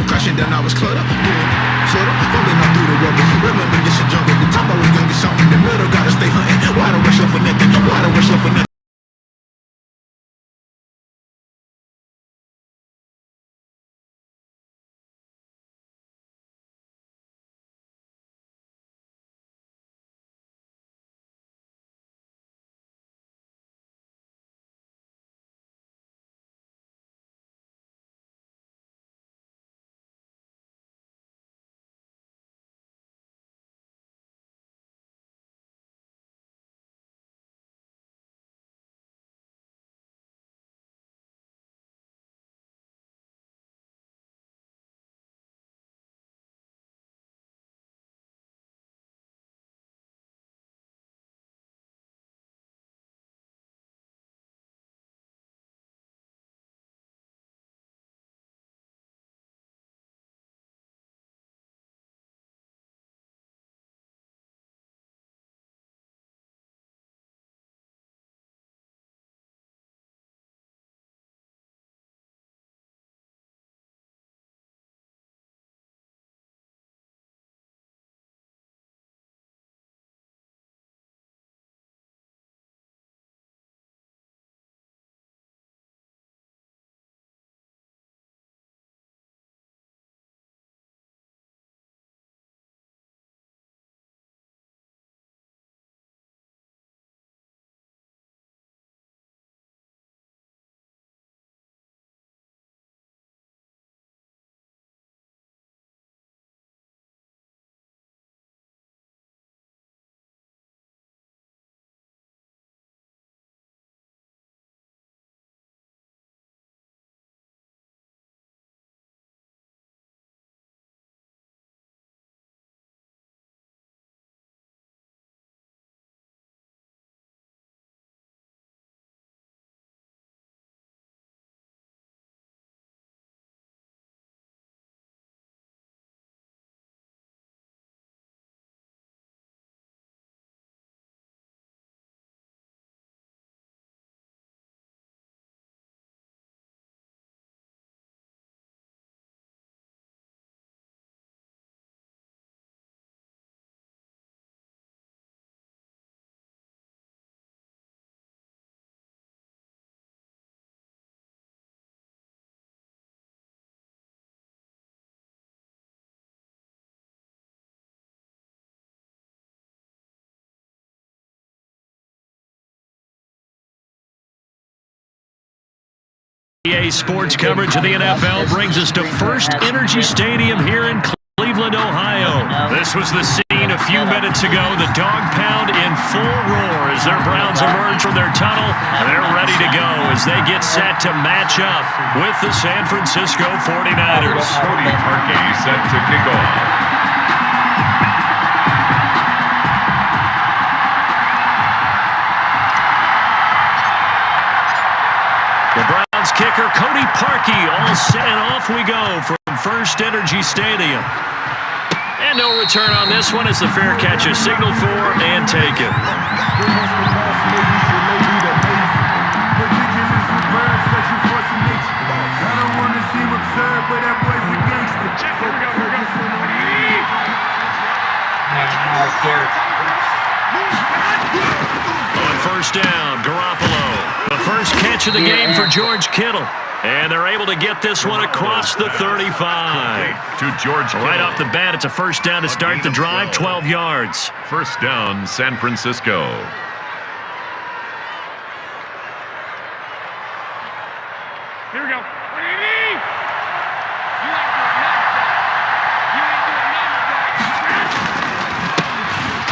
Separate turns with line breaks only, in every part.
Crashing down, I was clutter, falling out through the rubber. Remember, this is jungle. The top I was young, it's on in the middle. Gotta stay hunting. Why don't rush up for nothing? Why don't rush up for nothing?
EA Sports coverage of the NFL brings us to First Energy Stadium here in Cleveland, Ohio. This was the scene a few minutes ago. The dog pound in full roar as their Browns emerge from their tunnel. They're ready to go as they get set to match up with the San Francisco 49ers.
Cody Parkey set to kick off.
Kicker Cody Parkey all set, and off we go from First Energy Stadium. And no return on this one as the fair catch is signaled for and taken. On first down, Garoppolo. The first catch of the game for George Kittle. And they're able to get this one across the 35.
To George Kittle.
Right off the bat, it's a first down to start the drive, 12 yards.
First down, San Francisco.
Here we go.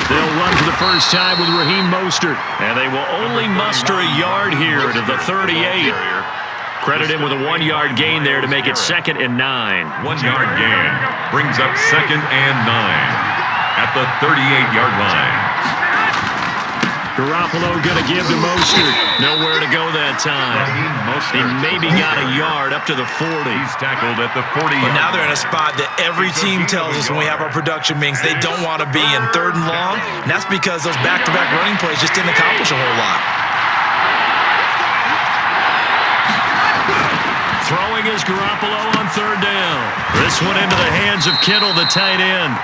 They'll run for the first time with Raheem Mostert. And they will only muster a yard here to the 38. Credit him with a 1-yard gain there to make it 2nd and 9.
1-yard gain brings up 2nd and 9 at the 38-yard line.
Garoppolo going to give to Mostert. Nowhere to go that time. He maybe got a yard up to the 40.
He's tackled at the 40.
But now they're in a spot that every team tells us when we have our production meetings they don't want to be in, 3rd and long. And that's because those back-to-back running plays just didn't accomplish a whole lot.
Throwing is Garoppolo on 3rd down. This one into the hands of Kittle, the tight end.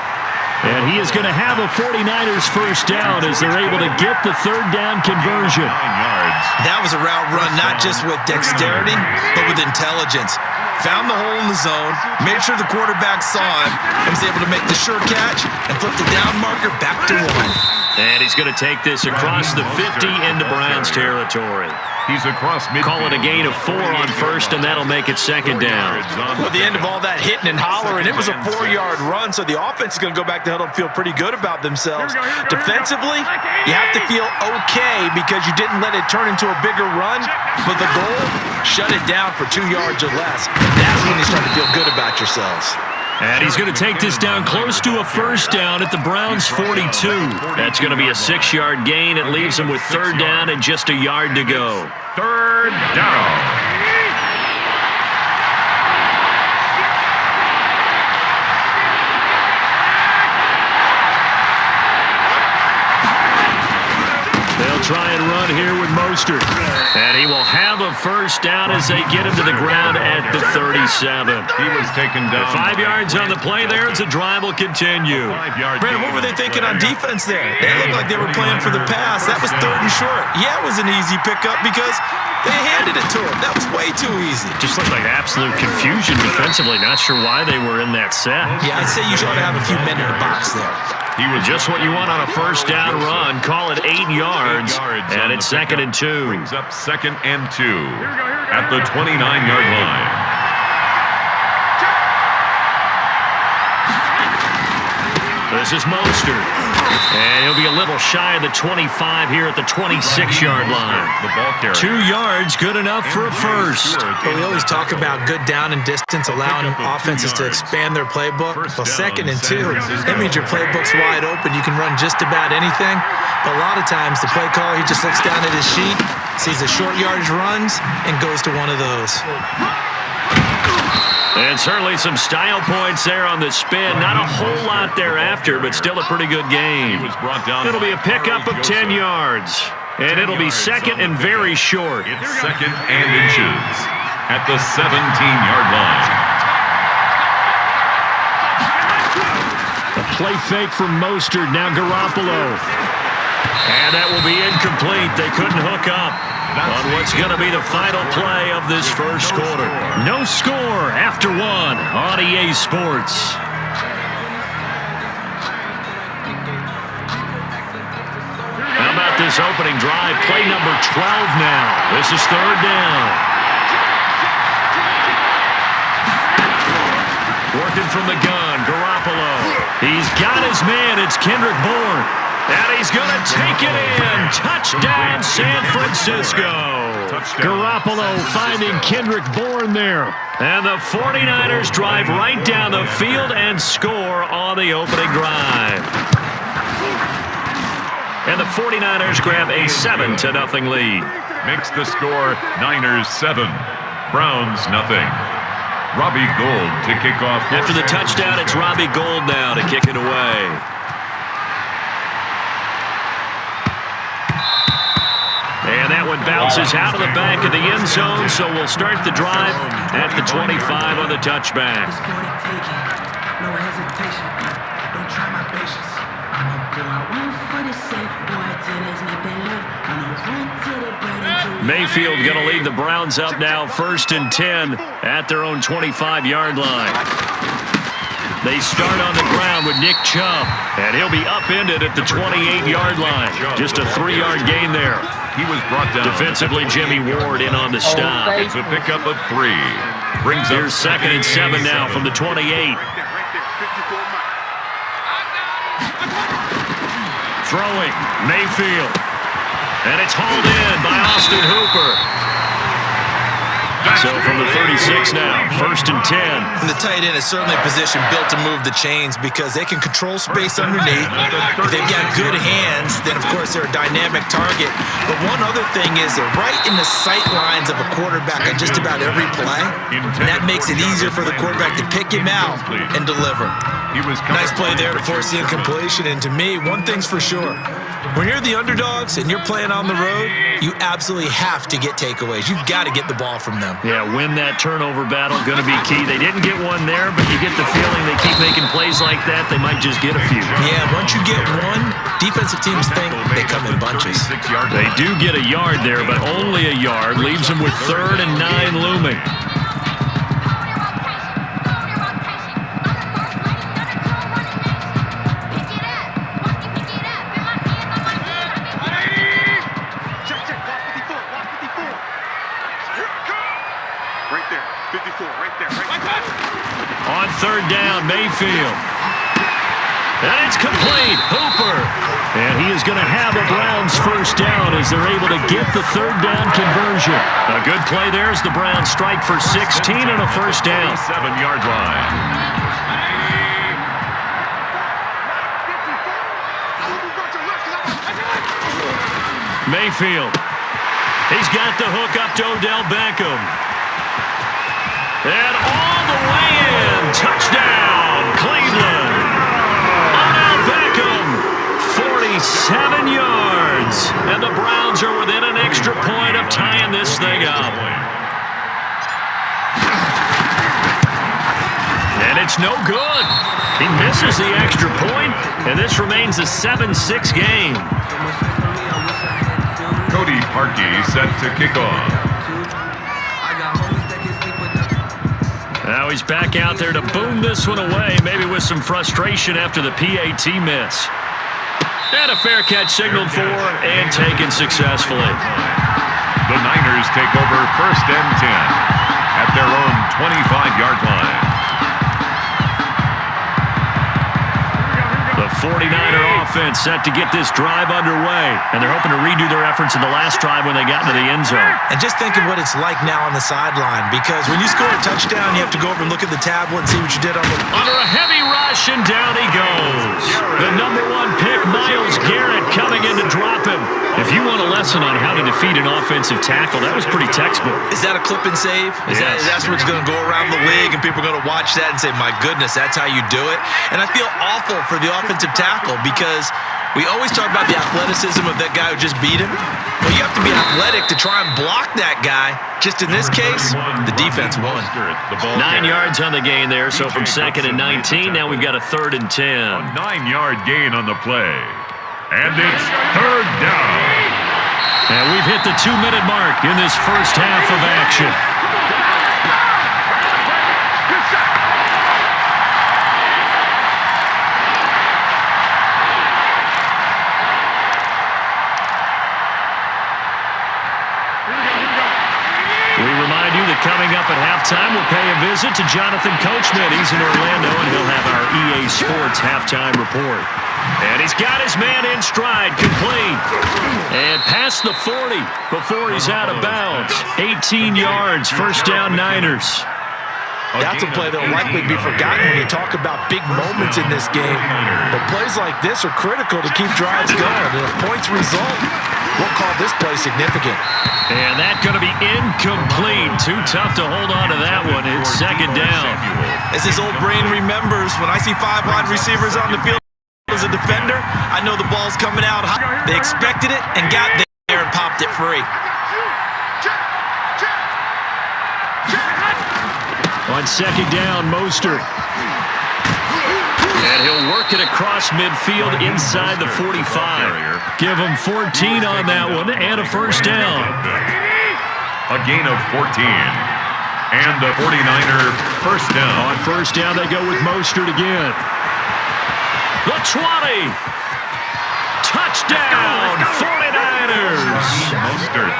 And he is going to have a 49ers first down as they're able to get the 3rd down conversion.
9 yards.
That was a route run not just with dexterity, but with intelligence. Found the hole in the zone, made sure the quarterback saw him, and was able to make the sure catch and flip the down marker back to 1.
And he's going to take this across the 50 into Browns territory.
He's across midfield.
Call it a gain of 4 on 1st, and that'll make it 2nd down.
Well, at the end of all that hitting and hollering, it was a 4-yard run, so the offense is going to go back to huddle and feel pretty good about themselves. Defensively, you have to feel okay because you didn't let it turn into a bigger run, but the goal, shut it down for 2 yards or less. That's when you start to feel good about yourselves.
And he's going to take this down close to a first down at the Browns' 42. That's going to be a 6-yard gain. It leaves him with 3rd down and just a yard to go.
3rd down.
They'll try and run here with Mostert. And he will have a first down as they get him to the ground at the 37.
He was taken down.
5 yards on the play there as the drive will continue.
5-yard
Brandon, what were they thinking on defense there? They looked like they were playing for the pass. That was 3rd and short. Yeah, it was an easy pickup because they handed it to him. That was way too easy.
Just looked like absolute confusion defensively. Not sure why they were in that set.
Yeah, I'd say you ought to have a few men in the box there.
He was just what you want on a first down run. Call it 8 yards, and it's 2nd and 2.
Brings up 2nd and 2 at the 29-yard line.
This is Mostert. And he'll be a little shy of the 25 here at the 26-yard line.
The ball carrier.
2 yards, good enough for a first.
But we always talk about good down and distance, allowing offenses to expand their playbook. Well, 2nd and 2, that means your playbook's wide open. You can run just about anything. But a lot of times, the play caller, he just looks down at his sheet, sees the short yardage runs, and goes to one of those.
And certainly some style points there on the spin. Not a whole lot thereafter, but still a pretty good game.
He was brought down.
It'll be a pickup of 10 yards. And it'll be 2nd and very short.
It's 2nd and inches at the 17-yard line.
A play fake from Mostert. Now Garoppolo. And that will be incomplete. They couldn't hook up on what's going to be the final play of this first quarter. No score after 1 on EA Sports. How about this opening drive? Play number 12 now. This is 3rd down. Working from the gun, Garoppolo. He's got his man. It's Kendrick Bourne. And he's going to take it in. Touchdown, San Francisco. Garoppolo finding Kendrick Bourne there. And the 49ers drive right down the field and score on the opening drive. And the 49ers grab a 7-0 lead.
Makes the score Niners 7, Browns nothing. Robbie Gould to kick off.
After the touchdown, it's Robbie Gould now to kick it away. And that one bounces out of the back of the end zone, so we'll start the drive at the 25 on the touchback.
No hesitation, don't try my patience. I'ma pour out one for the sake, boy, till there's nothing left. I'ma run to the bread until
Mayfield going to lead the Browns up now, 1st and 10 at their own 25-yard line. They start on the ground with Nick Chubb, and he'll be upended at the 28-yard line. Just a 3-yard gain there.
He was brought down.
Defensively, Jimmy Ward in on the stop.
It's a pickup of 3. Brings
Here's
up
2nd and 7 now from the 28. Throwing, Mayfield. And it's hauled in by Austin Hooper. So from the 36 now, 1st and 10.
And the tight end is certainly a position built to move the chains because they can control space underneath. If they've got good hands, then of course they're a dynamic target. But one other thing is they're right in the sight lines of a quarterback on just about every play. And that makes it easier for the quarterback to pick him out and deliver. Nice play there to force the incompletion. And to me, one thing's for sure. When you're the underdogs and you're playing on the road, you absolutely have to get takeaways. You've got to get the ball from them.
Yeah, win that turnover battle, going to be key. They didn't get one there, but you get the feeling they keep making plays like that, they might just get a few.
Yeah, once you get one, defensive teams think they come in bunches.
They do get a yard there, but only a yard. Leaves them with 3rd and 9 looming. On 3rd down, Mayfield. And it's complete. Hooper. And he is going to have a Browns 1st down as they're able to get the 3rd down conversion. A good play there as the Browns strike for 16 and a 1st down.
7-yard line.
Mayfield. He's got the hook up to Odell Beckham. And all the way in. Touchdown, Cleveland. Odell Beckham, 47 yards. And the Browns are within an extra point of tying this thing up. And it's no good. He misses the extra point, and this remains a 7-6 game.
Cody Parkey set to kick off.
Now he's back out there to boom this one away, maybe with some frustration after the PAT miss. And a fair catch signaled for and taken successfully.
The Niners take over 1st and 10 at their own 25-yard line.
The 49er offense set to get this drive underway, and they're hoping to redo their efforts in the last drive when they got into the end zone.
And just think of what it's like now on the sideline, because when you score a touchdown, you have to go over and look at the tablet and see what you did on the...
Under a heavy rush, and down he goes. The number 1 pick, Myles Garrett, coming in to drop him. If you want a lesson on how to defeat an offensive tackle, that was pretty textbook.
Is that a clip and save? That's what's going to go around the league, and people are going to watch that and say, my goodness, that's how you do it? And I feel awful for the offensive tackle because we always talk about the athleticism of that guy who just beat him. Well, you have to be athletic to try and block that guy. Just in this case, the defense won.
9 yards on the gain there, so from 2nd and 19, now we've got a 3rd and 10.
A 9-yard gain on the play. And it's 3rd down.
And we've hit the 2-minute mark in this first half of action. We remind you that coming up at halftime, we'll pay a visit to Jonathan Coachman. He's in Orlando, and he'll have our EA Sports halftime report. And he's got his man in stride, complete. And past the 40 before he's out of bounds. 18 yards, 1st down Niners.
That's a play that will likely be forgotten when you talk about big moments in this game. But plays like this are critical to keep drives going. And if points result, we'll call this play significant.
And that's going to be incomplete. Too tough to hold on to that one. It's 2nd down.
As his old brain remembers, when I see 5 wide receivers on the field as a defender, I know the ball's coming out high. They expected it and got there and popped it free.
On 2nd down, Mostert. And he'll work it across midfield inside the 45. Give him 14 on that one and a 1st down.
A gain of 14. And the 49er 1st down.
On 1st down, they go with Mostert again. The 20. Touchdown, 49ers.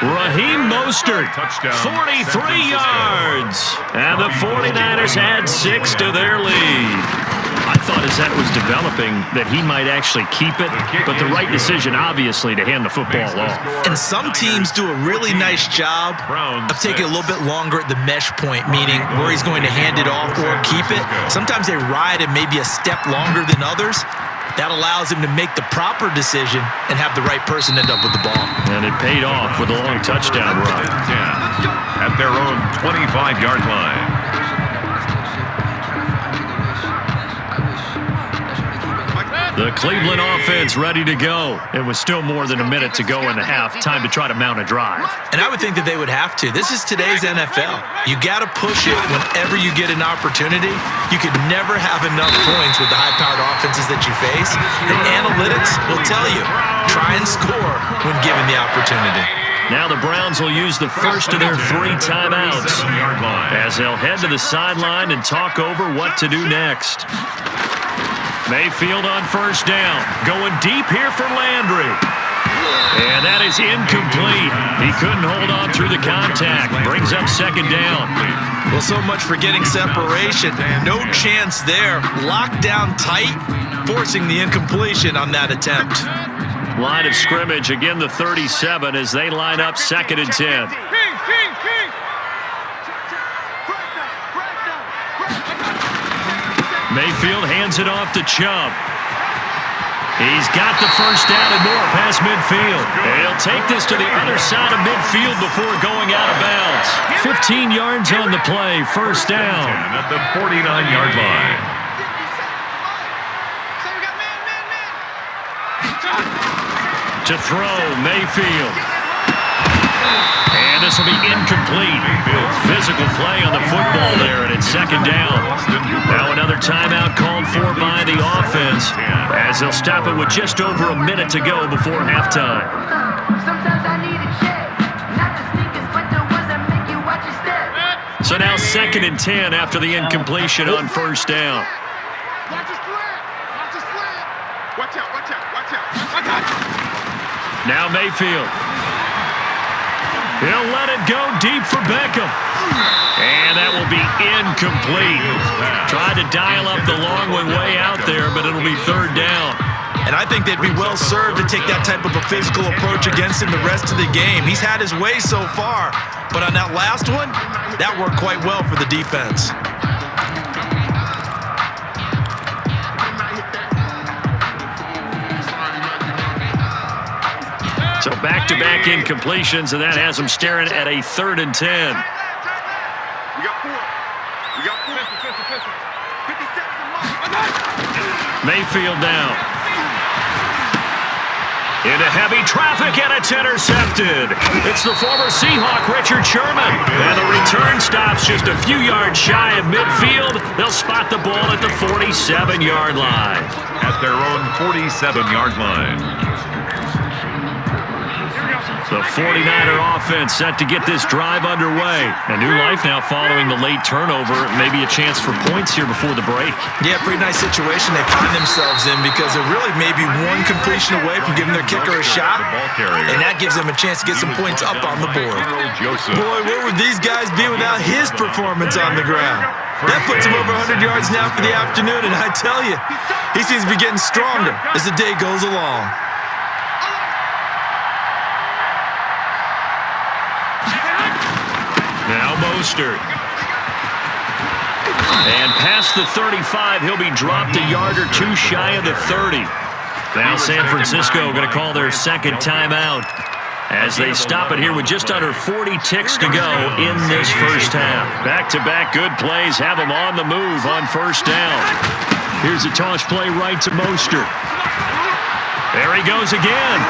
Raheem Mostert, 43 yards. And the 49ers add 6 to their lead. I thought as that was developing that he might actually keep it, but the right decision, obviously, to hand the football off.
And some teams do a really nice job of taking a little bit longer at the mesh point, meaning where he's going to hand it off or keep it. Sometimes they ride it maybe a step longer than others. That allows him to make the proper decision and have the right person end up with the ball.
And it paid off with a long touchdown run.
At their own 25-yard line.
The Cleveland offense ready to go. It was still more than a minute to go in the half. Time to try to mount a drive.
And I would think that they would have to. This is today's NFL. You got to push it whenever you get an opportunity. You could never have enough points with the high-powered offenses that you face. And analytics will tell you, try and score when given the opportunity.
Now the Browns will use the first of their 3 timeouts as they'll head to the sideline and talk over what to do next. Mayfield on first down. Going deep here for Landry. And that is incomplete. He couldn't hold on through the contact. Brings up second down.
Well, so much for getting separation. No chance there. Locked down tight, forcing the incompletion on that attempt.
Line of scrimmage, again the 37 as they line up 2nd and 10. Mayfield hands it off to Chubb. He's got the first down and more past midfield. And he'll take this to the other side of midfield before going out of bounds. 15 yards on the play, first down.
At the 49-yard line.
To throw, Mayfield. And this will be incomplete. Physical play on the football there, and it's second down. Now another timeout called for by the offense as they'll stop it with just over a minute to go before halftime. So now 2nd and 10 after the incompletion on first down. Now Mayfield. He'll let it go deep for Beckham. And that will be incomplete. Tried to dial up the long one way out there, but it'll be third down.
And I think they'd be well served to take that type of a physical approach against him the rest of the game. He's had his way so far, but on that last one, that worked quite well for the defense.
So back-to-back incompletions, and that has them staring at a 3rd and 10. Mayfield down. Into heavy traffic, and it's intercepted. It's the former Seahawk, Richard Sherman. And the return stops just a few yards shy of midfield. They'll spot the ball at the 47-yard line.
At their own 47-yard line.
The 49er offense set to get this drive underway. A new life now following the late turnover. Maybe a chance for points here before the break.
Yeah, pretty nice situation they find themselves in because they're really maybe one completion away from giving their kicker a shot. And that gives them a chance to get some points up on the board. Boy, where would these guys be without his performance on the ground? That puts him over 100 yards now for the afternoon, and I tell you, he seems to be getting stronger as the day goes along.
Now Mostert. And past the 35, he'll be dropped a yard or two shy of the 30. Now San Francisco going to call their second timeout as they stop it here with just under 40 ticks to go in this first half. Back-to-back good plays have them on the move on first down. Here's a toss play right to Mostert. There he goes again.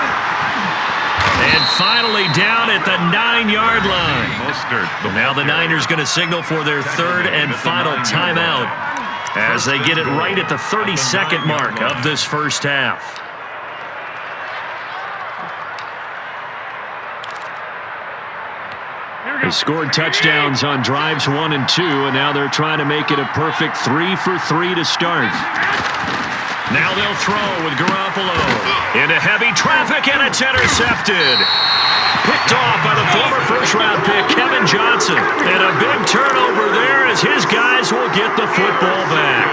And finally down at the 9-yard line. Now the Niners going to signal for their third and final timeout as they get it right at the 32nd mark of this first half. They scored touchdowns on drives 1 and 2, and now they're trying to make it a perfect 3 for 3 to start. Now they'll throw with Garoppolo. Into heavy traffic, and it's intercepted. Picked off by the former first-round pick, Kevin Johnson. And a big turnover there as his guys will get the football back.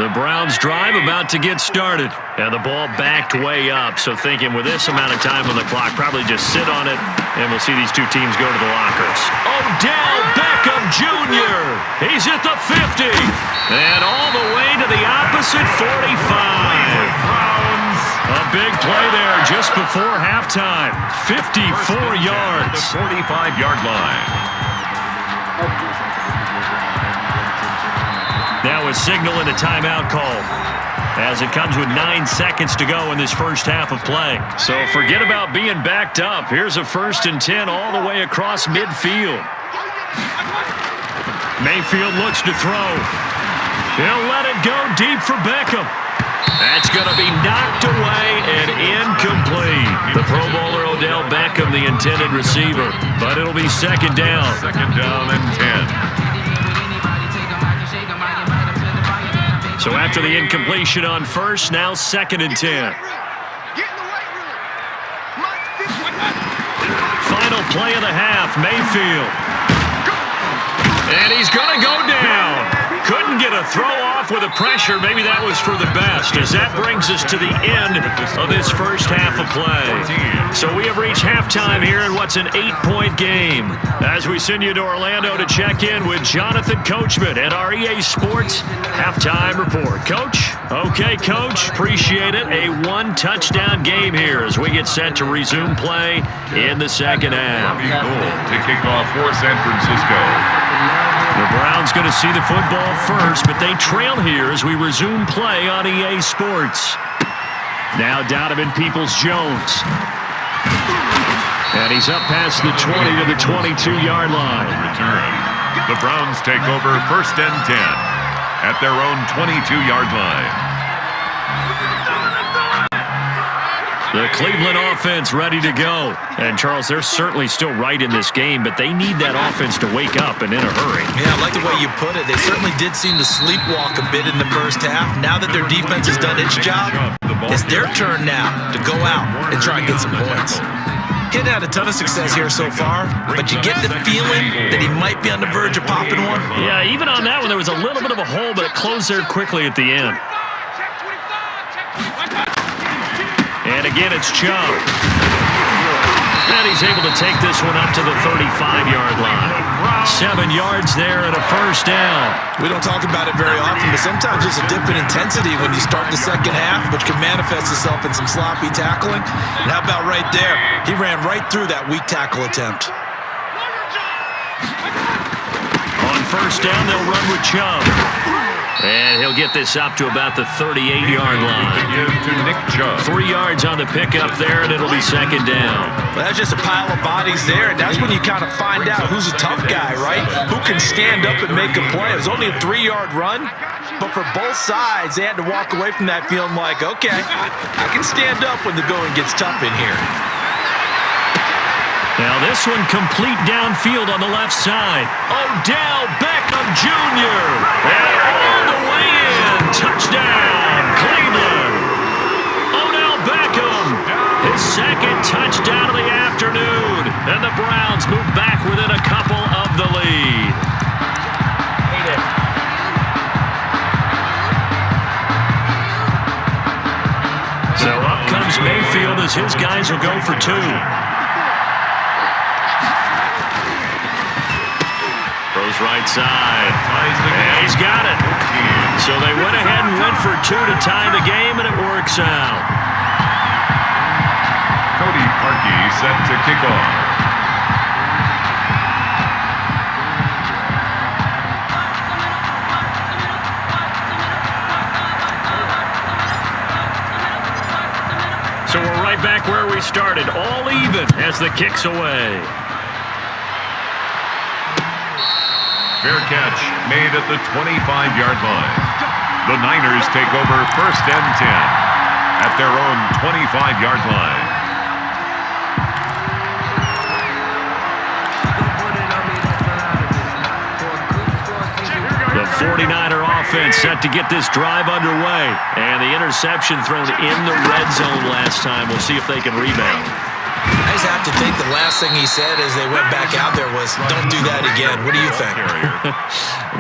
The Browns drive about to get started. And the ball backed way up. So thinking with this amount of time on the clock, probably just sit on it, and we'll see these two teams go to the lockers. Odell Beckham Jr. He's at the 50. And all the way to the opposite 45. A big play there just before halftime. 54 yards.
The 45-yard line.
Now a signal and a timeout call as it comes with 9 seconds to go in this first half of play. So forget about being backed up. Here's a 1st and 10 all the way across midfield. Mayfield looks to throw. He'll let it go deep for Beckham. That's going to be knocked away and incomplete. The Pro Bowler Odell Beckham, the intended receiver. But it'll be 2nd down.
2nd down and 10.
So after the incompletion on 1st, now 2nd and 10. Final play of the half, Mayfield. And he's going to go down. Couldn't get a throw off with the pressure. Maybe that was for the best, as that brings us to the end of this first half of play. So we have reached halftime here in what's an 8-point game. As we send you to Orlando to check in with Jonathan Coachman at our EA Sports Halftime Report. Coach? Okay, Coach. Appreciate it. A 1-touchdown game here as we get set to resume play in the second half.
Robbie Gould to kick off for San Francisco.
The Browns going to see the football first, but they trail here as we resume play on EA Sports. Now Donovan Peoples-Jones. And he's up past the 20 to the 22-yard line.
Return. The Browns take over 1st and 10 at their own 22-yard line.
The Cleveland offense ready to go. And, Charles, they're certainly still right in this game, but they need that offense to wake up and in a hurry.
Yeah, I like the way you put it. They certainly did seem to sleepwalk a bit in the first half. Now that their defense has done its job, it's their turn now to go out and try and get some points. He's had a ton of success here so far, but you get the feeling that he might be on the verge of popping one.
Yeah, even on that one, there was a little bit of a hole, but it closed there quickly at the end. And again, it's Chubb. And he's able to take this one up to the 35-yard line. 7 yards there and a 1st down.
We don't talk about it very often, but sometimes there's a dip in intensity when you start the second half, which can manifest itself in some sloppy tackling. And how about right there? He ran right through that weak tackle attempt.
On 1st down, they'll run with Chubb. And he'll get this up to about the 38-yard line.
Give to Nick Chubb.
3 yards on the pickup there, and it'll be 2nd down.
Well, that's just a pile of bodies there, and that's when you kind of find out who's a tough guy, right? Who can stand up and make a play. It was only a 3-yard run, but for both sides, they had to walk away from that feeling like, okay, I can stand up when the going gets tough in here.
Now this one complete downfield on the left side. Odell Beckham Jr. And all the way in. Touchdown, Cleveland. Odell Beckham, his 2nd touchdown of the afternoon. And the Browns move back within a couple of the lead. So up comes Mayfield as his guys will go for 2. Throws right side. And he's got it. So they went ahead and went for 2 to tie the game, and it works out.
Cody Parkey set to kick off.
So we're right back where we started, all even as the kick's away.
Fair catch made at the 25-yard line. The Niners take over 1st and 10 at their own 25-yard line.
The 49er offense set to get this drive underway. And the interception thrown in the red zone last time. We'll see if they can rebound.
I just have to think the last thing he said as they went back out there was, don't do that again. What do you think?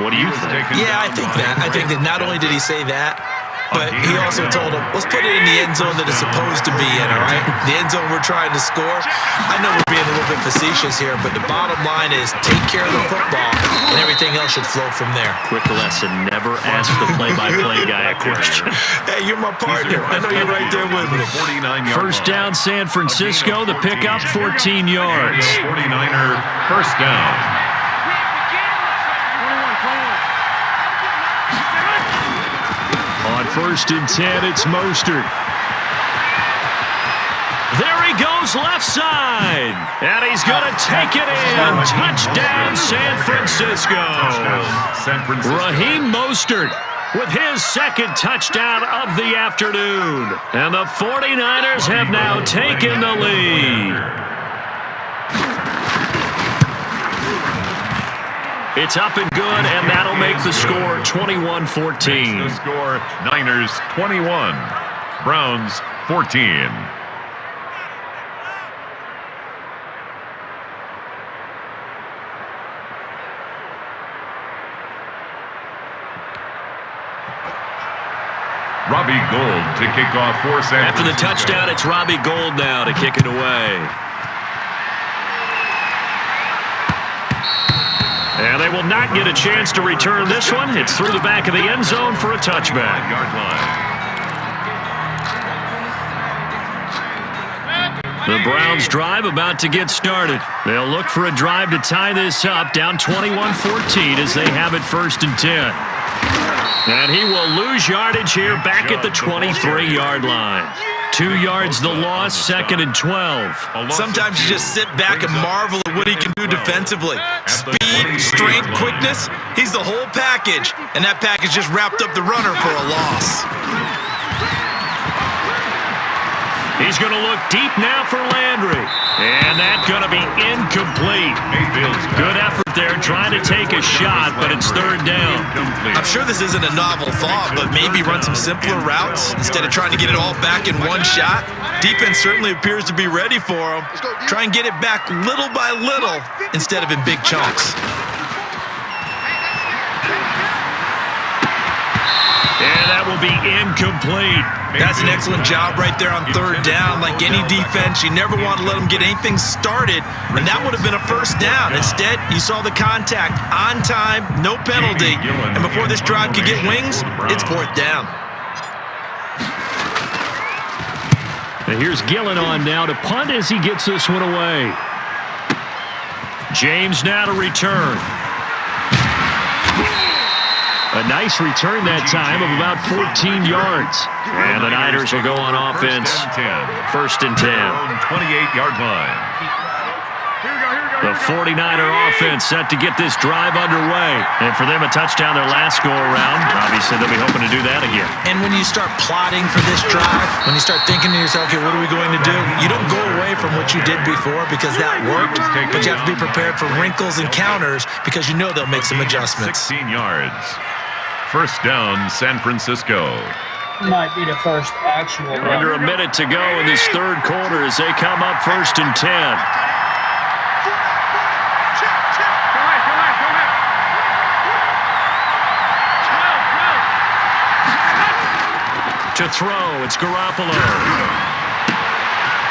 What do you think?
Yeah, I think that. I think that not only did he say that, but he also told him, let's put it in the end zone that it's supposed to be in, all right? The end zone we're trying to score. I know we're being a little bit facetious here, but the bottom line is take care of the football, and everything else should flow from there.
Quick lesson, never ask the play-by-play guy a question.
Hey, you're my partner. I know you're right there with me.
First down, San Francisco. The pickup, 14 yards.
49er, first down.
On 1st and 10, it's Mostert. There he goes, left side. And he's going to take it in. Touchdown, San Francisco. Raheem Mostert with his second touchdown of the afternoon. And the 49ers have now taken the lead. It's up and good, and that'll make the score 21-14.
The score, Niners 21, Browns 14. Robbie Gould to kick off for San Francisco.
After the touchdown, it's Robbie Gould now to kick it away. And they will not get a chance to return this one. It's through the back of the end zone for a touchback. The Browns drive about to get started. They'll look for a drive to tie this up, down 21-14 as they have it 1st and 10. And he will lose yardage here back at the 23-yard line. 2 yards the loss, 2nd and 12.
Sometimes you just sit back and marvel at what he can do defensively. Speed, strength, quickness, he's the whole package. And that package just wrapped up the runner for a loss.
He's going to look deep now for Landry. And that's going to be incomplete. Good effort there trying to take a shot, but it's 3rd down.
I'm sure this isn't a novel thought, but maybe run some simpler routes instead of trying to get it all back in one shot. Defense certainly appears to be ready for him. Try and get it back little by little instead of in big chunks.
And that will be incomplete.
That's an excellent job right there on 3rd down. Like any defense, you never want to let them get anything started, and that would have been a 1st down. Instead, you saw the contact on time, no penalty, and before this drive could get wings, it's 4th down.
And here's Gillen on now to punt as he gets this one away. James now to return. A nice return that time of about 14 yards. And the Niners will go on offense. 1st and 10.
28-yard line.
The 49er offense set to get this drive underway. And for them, a touchdown their last go-around. Obviously, they'll be hoping to do that again.
And when you start plotting for this drive, when you start thinking to yourself, okay, what are we going to do? You don't go away from what you did before because that worked, but you have to be prepared for wrinkles and counters because you know they'll make some adjustments.
16 yards. 1st down, San Francisco.
Might be the first actual run.
Under a minute to go in this 3rd quarter as they come up 1st and 10. To throw, it's Garoppolo.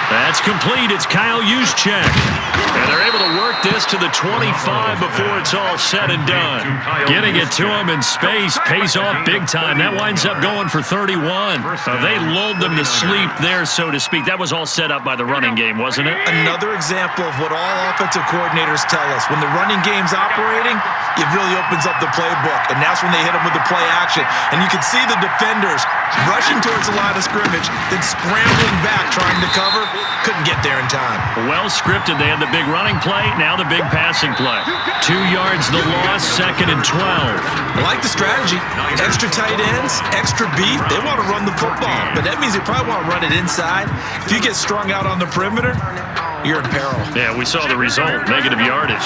That's complete. It's Kyle Juszczyk. And they're able to work this to the 25 before it's all said and done. Getting it to him in space pays off big time. That winds up going for 31. They lulled them to sleep there, so to speak. That was all set up by the running game, wasn't it?
Another example of what all offensive coordinators tell us. When the running game's operating, it really opens up the playbook. And that's when they hit them with the play action. And you can see the defenders rushing towards the line of scrimmage, then scrambling back, trying to cover. Couldn't get there in time.
Well scripted. They had the big running play, now the big passing play. 2 yards the loss, 2nd and 12.
I like the strategy. Extra tight ends, extra beef. They want to run the football, but that means they probably want to run it inside. If you get strung out on the perimeter, you're in peril.
Yeah, we saw the result, negative yardage.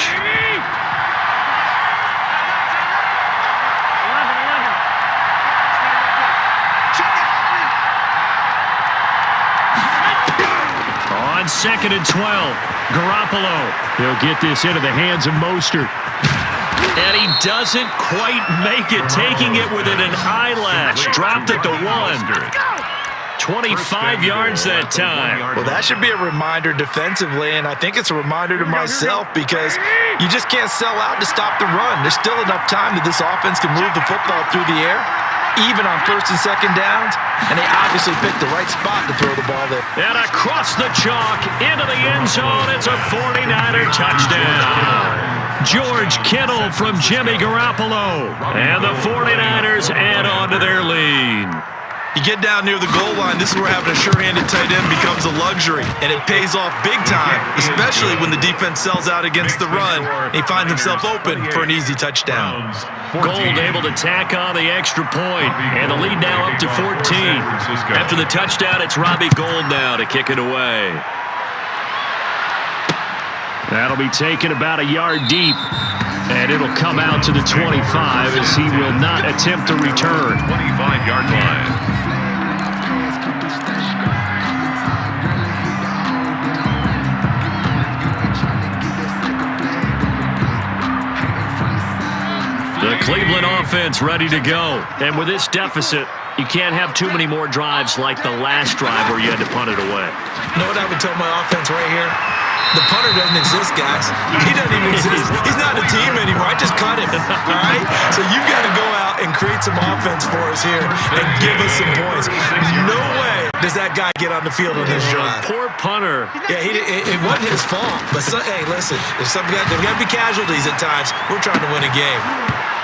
On 2nd and 12, Garoppolo. He'll get this into the hands of Mostert. And he doesn't quite make it, taking it within an eyelash. Dropped at the 1. 25 yards that time.
Well, that should be a reminder defensively, and I think it's a reminder to myself because you just can't sell out to stop the run. There's still enough time that this offense can move the football through the air, even on 1st and 2nd downs, and they obviously picked the right spot to throw the ball there.
And across the chalk, into the end zone, it's a 49er touchdown. George Kittle from Jimmy Garoppolo, and the 49ers add on to their lead.
You get down near the goal line, this is where having a sure-handed tight end becomes a luxury, and it pays off big time, especially when the defense sells out against the run. He finds himself open for an easy touchdown.
Gold able to tack on the extra point, and the lead now up to 14. After the touchdown, it's Robbie Gould now to kick it away. That'll be taken about a yard deep, and it'll come out to the 25 as he will not attempt to return.
25-yard line.
The Cleveland offense ready to go. And with this deficit, you can't have too many more drives like the last drive where you had to punt it away.
You know what I would tell my offense right here? The punter doesn't exist, guys. He doesn't even exist. He's not a team anymore. I just cut him, all right? So you've got to go out and create some offense for us here and give us some points. No way does that guy get on the field on this drive.
Poor punter.
Yeah, it wasn't his fault. But, hey, listen, there's got to be casualties at times. We're trying to win a game.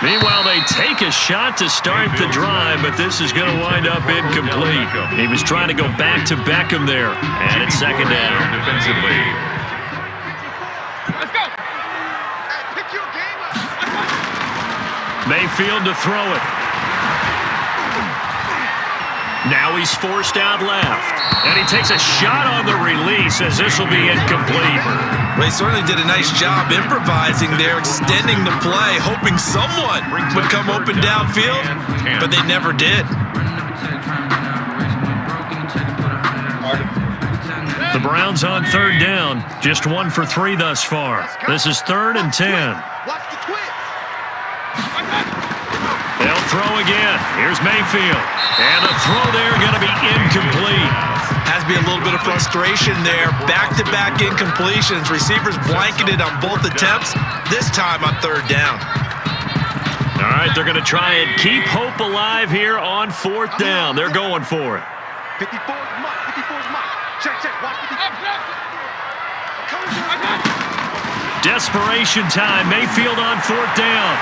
Meanwhile, they take a shot to start the drive, but this is going to wind up incomplete. He was trying to go back to Beckham there, and it's 2nd down.
Defensively.
Mayfield to throw it. Now he's forced out left. And he takes a shot on the release as this will be incomplete.
Well, he certainly did a nice job improvising there, extending the play, hoping someone would come open downfield, but they never did.
The Browns on 3rd down. Just 1 for 3 thus far. This is 3rd and 10. They'll throw again. Here's Mayfield. And the throw there going to be incomplete.
Has to be a little bit of frustration there. Back-to-back incompletions. Receivers blanketed on both attempts, this time on 3rd down.
All right, they're going to try and keep hope alive here on 4th down. They're going for it.
54's mark. 54's mark. Check. Watch 54.
Desperation time. Mayfield on 4th down.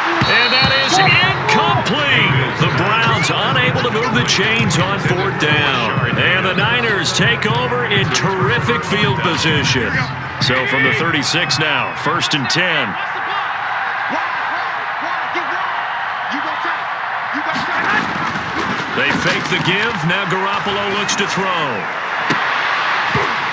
And that is incomplete. The Browns unable to move the chains on 4th down. And the Niners take over in terrific field position. So from the 36 now, 1st and 10. They fake the give. Now Garoppolo looks to throw.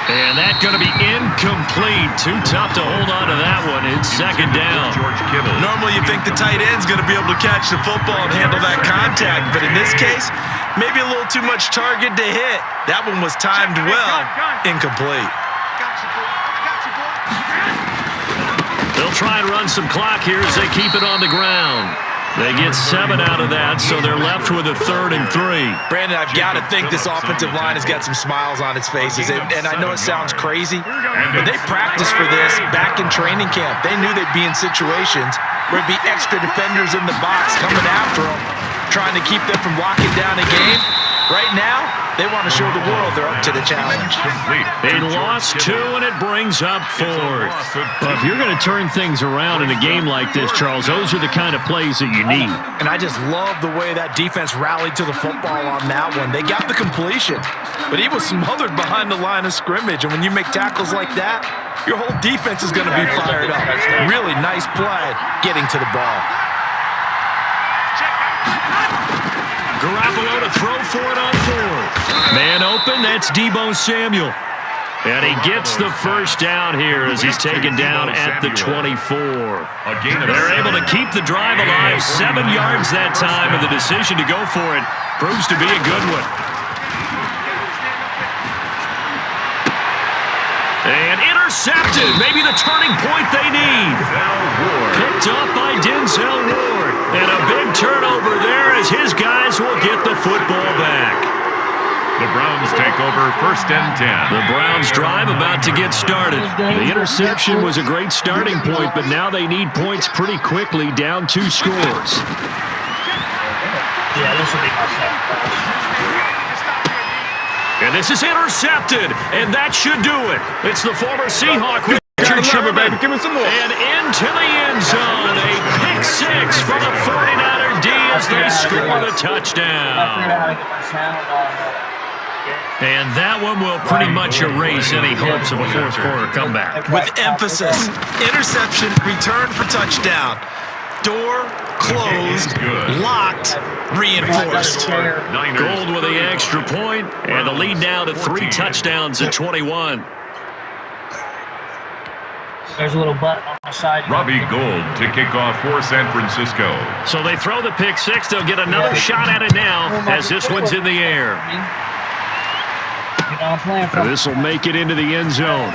And that's going to be incomplete. Too tough to hold on to that one. It's 2nd down.
George Kittle.
Normally you think the tight end's going to be able to catch the football and handle that contact, but in this case, maybe a little too much target to hit. That one was timed well. Incomplete.
They'll try and run some clock here as they keep it on the ground. They get 7 out of that, so they're left with a 3rd and 3.
Brandon, I've got to think this offensive line has got some smiles on its faces. And I know it sounds crazy, but they practiced for this back in training camp. They knew they'd be in situations where it'd be extra defenders in the box coming after them, trying to keep them from locking down a game. Right now, they want to show the world they're up to the challenge.
They lost 2, and it brings up 4th. Well, if you're going to turn things around in a game like this, Charles, those are the kind of plays that you need.
And I just love the way that defense rallied to the football on that one. They got the completion, but he was smothered behind the line of scrimmage. And when you make tackles like that, your whole defense is going to be fired up. Really nice play getting to the ball.
Garoppolo to throw for it on 4th. Man open, that's Deebo Samuel. And he gets the first down here as he's taken down at the 24. They're able to keep the drive alive, 7 yards that time, and the decision to go for it proves to be a good one. And intercepted. Maybe the turning point they need. Picked up by Denzel Ward. And a big turnover there as his guys will get the football back.
The Browns take over 1st and 10.
The Browns drive about to get started. The interception was a great starting point, but now they need points pretty quickly, down 2 scores.
Yeah, this will be my second.
And this is intercepted, and that should do it. It's the former Seahawk, Richard Sherman, and into the end zone. A pick 6 for the 49er D as they score the touchdown. And that one will pretty much erase any hopes of a fourth quarter comeback.
With emphasis, interception, return for touchdown. Door closed, locked, reinforced.
Gold with the extra point, and the lead now to 3 touchdowns at 21.
There's a little button on the side.
Robbie Gould to kick off for San Francisco.
So they throw the pick 6. They'll get another shot at it now as this one's in the air. This will make it into the end zone.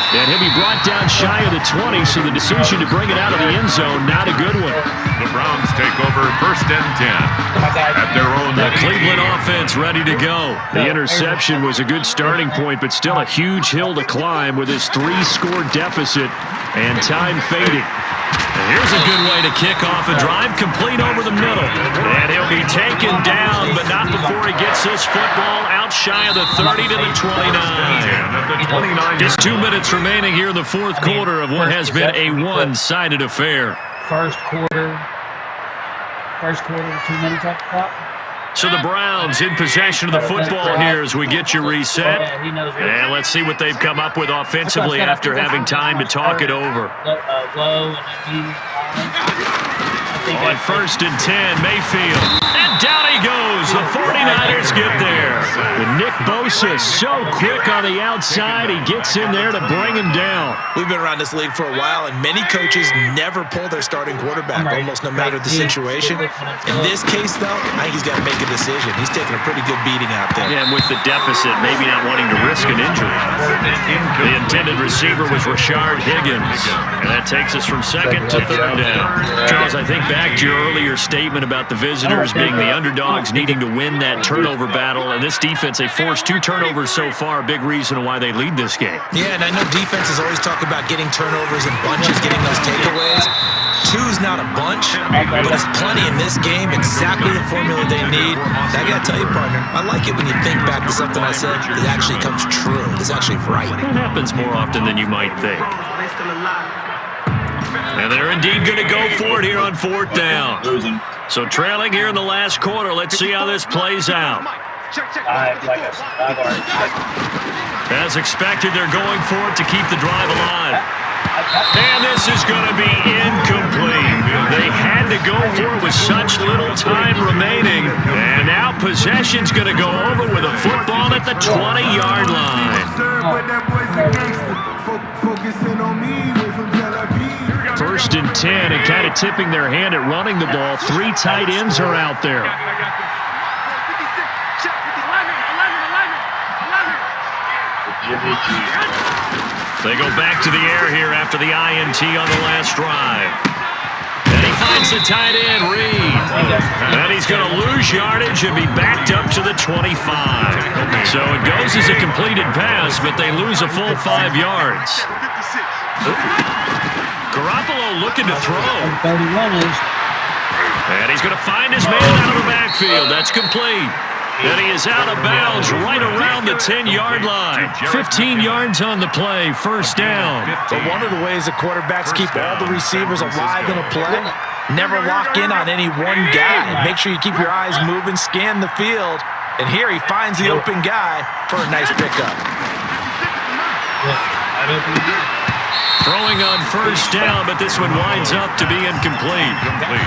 And he'll be brought down shy of the 20, so the decision to bring it out of the end zone, not a good one.
The Browns take over 1st and 10 at their own.
The Cleveland offense ready to go. The interception was a good starting point, but still a huge hill to climb with his 3-score deficit and time fading. And here's a good way to kick off a drive, complete over the middle. And he'll be taken down, but not before he gets this football out shy of the 30 to the 29. Just 2 minutes remaining here in the fourth quarter of what has been a one-sided affair.
First quarter, 2 minutes off the clock.
So the Browns in possession of the football here as we get you reset. And let's see what they've come up with offensively after having time to talk it over. On 1st and 10, Mayfield. And down he goes. The 49ers get there. And Nick Bosa so quick on the outside. He gets in there to bring him down.
We've been around this league for a while, and many coaches never pull their starting quarterback, almost no matter the situation. In this case, though, I think he's got to make a decision. He's taking a pretty good beating out there.
Yeah, and with the deficit, maybe not wanting to risk an injury. The intended receiver was Rashard Higgins. And that takes us from 2nd to 3rd down. Charles, I think back to your earlier statement about the visitors being the underdogs needing to win that turnover battle. And this defense, they forced 2 turnovers so far. Big reason why they lead this game.
Yeah, and I know defenses always talk about getting turnovers in bunches, getting those takeaways. 2's not a bunch, but it's plenty in this game. Exactly the formula they need. I got to tell you, partner, I like it when you think back to something I said that actually comes true. It's actually right.
That happens more often than you might think. And they're indeed going to go for it here on 4th down. So trailing here in the last quarter. Let's see how this plays out. As expected, they're going for it to keep the drive alive. And this is going to be incomplete. They had to go for it with such little time remaining. And now possession's going to go over with a football at the 20-yard line. 1st and 10, and kind of tipping their hand at running the ball. 3 tight ends are out there. They go back to the air here after the INT on the last drive. And he finds the tight end, Reed. And he's going to lose yardage and be backed up to the 25. So it goes as a completed pass, but they lose a full 5 yards. Garoppolo looking to throw.
31 is.
And he's going to find his man out of the backfield. That's complete. And he is out of bounds right around the 10-yard line. 15 yards on the play, 1st down.
But one of the ways the quarterbacks keep all the receivers alive in a play, never lock in on any one guy. Make sure you keep your eyes moving, scan the field. And here he finds the open guy for a nice pickup.
Throwing on first down, but this one winds up to be incomplete.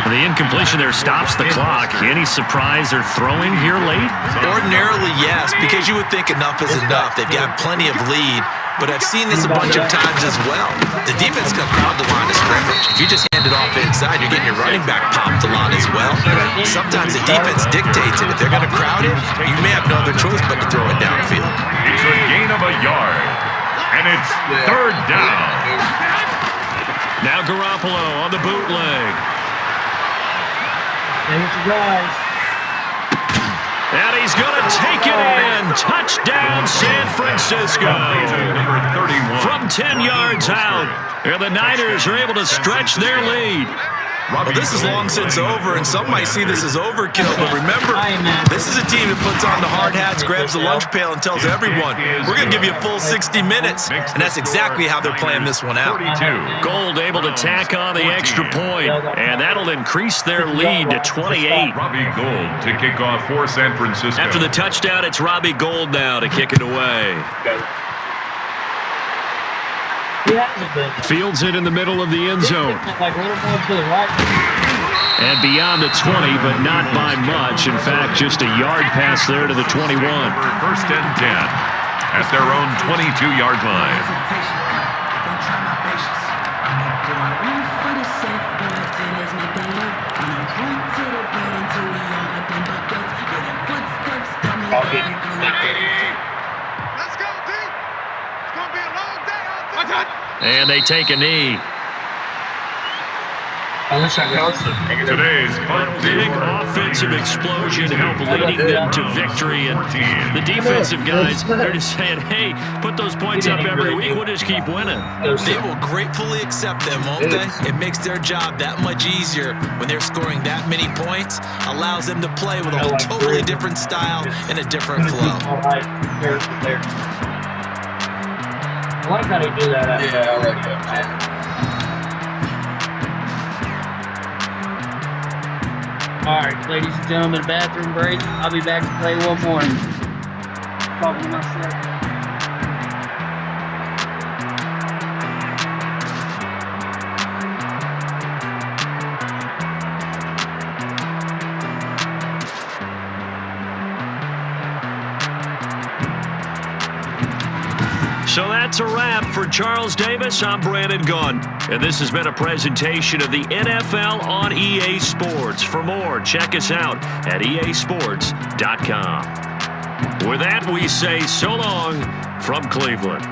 The incompletion there stops the clock. Any surprise they're throwing here late?
Ordinarily, yes, because you would think enough is enough. They've got plenty of lead, but I've seen this a bunch of times as well. The defense can crowd the line of scrimmage. If you just hand it off inside, you're getting your running back popped a lot as well. Sometimes the defense dictates it. If they're going to crowd it, you may have no other choice but to throw it downfield.
It's a gain of a yard, and it's third down.
Now Garoppolo on the bootleg.
There's the guys.
And he's going to take it in. Touchdown, San Francisco.
Number 31.
From 10 yards out. And the Niners are able to stretch their lead.
Well, this is long since over, and some might see this as overkill, but remember, this is a team that puts on the hard hats, grabs the lunch pail, and tells everyone, we're going to give you a full 60 minutes, and that's exactly how they're playing this one out.
42.
Gold able to tack on the extra point, and that'll increase their lead to 28.
Robbie Gould to kick off for San Francisco.
After the touchdown, it's Robbie Gould now to kick it away. Fields it in the middle of the end zone.
Like a little more to the right.
And beyond the 20, but not by much. In fact, just a yard pass there to the 21.
First and 10 at their own 22-yard line.
Don't try my patience. I'm a boy, one for the set, boy, till there's nothing left. I'm a run to the bed until we all got them buckets. Yeah, the footsteps coming back.
Let's go, D. It's going to be a long day out there.
And they take a knee.
Today's
Big offensive explosion helped leading them to victory. And the defensive guys, they're just saying, hey, put those points up every week. We'll just keep winning.
They will gratefully accept them, won't they? It makes their job that much easier when they're scoring that many points. Allows them to play with a totally different style and a different flow.
I like how they do that.
Yeah, I like that.
All right, ladies and gentlemen, bathroom break. I'll be back to play one more. Talking to myself.
So that's a wrap for Charles Davis. I'm Brandon Gunn. And this has been a presentation of the NFL on EA Sports. For more, check us out at easports.com. With that, we say so long from Cleveland.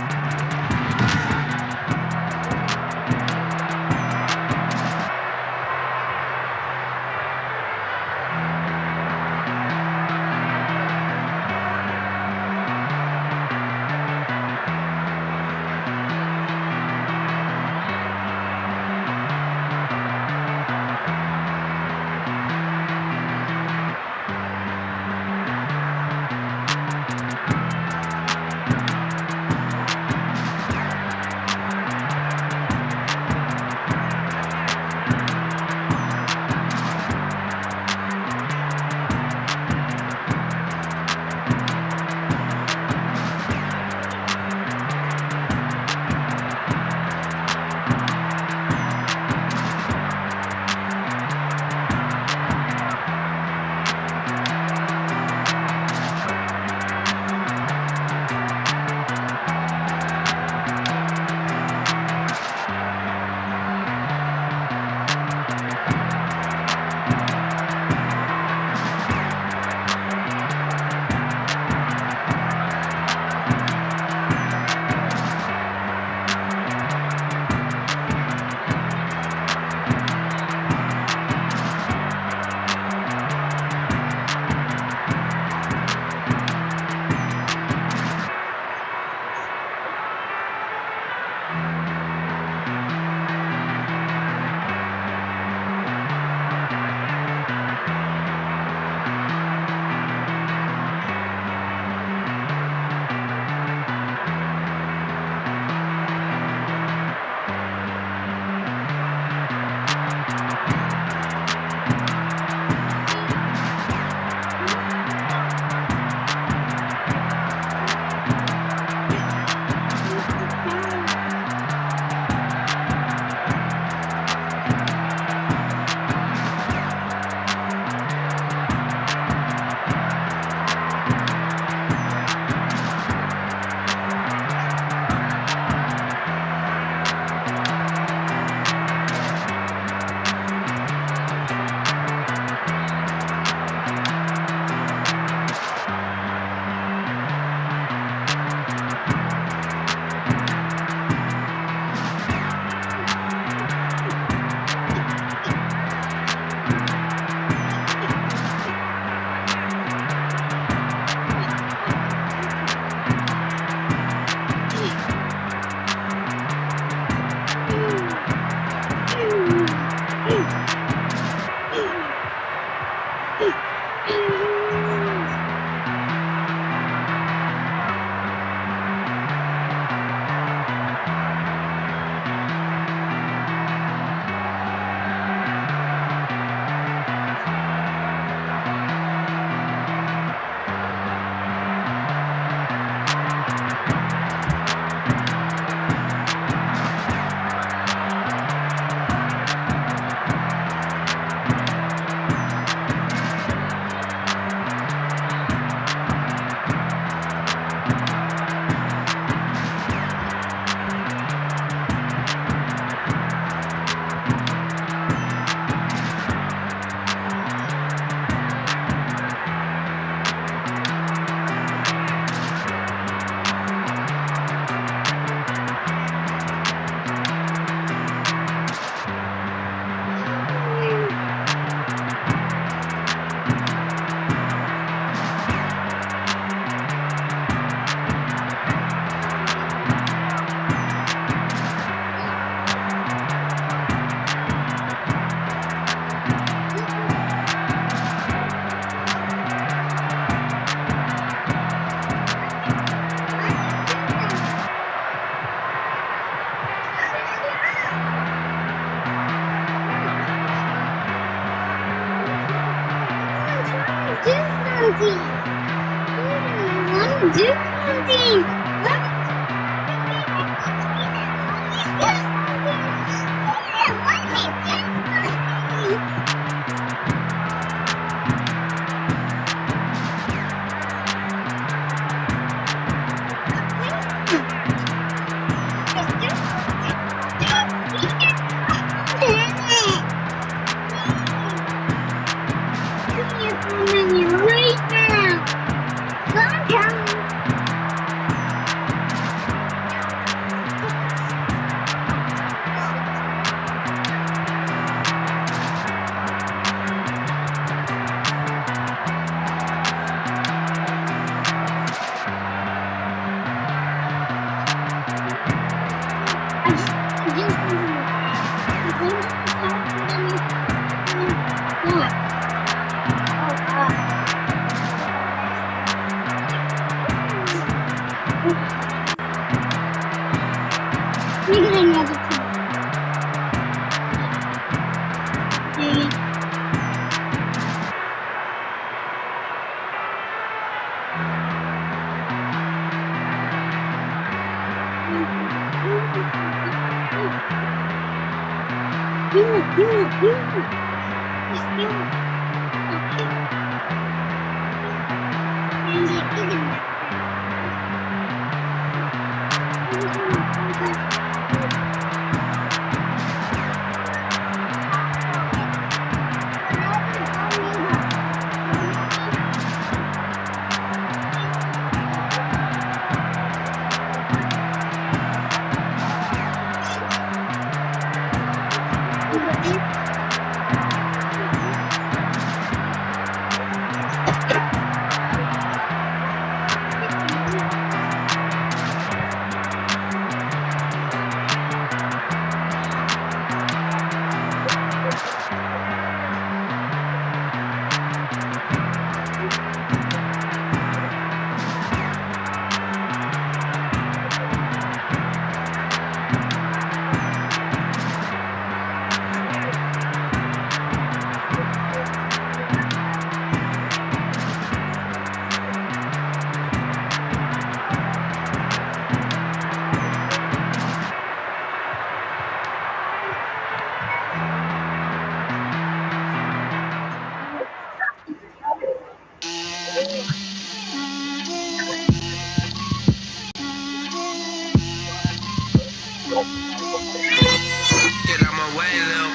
Get out my way, Lil.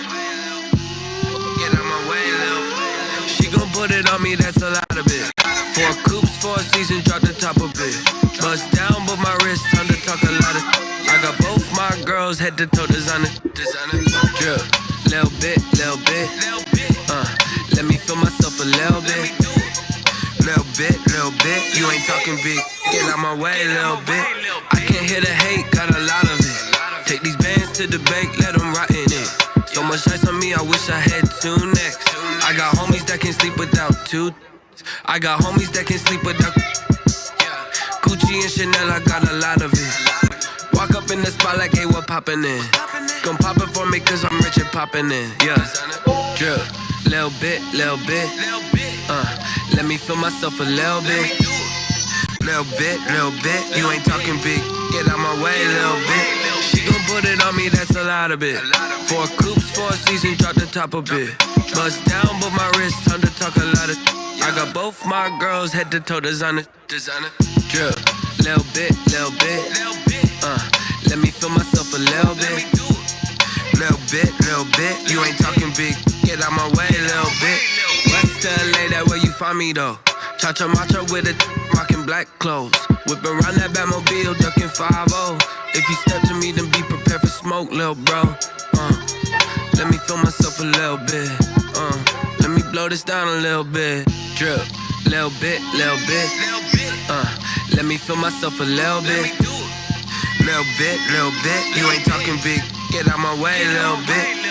Get out my way, Lil. She gon' put it on me, that's a lot of it. 4 coops, 4 seasons, drop the top of it. Bust down, but my wrist, time to talk a lot of. I got both my girls, head to toe designer. Drip, little bit, little bit. Let me feel myself a little bit. Little bit. You ain't talking big. Get out my way, little bit. I can't hear the hate, got a lot of it. Take these bands to the bank, let them rot in it. So much ice on me, I wish I had 2 necks. I got homies that can sleep without 2. I got homies that can sleep without. Gucci and Chanel, I got a lot of it. Walk up in the spot like, hey, what poppin' in? Gon' pop it for me cause I'm rich and poppin' in. Yeah, drip, little bit, little bit. Let me feel myself a little bit. Little bit, you ain't talking big. Get out my way, little bit. She gon' put it on me, that's a lot of it. 4 coops, 4 seasons, drop the top a bit. Bust down, but my wrist, time to talk a lot of. I got both my girls head to toe designer. Drip, little bit, little bit. Let me feel myself a little bit. Little bit, you ain't talking big. Get out my way, little bit. West LA, that where you find me though. Cha-cha macha with a rockin' black clothes. Whip around that Batmobile, ducking 5-0. If you step to me, then be prepared for smoke, lil' bro. Let me feel myself a little bit. Let me blow this down a little bit. Drip, little bit, little bit. Let me feel myself a little bit. Little bit. You ain't talking big. Get out my way, little bit.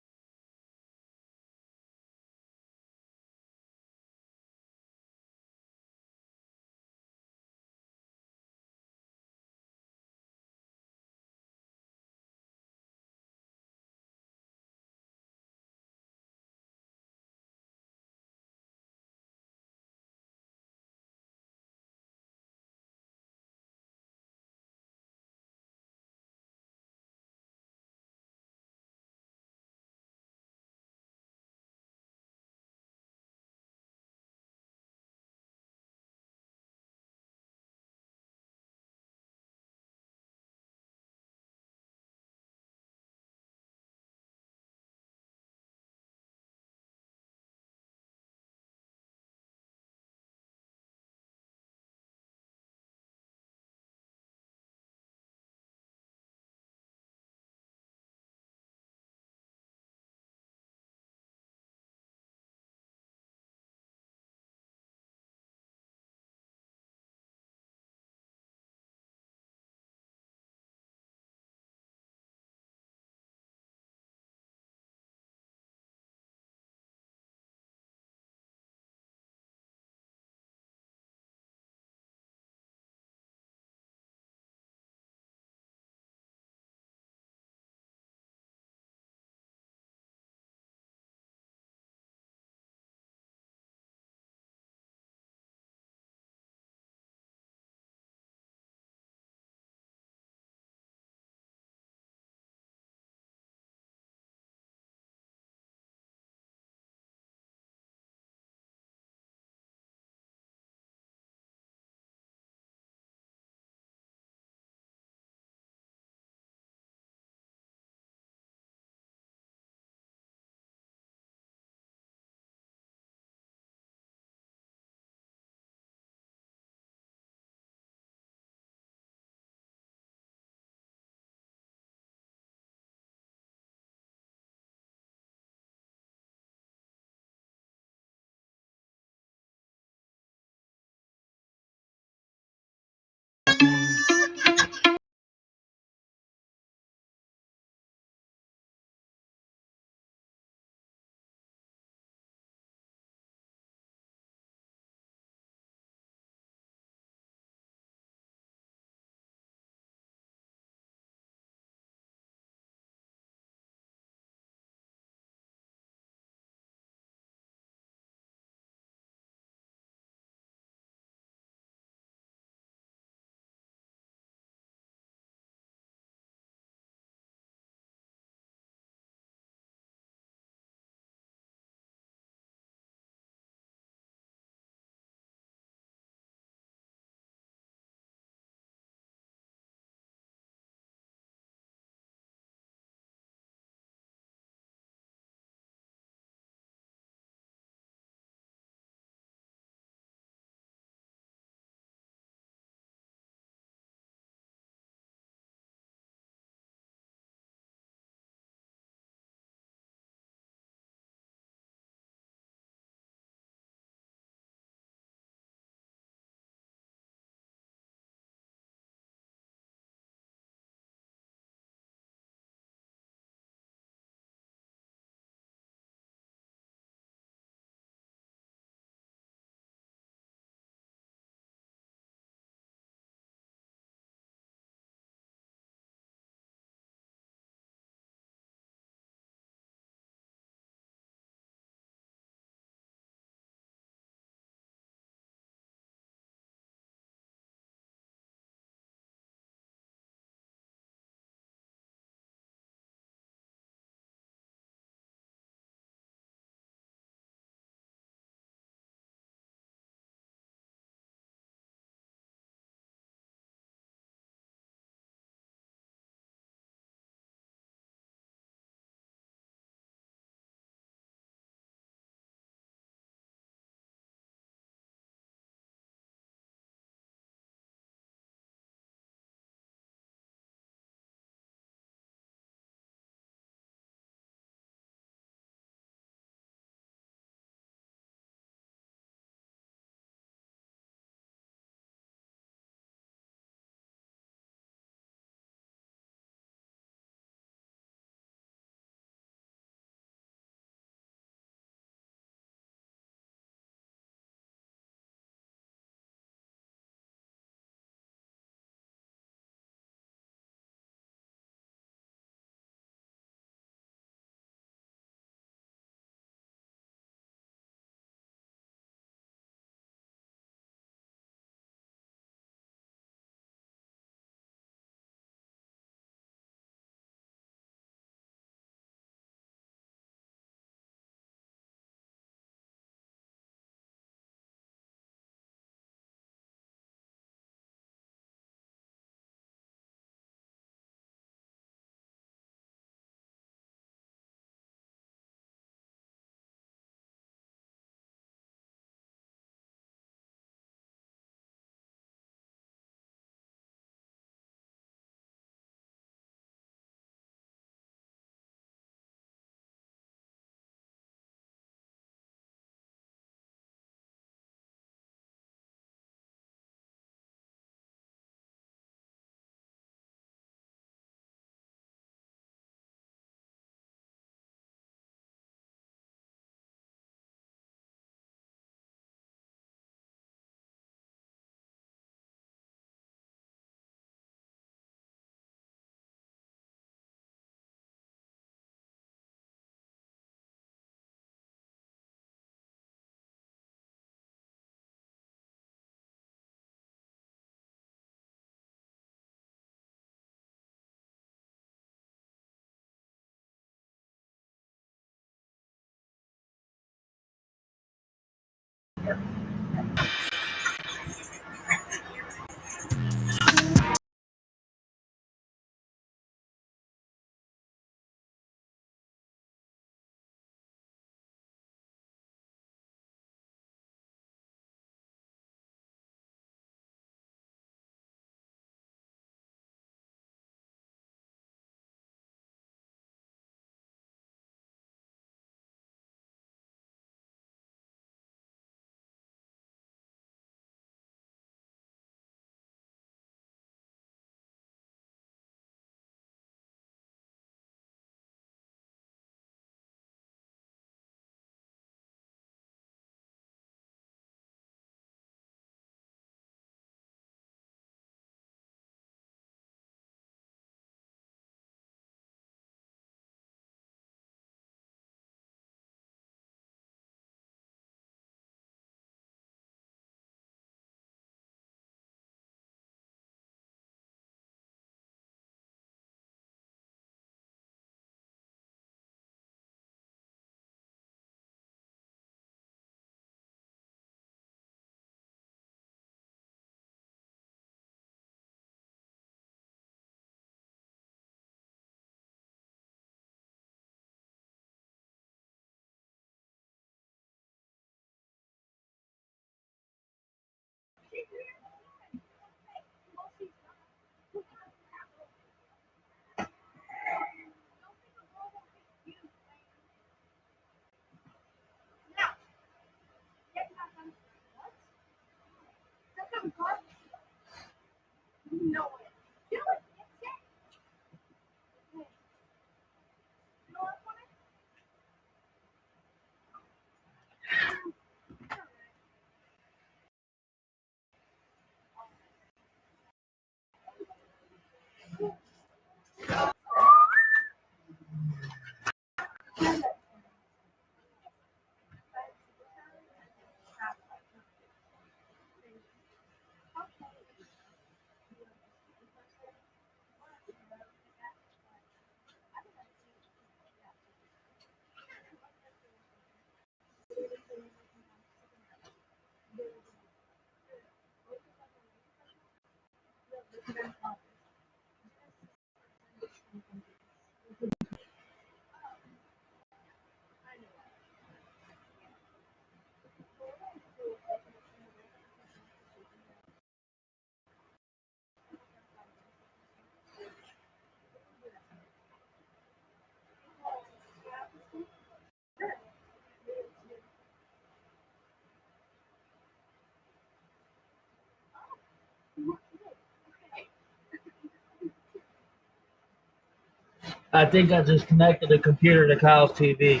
I think I just connected the computer to Kyle's TV.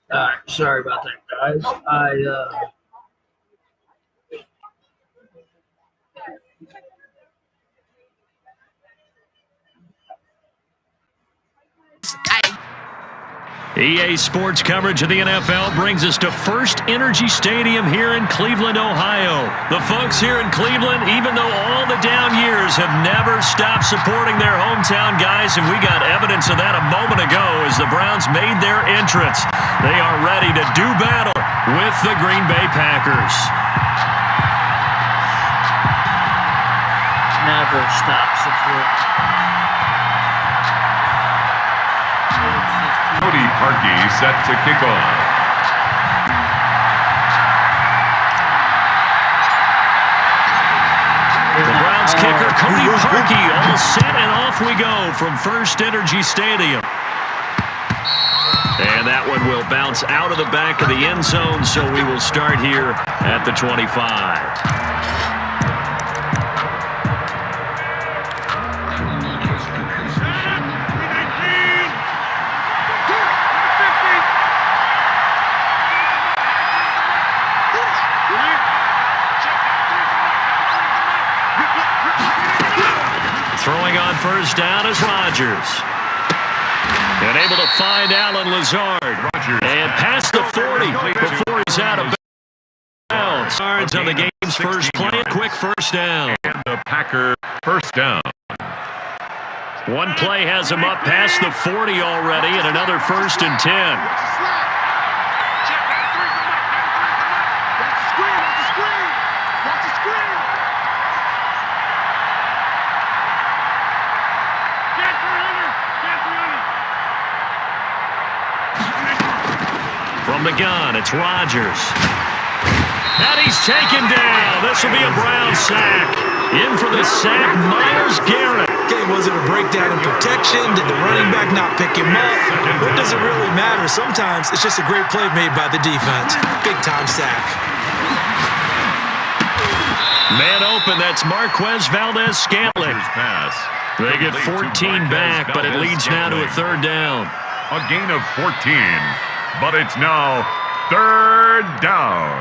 Alright, sorry about that, guys.
EA Sports coverage of the NFL brings us to First Energy Stadium here in Cleveland, Ohio. The folks here in Cleveland, even though all the down years, have never stopped supporting their hometown guys, and we got evidence of that a moment ago as the Browns made their entrance. They are ready to do battle with the Green Bay Packers.
Never stop supporting.
Cody Parkey set to kick off.
The Browns kicker, Cody Parkey, all set, and off we go from First Energy Stadium. And that one will bounce out of the back of the end zone, so we will start here at the 25. Throwing on first down is Rodgers. And able to find Alan Lazard. And past the 40 before he's out of bounds. Yards on the game's first play. Quick first down.
And the Packer first down.
One play has him up past the 40 already, and another first and 10. From the gun, it's Rodgers. And he's taken down. This will be a Brown sack. In for the sack, Myles Garrett.
Okay, was it a breakdown in protection? Did the running back not pick him up? What does it really matter? Sometimes it's just a great play made by the defense. Big-time sack.
Man open, that's Marquez Valdez-Scantling. They get 14 back, but it leads now to a third down.
A gain of 14, but it's now third down.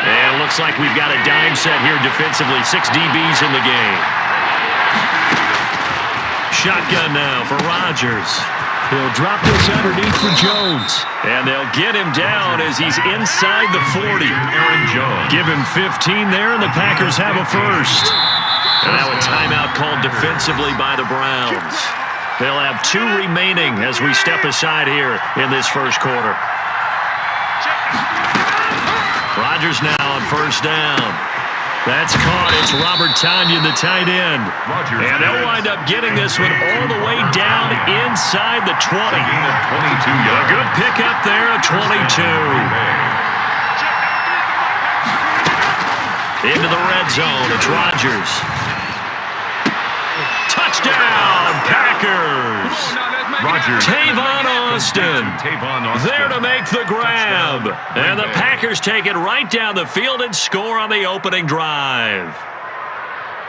And it looks like we've got a dime set here defensively. 6 DBs in the game. Shotgun now for Rodgers. He'll drop this underneath for Jones. And they'll get him down as he's inside the 40.
Aaron Jones.
Give him 15 there, and the Packers have a first. And now a timeout called defensively by the Browns. They'll have 2 remaining as we step aside here in this first quarter. Rodgers now on first down. That's caught. It's Robert Tonyan, the tight end. And they'll wind up getting this one all the way down inside the 20. A good pickup there at 22. Into the red zone. It's Rodgers. Touchdown, Packers. Tavon Austin there to make the grab. And the Packers take it right down the field and score on the opening drive.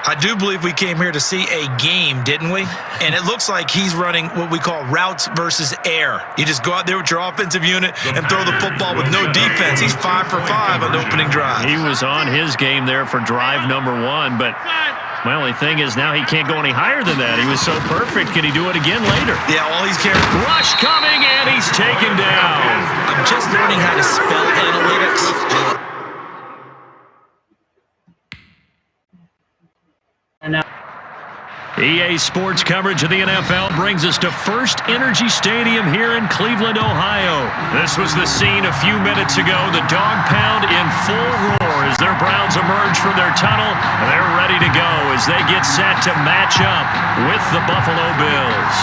I do believe we came here to see a game, didn't we? And it looks like he's running what we call routes versus air. You just go out there with your offensive unit and throw the football with no defense. He's 5 for 5 on the opening drive.
He was on his game there for drive number 1, but my only thing is now he can't go any higher than that. He was so perfect. Can he do it again later?
Yeah, all he's carrying.
Rush coming, and he's taken down.
I'm just learning how to spell analytics.
And now
EA Sports coverage of the NFL brings us to First Energy Stadium here in Cleveland, Ohio. This was the scene a few minutes ago. The dog pound in full roar as their Browns emerge from their tunnel. They're ready to go as they get set to match up with the Buffalo Bills.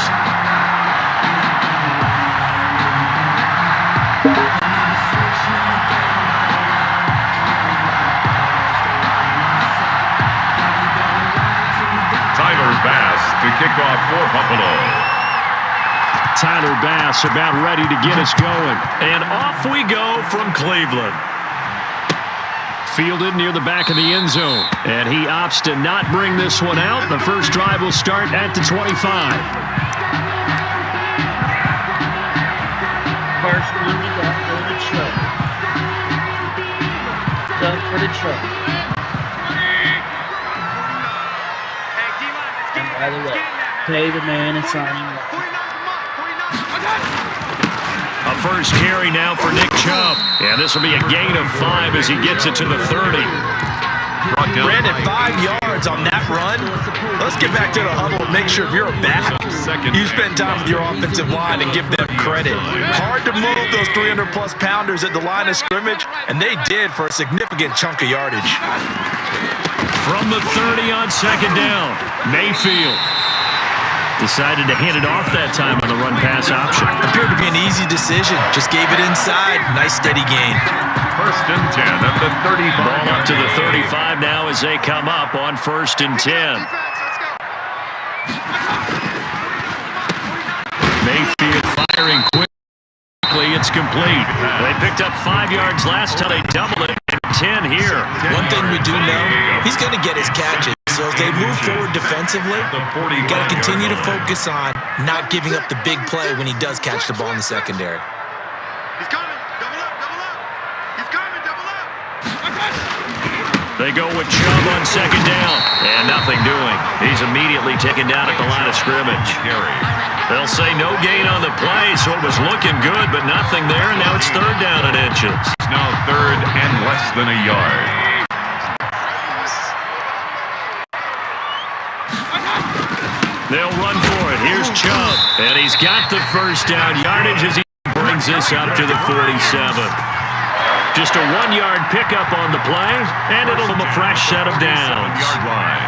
To kick off for Buffalo.
Tyler Bass about ready to get us going. And off we go from Cleveland. Fielded near the back of the end zone. And he opts to not bring this one out. The first drive will start at the 25.
First one we got for the truck. Go for the truck. And by the way, pay the man and sign him up.
A first carry now for Nick Chubb. And this will be a gain of 5 as he gets it to the 30.
Brandon, 5 yards on that run. Let's get back to the huddle and make sure if you're a back, you spend time with your offensive line and give them credit. Hard to move those 300-plus pounders at the line of scrimmage, and they did for a significant chunk of yardage.
From the 30 on second down, Mayfield decided to hand it off that time on the run-pass option.
Appeared to be an easy decision. Just gave it inside. Nice steady gain.
First and 10 at the 35.
Ball up to the 35 now as they come up on first and 10. Mayfield firing quickly. It's complete. They picked up 5 yards last time. They doubled it at 10 here.
One thing we do know, he's going to get his catches. So as they move forward defensively, got to continue to focus on not giving up the big play when he does catch the ball in the secondary.
He's coming. Double up. Double up. He's coming. Double up.
They go with Chubb on second down. And nothing doing. He's immediately taken down at the line of scrimmage. They'll say no gain on the play, so it was looking good, but nothing there. And now it's third down and inches.
It's now third and less than a yard.
They'll run for it. Here's Chubb. And he's got the first down yardage as he brings this up to the 47. Just a 1-yard pickup on the play, and it'll be a fresh set of downs.
7-yard line.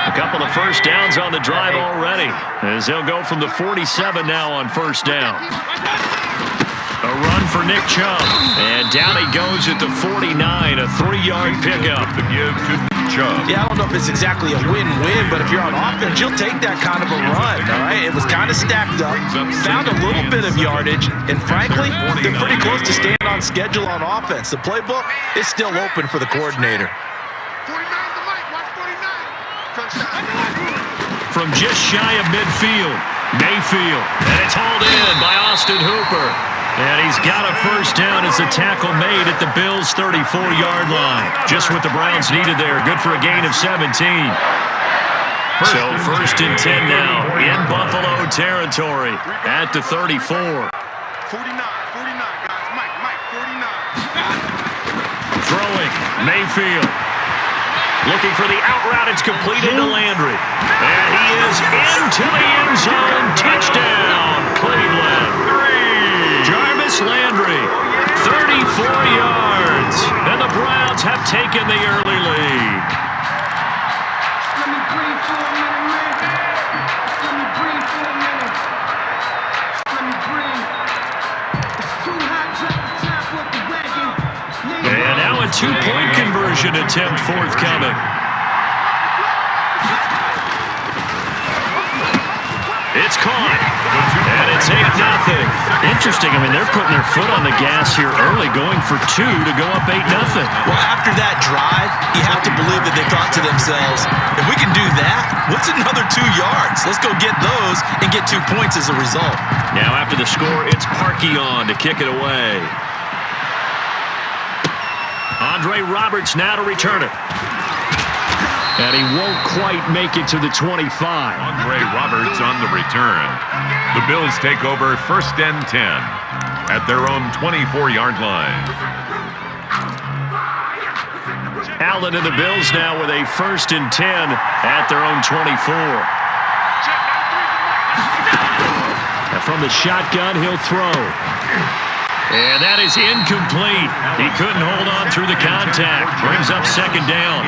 A couple of first downs on the drive already, as they'll go from the 47 now on first down. A run for Nick Chubb, and down he goes at the 49, a 3-yard pickup.
To give to Nick Chubb.
Yeah, I don't know if it's exactly a win-win, but if you're on offense, you'll take that kind of a run, all right? It was kind of stacked up, found a little bit of yardage, and frankly, they're pretty close to staying on schedule on offense. The playbook is still open for the coordinator.
49 the mic. Watch 49. Touchdown.
From just shy of midfield, Mayfield, and it's hauled in by Austin Hooper. And he's got a first down as the tackle made at the Bills' 34-yard line. Just what the Browns needed there. Good for a gain of 17. So first and 10 now in Buffalo territory at the 34.
49, guys. Mike, 49.
Throwing, Mayfield. Looking for the out route. It's completed to Landry. And he is into the end zone. Touchdown, Cleveland. Jarvis Landry, 34 yards. And the Browns have taken the early lead.
Let me breathe for a minute, man. Let me breathe for a minute. Let me breathe. It's too hot, drop the top off the wagon.
And now a 2-point conversion attempt forthcoming. It's caught. And it's 8-0. Interesting. I mean, they're putting their foot on the gas here early, going for 2 to go up 8-0.
Well, after that drive, you have to believe that they thought to themselves, if we can do that, what's another 2 yards? Let's go get those and get 2 points as a result.
Now after the score, it's Parkey on to kick it away. Andre Roberts now to return it. And he won't quite make it to the 25.
Andre Roberts on the return. The Bills take over first and 10 at their own 24-yard line.
Allen and the Bills now with a 1st and 10 at their own 24. And from the shotgun, he'll throw. And that is incomplete. He couldn't hold on through the contact. Brings up 2nd down.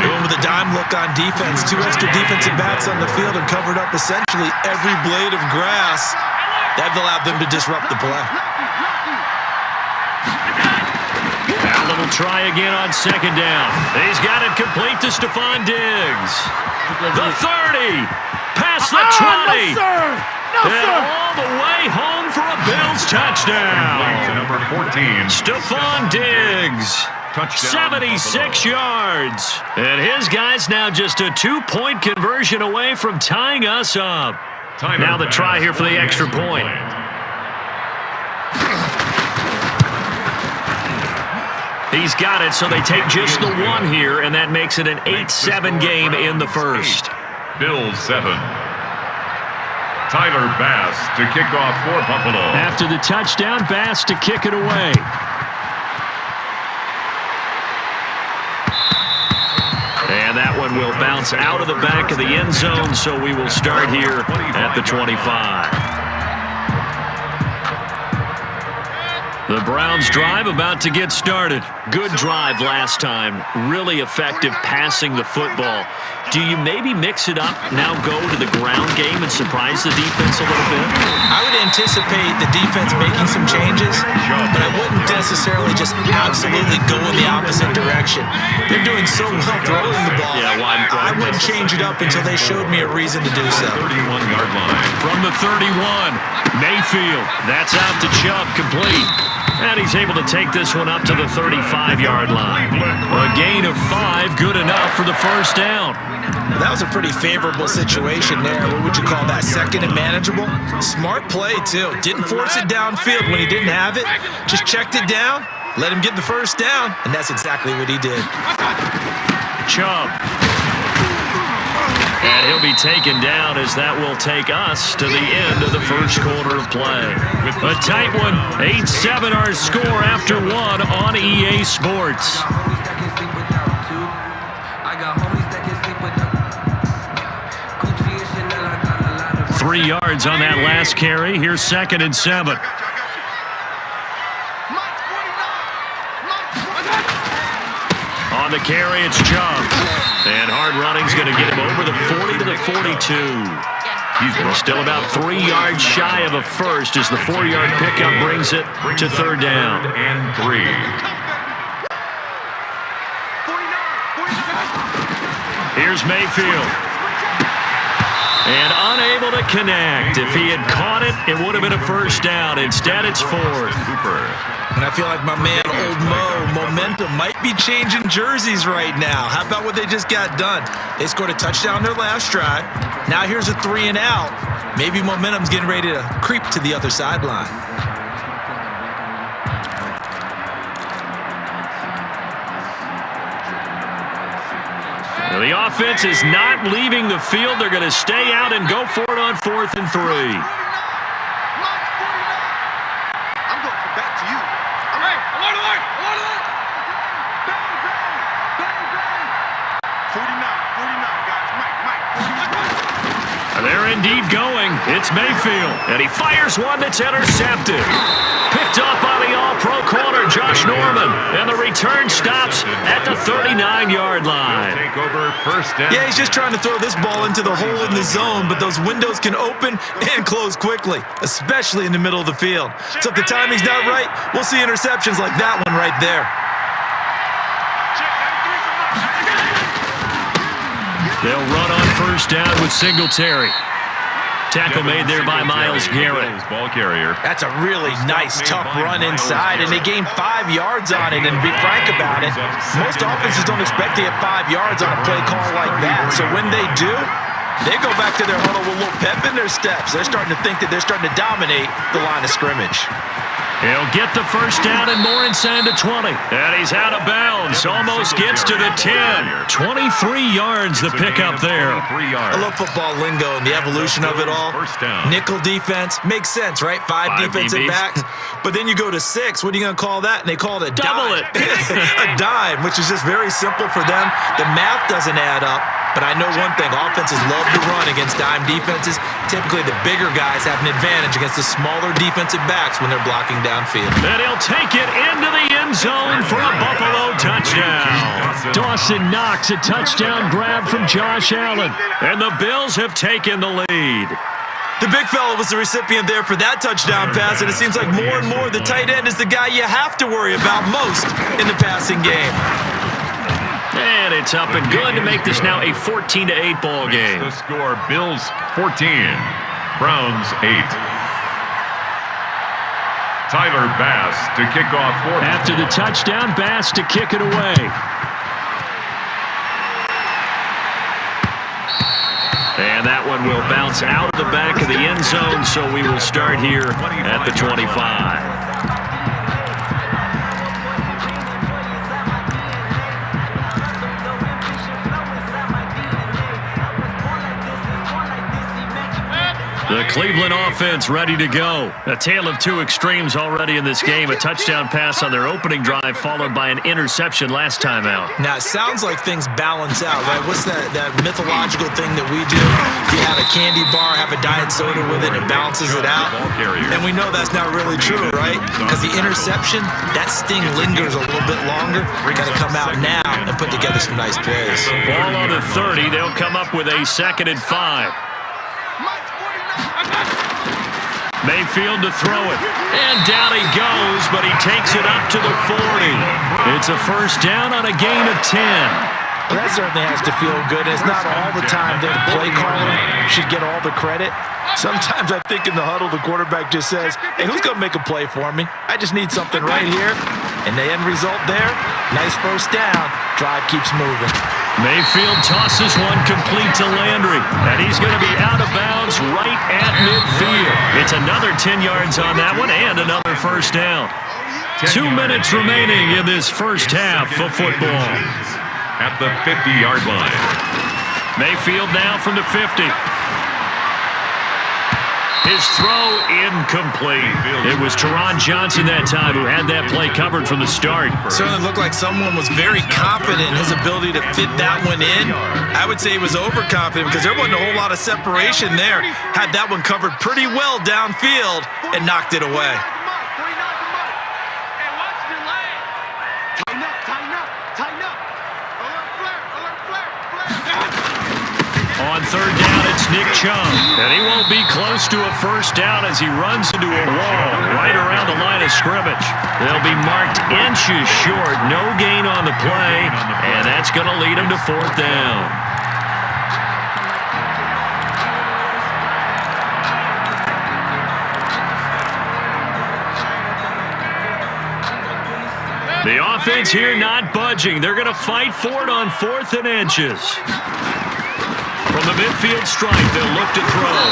Going with a dime look on defense. 2 extra defensive backs on the field and covered up essentially every blade of grass. That allowed them to disrupt the play.
Allen will try again on 2nd down. He's got it complete to Stephon Diggs. The 30. Past the 20. And all the way home for a Bills touchdown.
Number 14.
Stephon Diggs.
Touchdown.
76 yards. And his guys now just a 2-point conversion away from tying us up. Now the try here for the extra point. He's got it, so they take just the 1 here, and that makes it an 8-7 game in the first.
Bills 7. Tyler Bass to kick off for Buffalo.
After the touchdown, Bass to kick it away. And that one will bounce out of the back of the end zone, so we will start here at the 25. The Browns drive about to get started. Good drive last time. Really effective passing the football. Do you maybe mix it up, now go to the ground game and surprise the defense a little bit?
I would anticipate the defense making some changes, but I wouldn't necessarily just absolutely go in the opposite direction. They're doing so well throwing the ball.
Yeah,
I wouldn't change it up until they showed me a reason to do so.
31-yard line.
From the 31, Mayfield. That's out to Chubb, complete. And he's able to take this one up to the 35-yard line. A gain of 5, good enough for the first down.
That was a pretty favorable situation there. What would you call that? 2nd and manageable? Smart play, too. Didn't force it downfield when he didn't have it. Just checked it down, let him get the first down, and that's exactly what he did.
Chubb. And he'll be taken down as that will take us to the end of the first quarter of play. A tight one, 8-7 our score after 1 on EA Sports. 3 yards on that last carry. Here's 2nd and 7. On the carry, it's Chubb. And hard running's going to get him over the 40 to the 42. He's still about 3 yards shy of a first as the 4-yard pickup brings it to 3rd down.
And 3.
Here's Mayfield. And unable to connect. If he had caught it, it would have been a first down. Instead, it's 4th.
And I feel like my man, Old Mo, momentum might be changing jerseys right now. How about what they just got done? They scored a touchdown their last drive. Now here's a 3 and out. Maybe momentum's getting ready to creep to the other sideline.
Now the offense is not leaving the field. They're going to stay out and go for it on 4th and 3. They're indeed going. It's Mayfield. And he fires one that's intercepted. Picked up by the all-pro corner, Josh Norman. And the return stops at the 39-yard line.
Take over first down.
Yeah, he's just trying to throw this ball into the hole in the zone, but those windows can open and close quickly, especially in the middle of the field. So if the timing's not right, we'll see interceptions like that one right there.
They'll run on first down with Singletary. Tackle made there by Myles Garrett.
Ball carrier.
That's a really nice, tough run inside, and they gained 5 yards on it. And to be frank about it, most offenses don't expect to get 5 yards on a play call like that. So when they do, they go back to their huddle with a little pep in their steps. They're starting to think that they're starting to dominate the line of scrimmage.
He'll get the first down and more inside the 20. And he's out of bounds. Almost gets to the 10. 23 yards the pickup there.
I love football lingo and the evolution of it all. Nickel defense makes sense, right? Five defensive backs. But then you go to 6. What are you going to call that? And they call it a
double
dime.
it.
A dime, which is just very simple for them. The math doesn't add up. But I know one thing, offenses love to run against dime defenses. Typically, the bigger guys have an advantage against the smaller defensive backs when they're blocking downfield.
And he'll take it into the end zone for a Buffalo touchdown. Dawson Knox, a touchdown grab from Josh Allen. And the Bills have taken the lead.
The big fella was the recipient there for that touchdown pass, and it seems like more and more the tight end is the guy you have to worry about most in the passing game.
And it's up and good to make this now a 14-8 ball game.
The score, Bills 14, Browns 8. Tyler Bass to kick off for.
After the touchdown, Bass to kick it away. And that one will bounce out of the back of the end zone, so we will start here at the 25. The Cleveland offense ready to go. A tale of two extremes already in this game. A touchdown pass on their opening drive followed by an interception last time out.
Now, it sounds like things balance out, right? What's that mythological thing that we do? If you have a candy bar, have a diet soda with it, it balances it out. And we know that's not really true, right? Because the interception, that sting lingers a little bit longer. Got to come out now and put together some nice plays.
Ball on the 30. They'll come up with a 2nd and 5. Mayfield to throw it. And down he goes, but he takes it up to the 40. It's a first down on a gain of 10.
Well, that certainly has to feel good. It's not all the time that the play caller should get all the credit. Sometimes I think in the huddle, the quarterback just says, hey, who's going to make a play for me? I just need something right here. And the end result there, nice first down. Drive keeps moving.
Mayfield tosses one complete to Landry, and he's going to be out of bounds right at midfield. It's another 10 yards on that one and another first down. 2 minutes remaining in this first half of football.
At the 50-yard line.
Mayfield now from the 50. His throw incomplete. It was Teron Johnson that time who had that play covered from the start.
Certainly looked like someone was very confident in his ability to fit that one in. I would say he was overconfident because there wasn't a whole lot of separation there. Had that one covered pretty well downfield and knocked it away.
On third down, it's Nick Chubb. And he won't be close to a first down as he runs into a wall right around the line of scrimmage. They'll be marked inches short. No gain on the play, and that's going to lead him to 4th down. The offense here not budging. They're going to fight for it on 4th and inches. From the midfield stripe, they'll look to throw.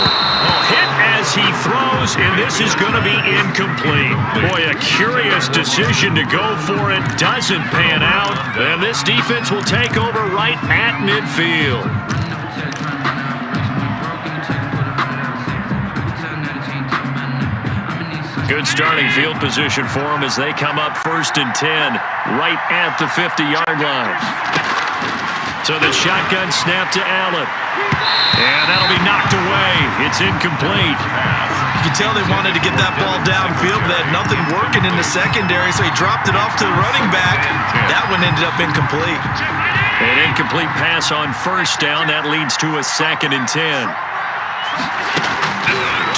Hit as he throws, and this is going to be incomplete. Boy, a curious decision to go for it. Doesn't pan out, and this defense will take over right at midfield. Good starting field position for them as they come up 1st and 10, right at the 50-yard line. So the shotgun snap to Allen. And that'll be knocked away. It's incomplete.
You can tell they wanted to get that ball downfield, but they had nothing working in the secondary, so he dropped it off to the running back. That one ended up incomplete.
An incomplete pass on first down. That leads to a 2nd and 10.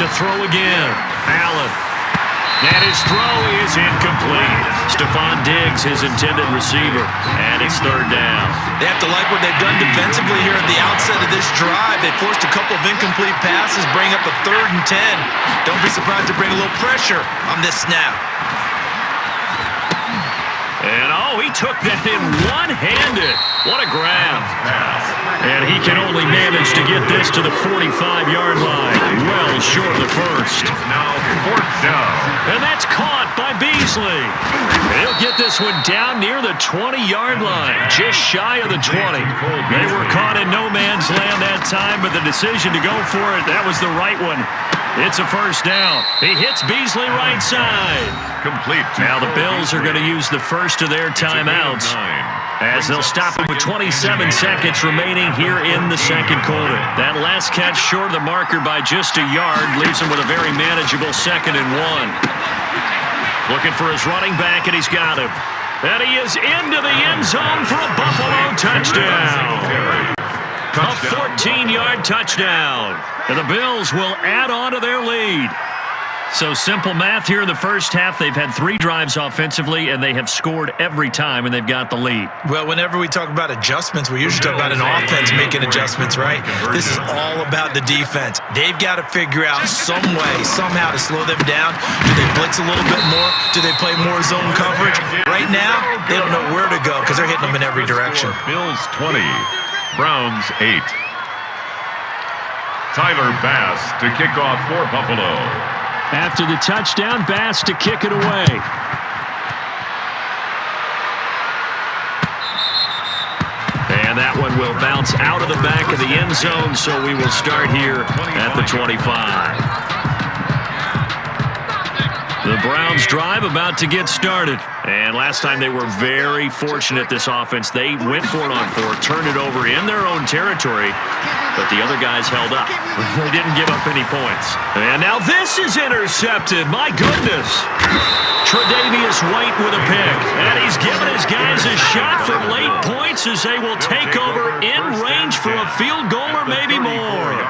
To throw again. Allen. And his throw is incomplete. Stephon Diggs, his intended receiver. And it's 3rd down.
They have to like what they've done defensively here at the outset of this drive. They forced a couple of incomplete passes, bring up a 3rd and 10. Don't be surprised to bring a little pressure on this snap.
And, he took that in one-handed. What a grab. And he can only manage to get this to the 45-yard line. Well short of the first.
Now 4th down.
And that's caught by Beasley. He'll get this one down near the 20-yard line, just shy of the 20. They were caught in no man's land that time, but the decision to go for it, that was the right one. It's a first down. He hits Beasley right side.
Complete.
Now the Bills are going to use the first of their timeouts as they'll stop him with 27 seconds remaining here in the second quarter. That last catch short of the marker by just a yard leaves him with a very manageable 2nd and 1. Looking for his running back, and he's got him. And he is into the end zone for a Buffalo touchdown. A 14-yard touchdown. And the Bills will add on to their lead. So simple math here in the first half. They've had 3 drives offensively, and they have scored every time, and they've got the lead.
Well, whenever we talk about adjustments, we usually talk about an offense making adjustments, right? This is all about the defense. They've got to figure out some way, somehow to slow them down. Do they blitz a little bit more? Do they play more zone coverage? Right now, they don't know where to go because they're hitting them in every direction.
Bills 20, Browns 8. Tyler Bass to kick off for Buffalo.
After the touchdown, Bass to kick it away. And that one will bounce out of the back of the end zone, so we will start here at the 25. The Browns drive about to get started. And last time they were very fortunate, this offense. They went for it on 4, turned it over in their own territory, but the other guys held up. They didn't give up any points. And now this is intercepted. My goodness. Tre'Davious White with a pick. And he's giving his guys a shot for late points as they will take over in range for a field goal or maybe more.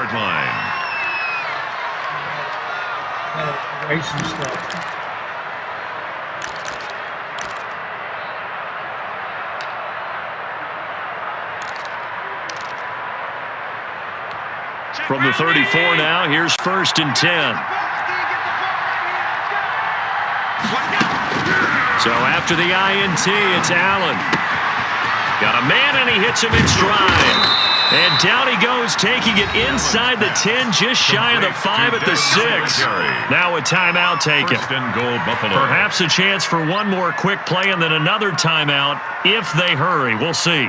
Racing stuff.
From the 34 now, here's 1st and 10. So after the INT, it's Allen. Got a man, and he hits him in stride. And down he goes, taking it inside the 10, just shy of the 5 at the 6. Now a timeout taken. Perhaps a chance for one more quick play and then another timeout if they hurry. We'll see.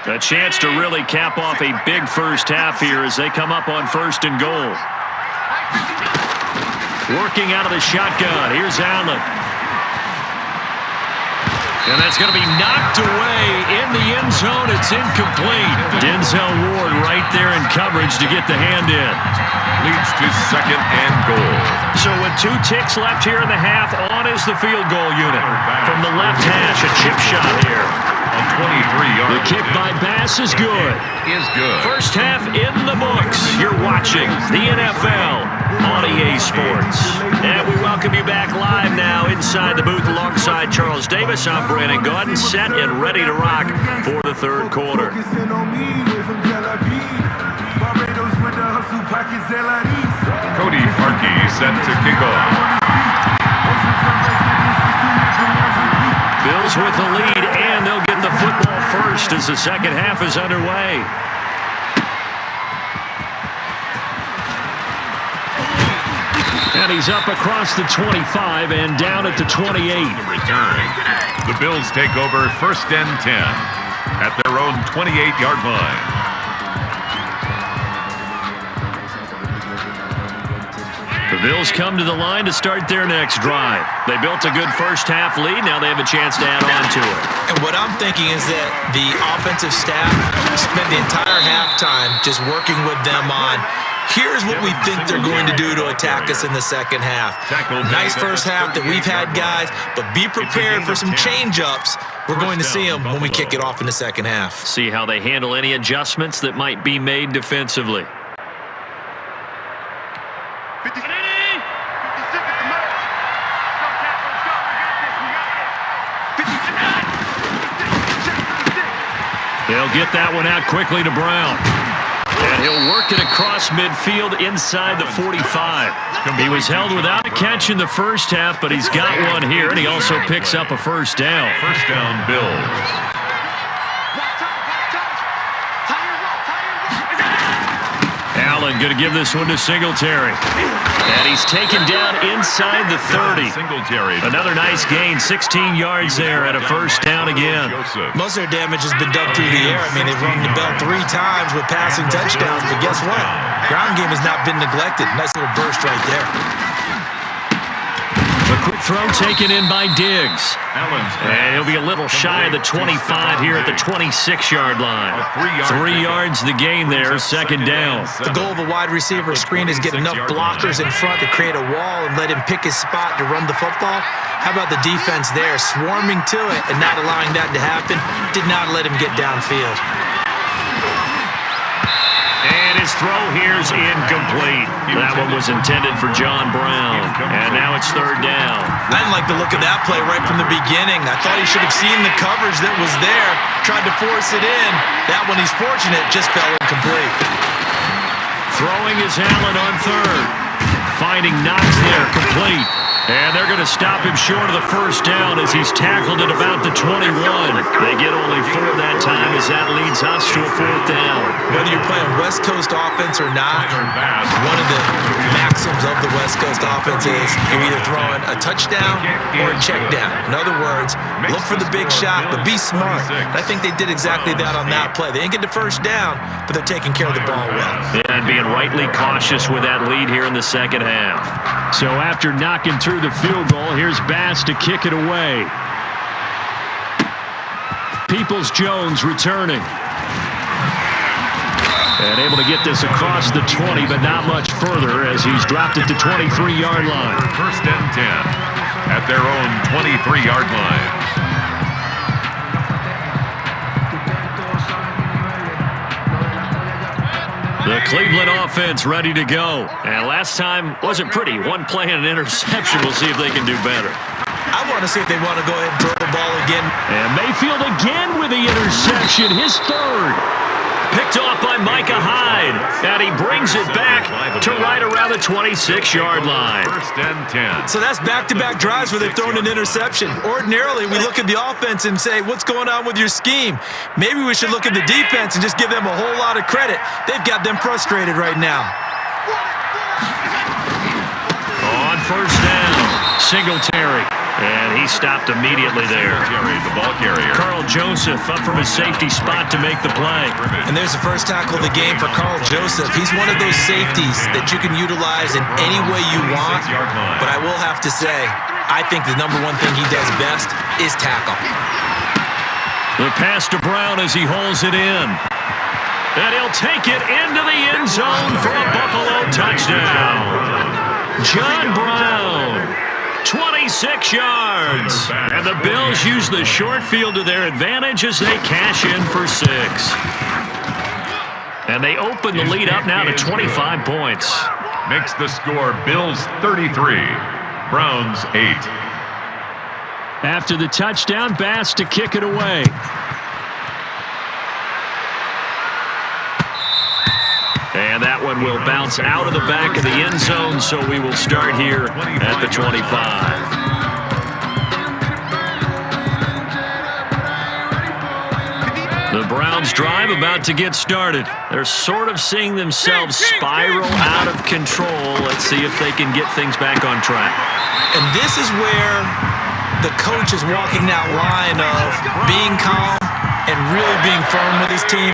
A chance to really cap off a big first half here as they come up on 1st and goal. Working out of the shotgun. Here's Allen. And that's going to be knocked away in the end zone. It's incomplete. Denzel Ward right there in coverage to get the hand in.
Leads to 2nd and goal.
So with 2 ticks left here in the half, on is the field goal unit. From the left hash, a chip shot here.
A 23-yard.
The kick by Bass is good. First half in the books. You're watching the NFL on EA Sports. And we welcome you back live now inside the booth alongside Charles Davis. I'm Brandon Gordon, set and ready to rock for the 3rd quarter.
Cody Parkey set to kick off.
Bills with the lead, and they'll get the football first as the second half is underway. And he's up across the 25 and down at the 28.
Return. The Bills take over 1st and 10 at their own 28-yard line.
The Bills come to the line to start their next drive. They built a good first half lead. Now they have a chance to add on to it.
And what I'm thinking is that the offensive staff spent the entire halftime just working with them on, here's what we think they're going to do to attack us in the second half. Nice first half that we've had, guys, but be prepared for some change-ups. We're going to see them when we kick it off in the second half.
See how they handle any adjustments that might be made defensively. They'll get that one out quickly to Brown. And And he'll work it across midfield inside the 45. He was held without a catch in the first half, but he's got one here, and he also picks up a first down.
First down, Bills.
Allen going to give this one to Singletary. And he's taken down inside the 30.
Singletary.
Another nice gain, 16 yards there at a first down again.
Most of their damage has been done through the air. I mean, they've rung the bell 3 times with passing touchdowns, but guess what? Ground game has not been neglected. Nice little burst right there.
A quick throw taken in by Diggs. And he'll be a little shy of the 25 here at the 26-yard line. 3 yards the gain there, second down.
The goal of a wide receiver screen is get enough blockers in front to create a wall and let him pick his spot to run the football. How about the defense there, swarming to it and not allowing that to happen? Did not let him get downfield.
And his throw here's incomplete. That one was intended for John Brown. And now it's third down.
I didn't like the look of that play right from the beginning. I thought he should have seen the coverage that was there, tried to force it in. That one, he's fortunate, just fell incomplete.
Throwing is Allen on third. Finding Knox there, complete. And they're going to stop him short of the first down as he's tackled at about the 21. They get only 4 that time as that leads us to a fourth down.
Whether you're playing West Coast offense or not, one of the maxims of the West Coast offense is you're either throwing a touchdown or a check down. In other words, look for the big shot, but be smart. And I think they did exactly that on that play. They didn't get the first down, but they're taking care of the ball well.
And being rightly cautious with that lead here in the second half. So after knocking through the field goal, here's Bass to kick it away. Peoples-Jones returning. And able to get this across the 20, but not much further as he's dropped at the 23-yard line.
First and 10 at their own 23-yard line.
The Cleveland offense ready to go. And last time wasn't pretty. One play and an interception. We'll see if they can do better.
I want to see if they want to go ahead and throw the ball again.
And Mayfield again with the interception, his third. Picked off by Micah Hyde. And he brings it back to right around the 26-yard line.
First and 10.
So that's back-to-back drives where they've thrown an interception. Ordinarily, we look at the offense and say, what's going on with your scheme? Maybe we should look at the defense and just give them a whole lot of credit. They've got them frustrated right now.
On first down, Singletary. And he stopped immediately there.
The ball carrier.
Carl Joseph up from his safety spot to make the play.
And there's the first tackle of the game for Carl Joseph. He's one of those safeties that you can utilize in any way you want. But I will have to say, I think the number one thing he does best is tackle.
The pass to Brown as he holds it in. And he'll take it into the end zone for a Buffalo touchdown. John Brown. 26 yards. And the Bills use the short field to their advantage as they cash in for 6. And they open the lead up now to 25 points.
Makes the score Bills 33, Browns 8.
After the touchdown, Bass to kick it away. And that one will bounce out of the back of the end zone, so we will start here at the 25. The Browns drive about to get started. They're sort of seeing themselves spiral out of control. Let's see if they can get things back on track.
And this is where the coach is walking that line of being calm and really being firm with his team.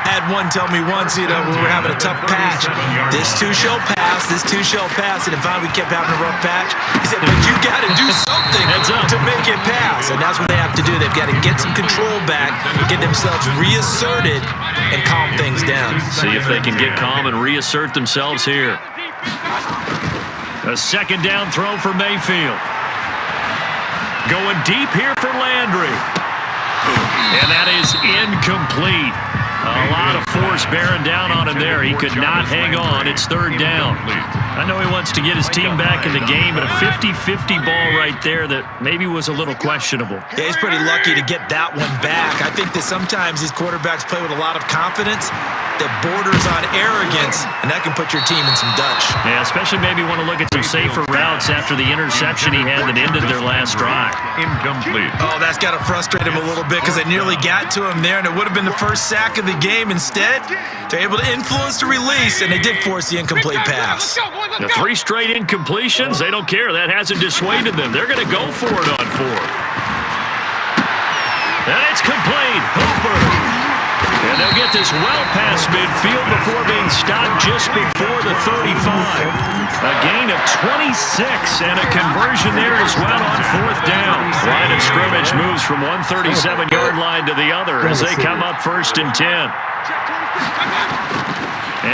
Had one tell me once, when we were having a tough patch, this too shall pass, and then finally we kept having a rough patch. He said, but you got to do something to make it pass, and that's what they have to do. They've got to get some control back, get themselves reasserted, and calm things down.
See if they can get calm and reassert themselves here. A second down throw for Mayfield. Going deep here for Landry. And that is incomplete. A lot of force bearing down on him there. He could not hang on. It's third down. I know he wants to get his team back in the game, but a 50-50 ball right there that maybe was a little questionable.
Yeah, he's pretty lucky to get that one back. I think that sometimes these quarterbacks play with a lot of confidence that borders on arrogance, and that can put your team in some Dutch.
Yeah, especially maybe want to look at some safer routes after the interception he had that ended their last drive.
Incomplete.
Oh, that's got to frustrate him a little bit because they nearly got to him there, and it would have been the first sack of the game. Instead, they're able to influence the release, and they did force the incomplete pass.
The 3 straight incompletions, they don't care. That hasn't dissuaded them. They're going to go for it on 4th. And it's complete. Hooper. And they'll get this well past midfield before being stopped just before the 35. A gain of 26 and a conversion there as well on 4th down. Line of scrimmage moves from one 37-yard line to the other as they come up 1st and 10.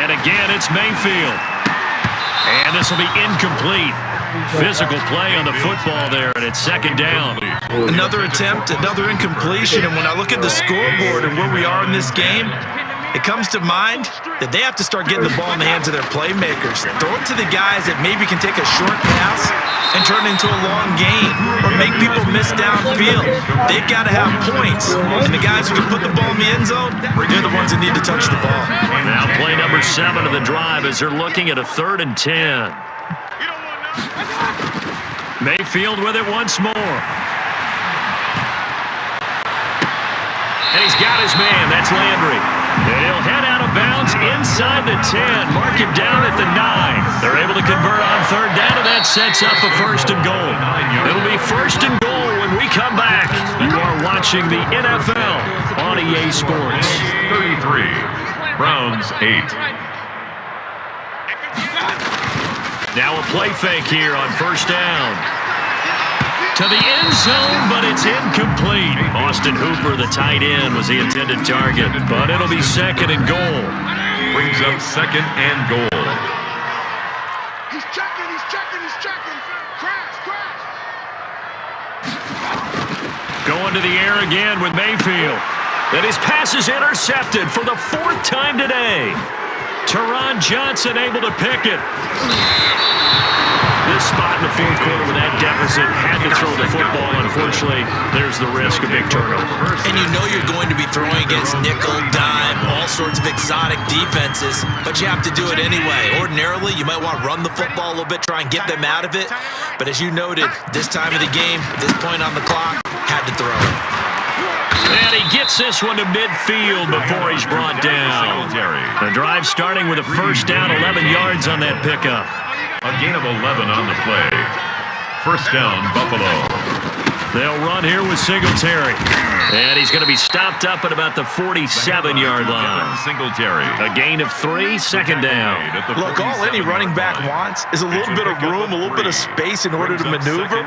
And again, it's Mayfield. And this will be incomplete. Physical play on the football there, and it's 2nd down.
Another attempt, another incompletion, and when I look at the scoreboard and where we are in this game, it comes to mind that they have to start getting the ball in the hands of their playmakers. Throw it to the guys that maybe can take a short pass and turn it into a long gain or make people miss downfield. They've got to have points, and the guys who can put the ball in the end zone, they're the ones that need to touch the ball.
Now play number 7 of the drive as they're looking at a 3rd and 10. Mayfield with it once more. And he's got his man. That's Landry. And he'll head out of bounds inside the 10. Mark him down at the 9. They're able to convert on 3rd down, and that sets up a 1st and goal. It'll be 1st and goal when we come back. You are watching the NFL on EA Sports.
33. Browns 8.
Now a play fake here on 1st down. To the end zone, but it's incomplete. Austin Hooper, the tight end, was the intended target, but it'll be 2nd and goal.
Brings up 2nd and goal.
He's checking, he's checking, he's checking. Crash, crash.
Going to the air again with Mayfield. And his pass is intercepted for the 4th time today. Teron Johnson able to pick it. This spot in the 4th quarter with that deficit had to throw the football. Unfortunately, there's the risk of big turnover.
And you know you're going to be throwing against nickel, dime, all sorts of exotic defenses, but you have to do it anyway. Ordinarily, you might want to run the football a little bit, try and get them out of it. But as you noted, this time of the game, this point on the clock, had to throw it.
And he gets this one to midfield before he's brought down. The drive starting with a 1st down, 11 yards on that pickup.
A gain of 11 on the play. 1st down, Buffalo.
They'll run here with Singletary. And he's going to be stopped up at about the 47-yard line.
Singletary.
A gain of 3, 2nd down.
Look, all any running back wants is a little bit of room, a little bit of space in order to maneuver.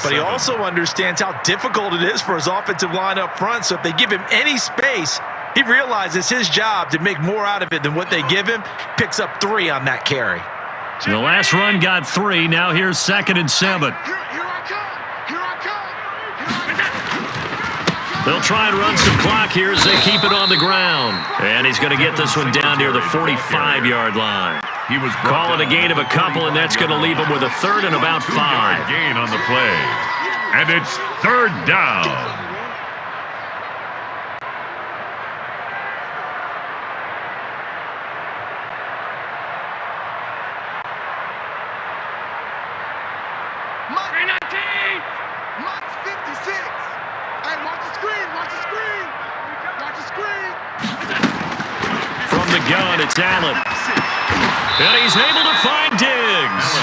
But he also understands how difficult it is for his offensive line up front. So if they give him any space, he realizes his job to make more out of it than what they give him. Picks up 3 on that carry.
The last run got 3. Now here's 2nd and 7.
Here I come. Here I come.
They'll try and run some clock here as they keep it on the ground. And he's going to get this one down near the 45-yard line.
He was
Call it a gain of a couple, and that's going to leave him with a 3rd and about 5.
Gain on the play. And it's 3rd down.
Mutt's 56. Hey, watch the screen, watch the screen. Watch the screen.
From the gun, it's Allen. And he's able to find Diggs.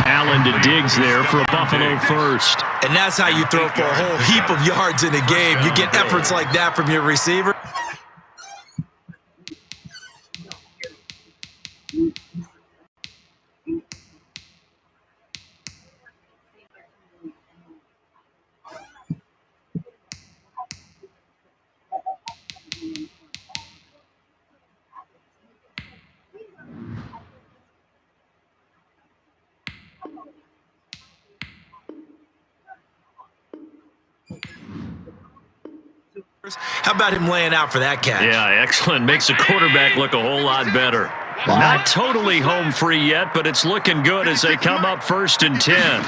Allen to Diggs there for a Buffalo 1st.
And that's how you throw for a whole heap of yards in a game. You get efforts like that from your receiver. How about him laying out for that catch?
Yeah, excellent. Makes the quarterback look a whole lot better. Not totally home free yet, but it's looking good as they come up 1st and 10.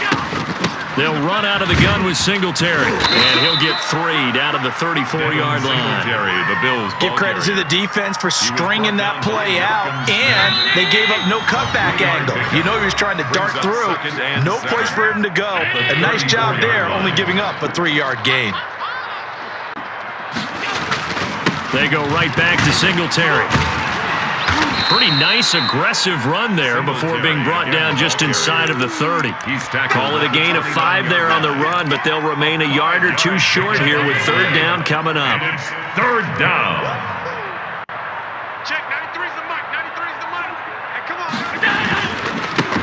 They'll run out of the gun with Singletary, and he'll get 3 down to the 34-yard line.
The Bills.
Give credit to the defense for stringing that play out, and they gave up no cutback angle. You know he was trying to dart through. No place for him to go. A nice job there, only giving up a 3-yard gain.
They go right back to Singletary. Pretty nice, aggressive run there before being brought down just inside of the 30. Call it a gain of 5 there on the run, but they'll remain a yard or 2 short here with 3rd down coming up.
3rd down.
Check, 93's the mic, 93's the mic. Hey, come on.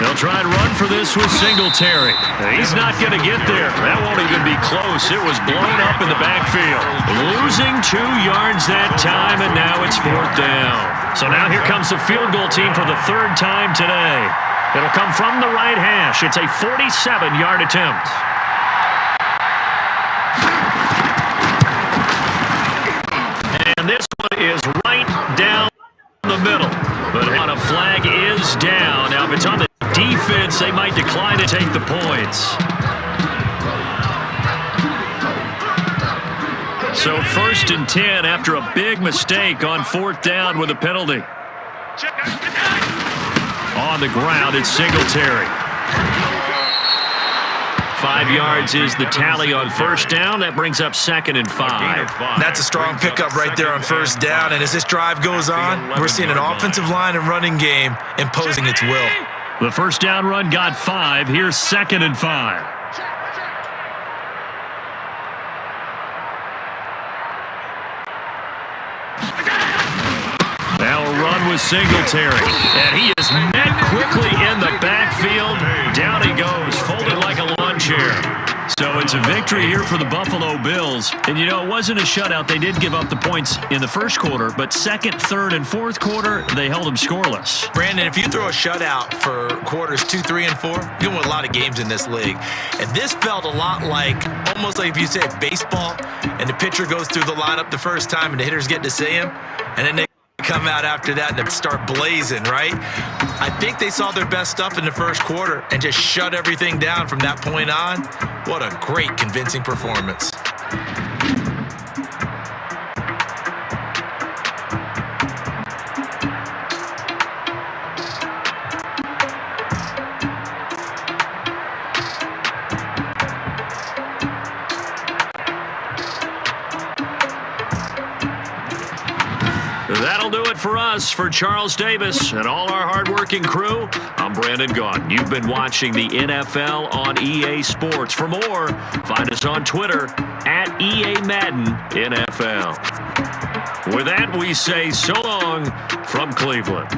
They'll try and run for this with Singletary. He's not going to get there. That won't even be close. It was blown up in the backfield. Losing 2 yards that time, and now it's 4th down. So now here comes the field goal team for the 3rd time today. It'll come from the right hash. It's a 47-yard attempt. And this one is right down the middle. But on a flag is down. Now, if it's on the defense, they might decline to take the points. So 1st and 10 after a big mistake on 4th down with a penalty. On the ground, it's Singletary. 5 yards is the tally on 1st down. That brings up 2nd and 5.
That's a strong pickup right there on 1st down. And as this drive goes on, we're seeing an offensive line and running game imposing its will.
The 1st down run got 5. Here's 2nd and 5. Now a run with Singletary. And he is met quickly in the backfield. Down he goes, folded like a lawn chair. So it's a victory here for the Buffalo Bills. And, you know, it wasn't a shutout. They did give up the points in the 1st quarter, but 2nd, 3rd, and 4th quarter, they held them scoreless.
Brandon, if you throw a shutout for quarters 2, 3, and 4, you win a lot of games in this league. And this felt a lot like, almost like if you said baseball, and the pitcher goes through the lineup the first time, and the hitters get to see him, and then they come out after that and start blazing, right? I think they saw their best stuff in the 1st quarter and just shut everything down from that point on. What a great, convincing performance.
That'll do it for us. For Charles Davis and all our hardworking crew, I'm Brandon Gaudin. You've been watching the NFL on EA Sports. For more, find us on Twitter at EA Madden NFL. With that, we say so long from Cleveland.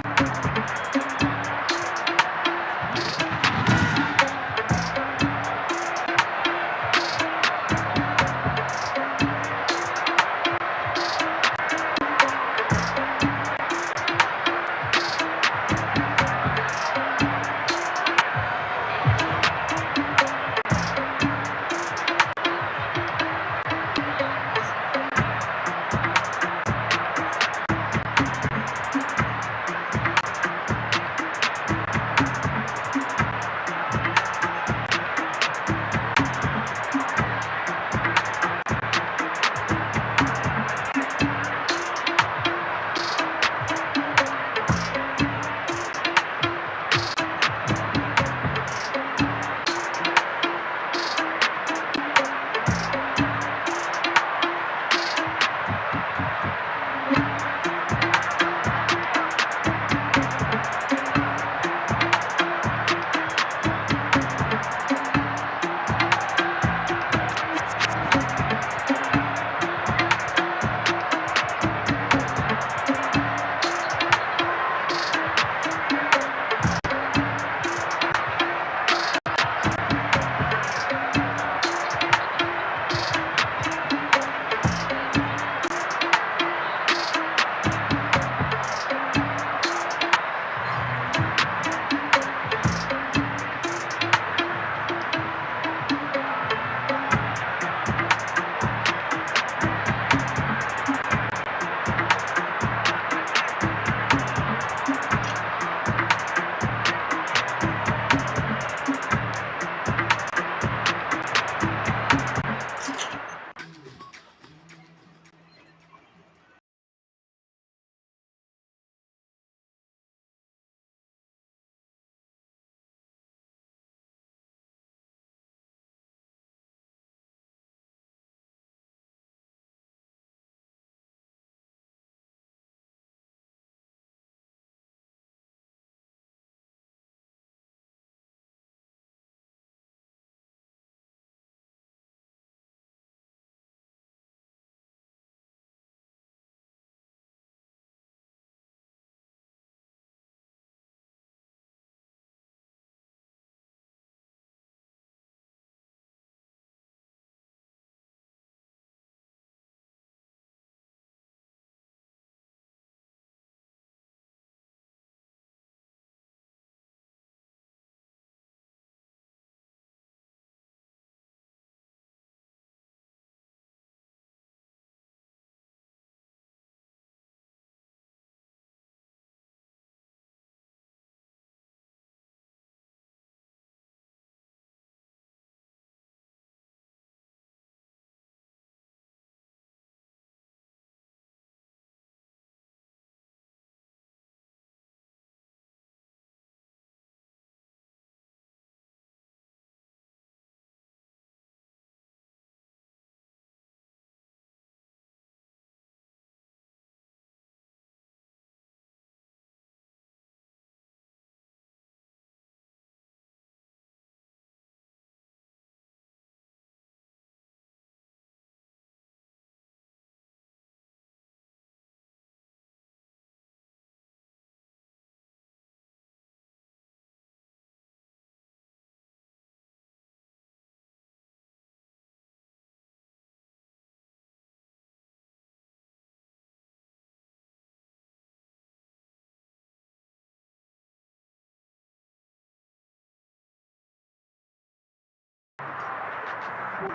We're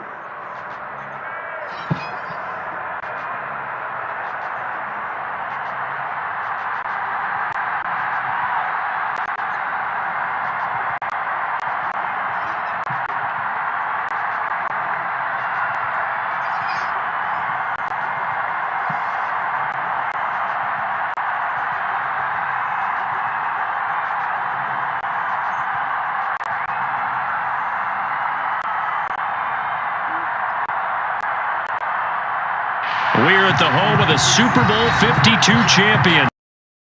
at the home of the Super Bowl 52 champions,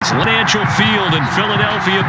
Financial Field in Philadelphia.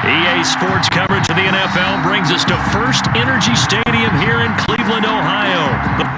EA Sports coverage of the NFL brings us to First Energy Stadium here in Cleveland, Ohio.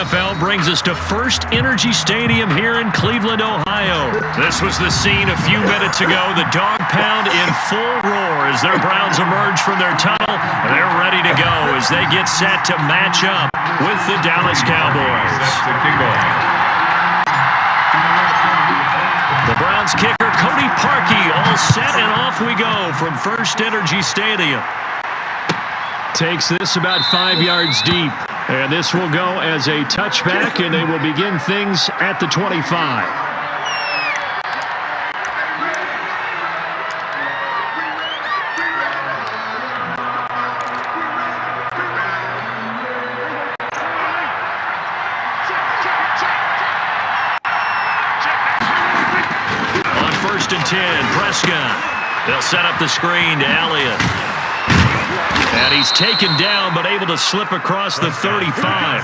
NFL brings us to First Energy Stadium here in Cleveland, Ohio. This was the scene a few minutes ago. The dog pound in full roar as their Browns emerge from their tunnel. They're ready to go as they get set to match up with the Dallas Cowboys. The Browns kicker, Cody Parkey, all set, and off we go from First Energy Stadium. Takes this about 5 yards deep. And this will go as a touchback, and they will begin things at the 25. On 1st and 10, Prescott. They'll set up the screen to Elliott. And he's taken down, but able to slip across the 35.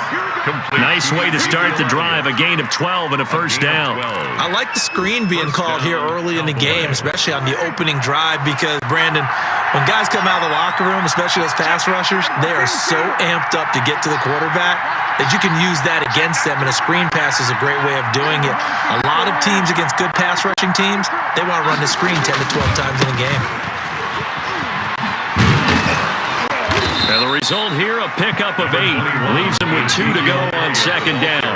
Nice way to start the drive, a gain of 12 and a first down.
I like the screen being called here early in the game, especially on the opening drive, because, Brandon, when guys come out of the locker room, especially those pass rushers, they are so amped up to get to the quarterback that you can use that against them, and a screen pass is a great way of doing it. A lot of teams against good pass rushing teams, they want to run the screen 10 to 12 times in a game.
And the result here, a pickup of 8. Leaves him with 2 to go on 2nd down.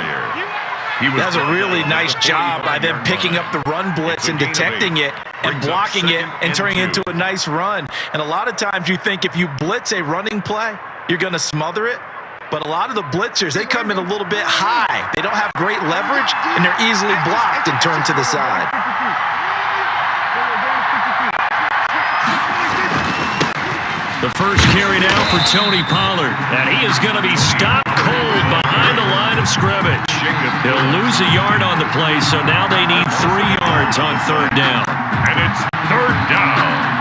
That's a really nice job by them picking up the run blitz and detecting it and blocking it and turning it into a nice run. And a lot of times you think if you blitz a running play, you're going to smother it. But a lot of the blitzers, they come in a little bit high. They don't have great leverage, and they're easily blocked and turned to the side.
The first carry now for Tony Pollard, and he is going to be stopped cold behind the line of scrimmage. He'll lose a yard on the play, so now they need 3 yards on 3rd down.
And it's 3rd down.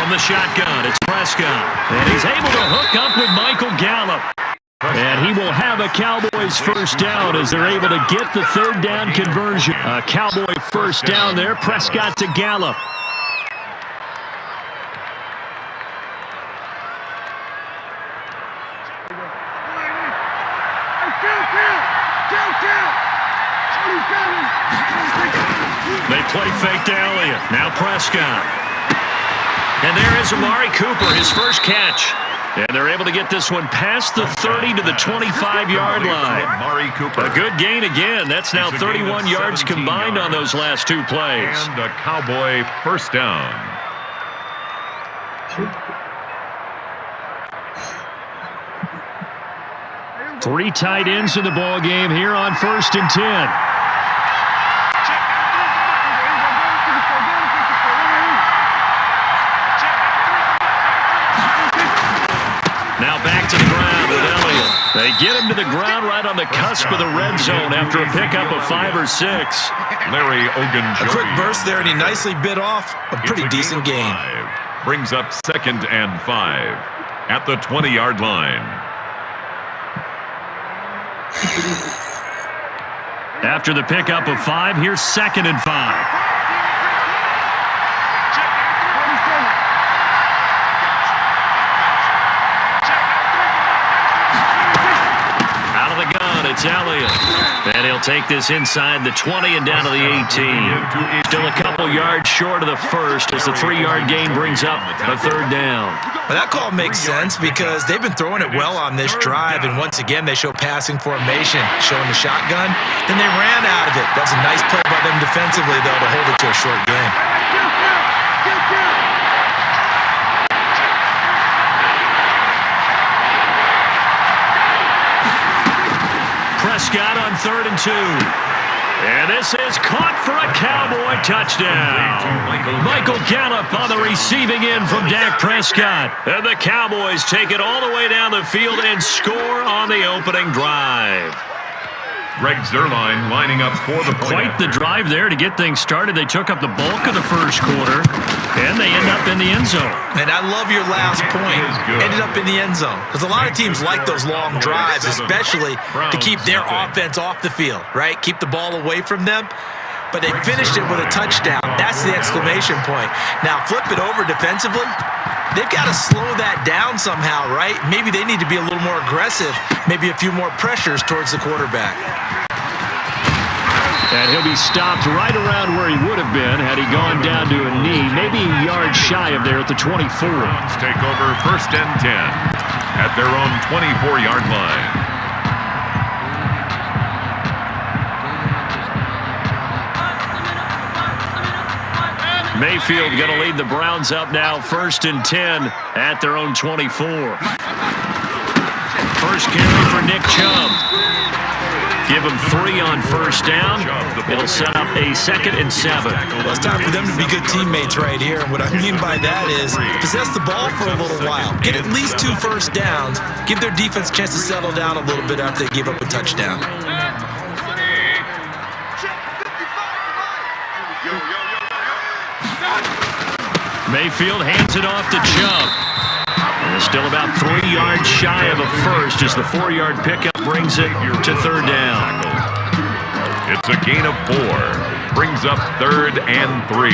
From the shotgun, it's Prescott. And he's able to hook up with Michael Gallup. And he will have a Cowboys first down as they're able to get the third down conversion. A Cowboy first down there. Prescott to Gallup. They play fake to Elliott. Now Prescott. And there is Amari Cooper, his first catch. And they're able to get this one past the 30 to the 25-yard line.
Amari Cooper.
A good gain again. That's now 31 yards combined on those last two plays.
And a Cowboy first down.
Three tight ends in the ball game here on 1st and 10. Now back to the ground with Elliott. They get him to the ground right on the cusp of the red zone after a pickup of 5 or 6.
Larry Ogunjobi.
A quick burst there, and he nicely bit off a pretty decent gain.
Brings up 2nd and 5 at the 20-yard line.
After the pickup of 5, here's 2nd and 5. It's Elliott. And he'll take this inside the 20 and down to the 18. Still a couple yards short of the first as the 3-yard gain brings up a third down.
Well, that call makes sense because they've been throwing it well on this drive, and once again they show passing formation, showing the shotgun. Then they ran out of it. That's a nice play by them defensively, though, to hold it to a short gain.
Prescott on 3rd and 2. And this is caught for a Cowboy touchdown. Michael Gallup on the receiving end from Dak Prescott. And the Cowboys take it all the way down the field and score on the opening drive.
Greg Zuerlein lining up for the point.
Quite the drive there to get things started. They took up the bulk of the first quarter, and they end up in the end zone.
And I love your last point. Ended up in the end zone. Because a lot of teams like those long drives, especially to keep their offense off the field, right? Keep the ball away from them. But they finished it with a touchdown. That's the exclamation point. Now, flip it over defensively. They've got to slow that down somehow, right? Maybe they need to be a little more aggressive, maybe a few more pressures towards the quarterback.
And he'll be stopped right around where he would have been had he gone down to a knee, maybe a yard shy of there at the 24.
Browns take over 1st and 10 at their own 24-yard line.
Mayfield going to lead the Browns up now 1st and 10 at their own 24. First carry for Nick Chubb. Give him 3 on first down. It'll set up a 2nd and 7.
Well, it's time for them to be good teammates right here. And what I mean by that is possess the ball for a little while. Get at least 2 first downs. Give their defense a chance to settle down a little bit after they give up a touchdown.
Mayfield hands it off to Chubb. And still about 3 yards shy of a first as the 4-yard pickup brings it to 3rd down.
It's a gain of 4. Brings up 3rd and 3.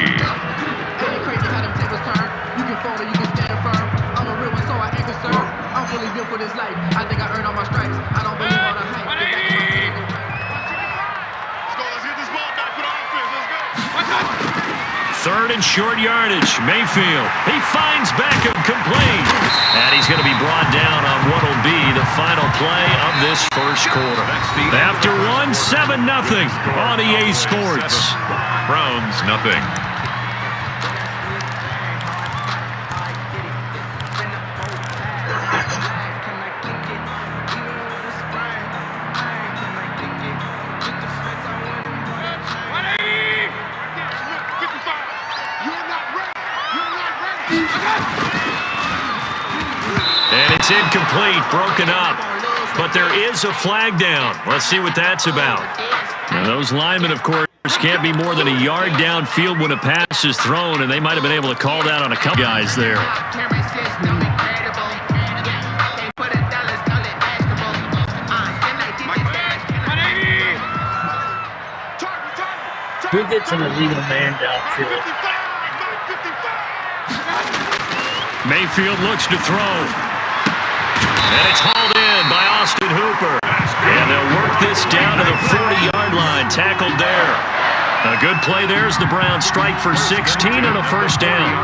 Third and short yardage. Mayfield. He finds Beckham complete. And he's going to be brought down on what will be the final play of this first quarter. After 7-0 on EA Sports.
Browns nothing.
And it's incomplete, broken up. But there is a flag down. Let's see what that's about. Now, those linemen, of course, can't be more than a yard downfield when a pass is thrown, and they might have been able to call that on a couple guys there.
Who gets an illegal man downfield?
Mayfield looks to throw. And it's hauled in by Austin Hooper. And they'll work this down to the 40-yard line. Tackled there. A good play there as the Browns strike for 16 on a first down.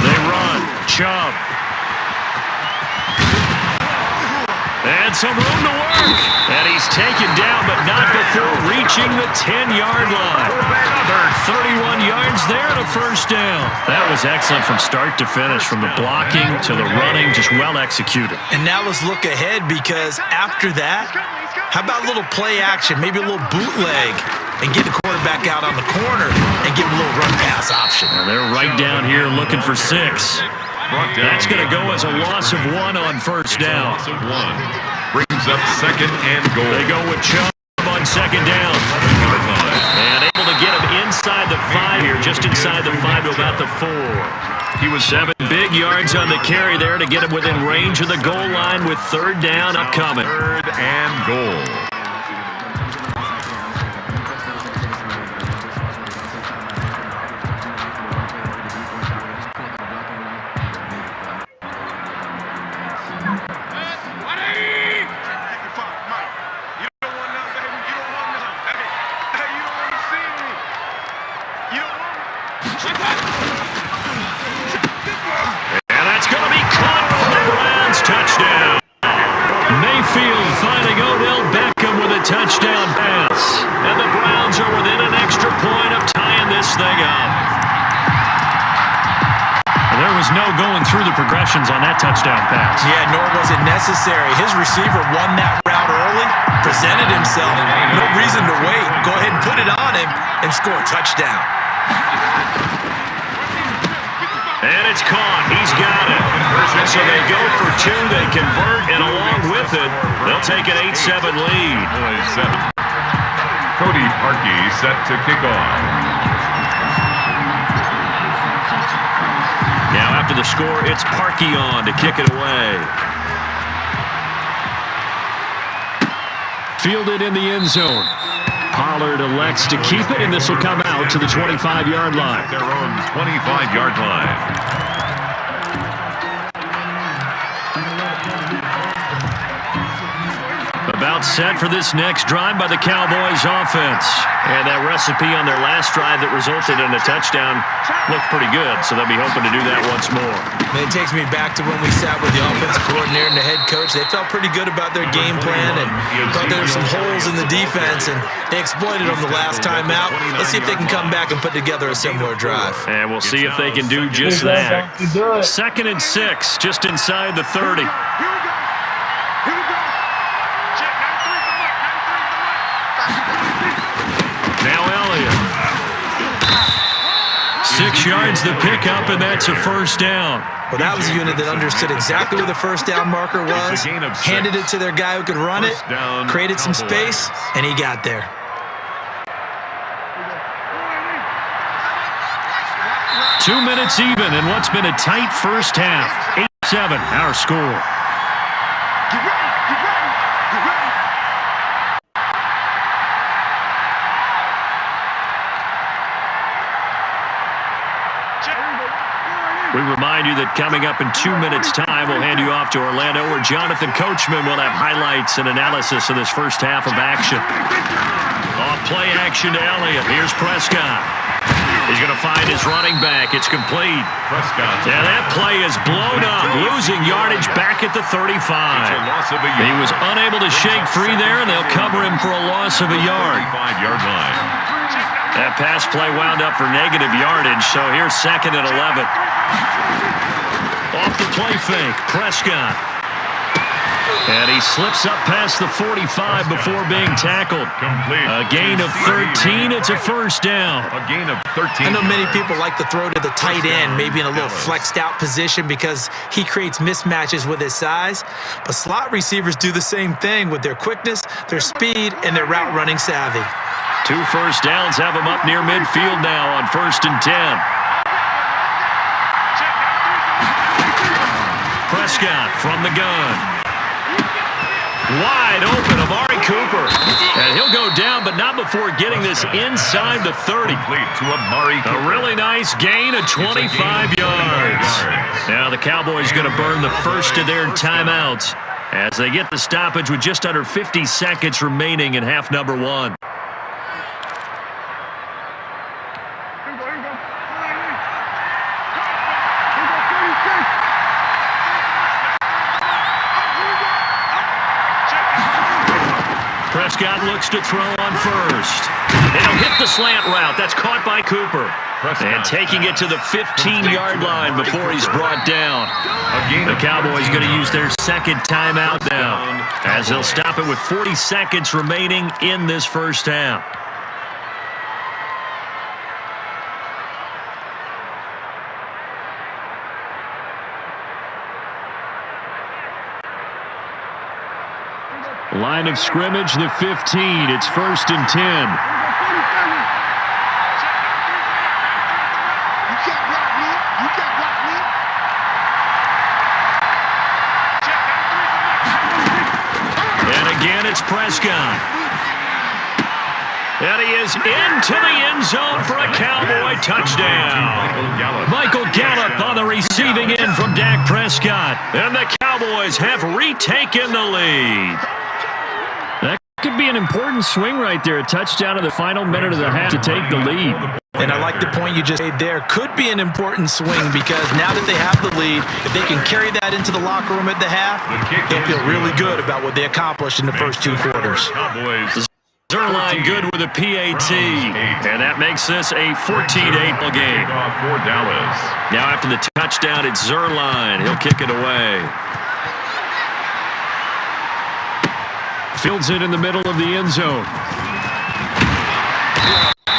They run. Chubb. And some room to work. And he's taken down, but not before reaching the 10-yard line. Another 31 yards there and a first down. That was excellent from start to finish, from the blocking to the running, just well executed.
And now let's look ahead, because after that, how about a little play action, maybe a little bootleg, and get the quarterback out on the corner and give him a little run pass option.
And they're right down here looking for 6. That's going to go as a loss of 1 on first down.
Brings up second and goal.
They go with Chubb on second down. And able to get him inside the 5 here, just inside the 5 to about the 4. He was 7 big yards on the carry there to get him within range of the goal line with third down upcoming.
Third and goal.
And that's going to be caught for the Browns. Touchdown. Mayfield finding Odell Beckham with a touchdown pass. And the Browns are within an extra point of tying this thing up. There was no going through the progressions on that touchdown pass.
Yeah, nor was it necessary. His receiver won that route early, presented himself. No reason to wait. Go ahead and put it on him and score a touchdown.
And it's caught. He's got it. So they go for 2. They convert, and along with it, they'll take an 8-7 lead.
Cody Parkey set to kick off.
Now after the score, it's Parkey on to kick it away. Fielded in the end zone. Pollard elects to keep it, and this will come out to the 25-yard line.
Their own 25-yard line.
About set for this next drive by the Cowboys offense. And that recipe on their last drive that resulted in a touchdown looked pretty good, so they'll be hoping to do that once more.
And it takes me back to when we sat with the offensive coordinator and the head coach. They felt pretty good about their game plan and thought there were some holes in the defense, and they exploited them the last time out. Let's see if they can come back and put together a similar drive.
And we'll see if they can do just that. 2nd and 6, just inside the 30. Now Elliott. 6 yards the pickup, and that's a first down.
Well, that was a unit that understood exactly where the first down marker was, handed it to their guy who could run it, created some space, and he got there.
Two minutes even in what's been a tight first half. 8-7, our score. We remind you that coming up in 2 minutes' time, we'll hand you off to Orlando, where Jonathan Coachman will have highlights and analysis of this first half of action. Off play action to Elliott. Here's Prescott. He's going to find his running back. It's complete.
Prescott.
Yeah, that play is blown up, losing yardage back at the 35. He was unable to shake free there, and they'll cover him for a loss of a yard.
35-yard line.
That pass play wound up for negative yardage, so here's 2nd and 11. Off the play fake, Prescott. And he slips up past the 45 before being tackled.
Complete.
A gain of 13. It's a first down.
A gain of 13.
I know many people like to throw to the tight end, maybe in a little flexed out position because he creates mismatches with his size. But slot receivers do the same thing with their quickness, their speed, and their route running savvy.
2 first downs have him up near midfield now on 1st and 10. Prescott from the gun. Wide open, Amari Cooper. And he'll go down, but not before getting this inside the 30.
Complete to Amari Cooper.
A really nice gain of 25 yards. Now the Cowboys going to burn the first of their timeouts as they get the stoppage with just under 50 seconds remaining in half number 1. Prescott looks to throw on first. He'll hit the slant route. That's caught by Cooper. And taking it to the 15-yard line before he's brought down. The Cowboys going to use their second timeout now, as they'll stop it with 40 seconds remaining in this first half. Line of scrimmage, the 15. It's 1st and 10.
You can't block me. You can't block me.
And again, it's Prescott. And he is into the end zone for a Cowboy touchdown. Michael Gallup on the receiving end from Dak Prescott. And the Cowboys have retaken the lead. That could be an important swing right there. A touchdown in the final minute of the half to take the lead.
And I like the point you just made there. Could be an important swing because now that they have the lead, if they can carry that into the locker room at the half, they'll feel really good about what they accomplished in the first 2 quarters.
Zerline good with a PAT, and that makes this a 14-8 game. Now after the touchdown, it's Zerline. He'll kick it away. Fields it in the middle of the end zone.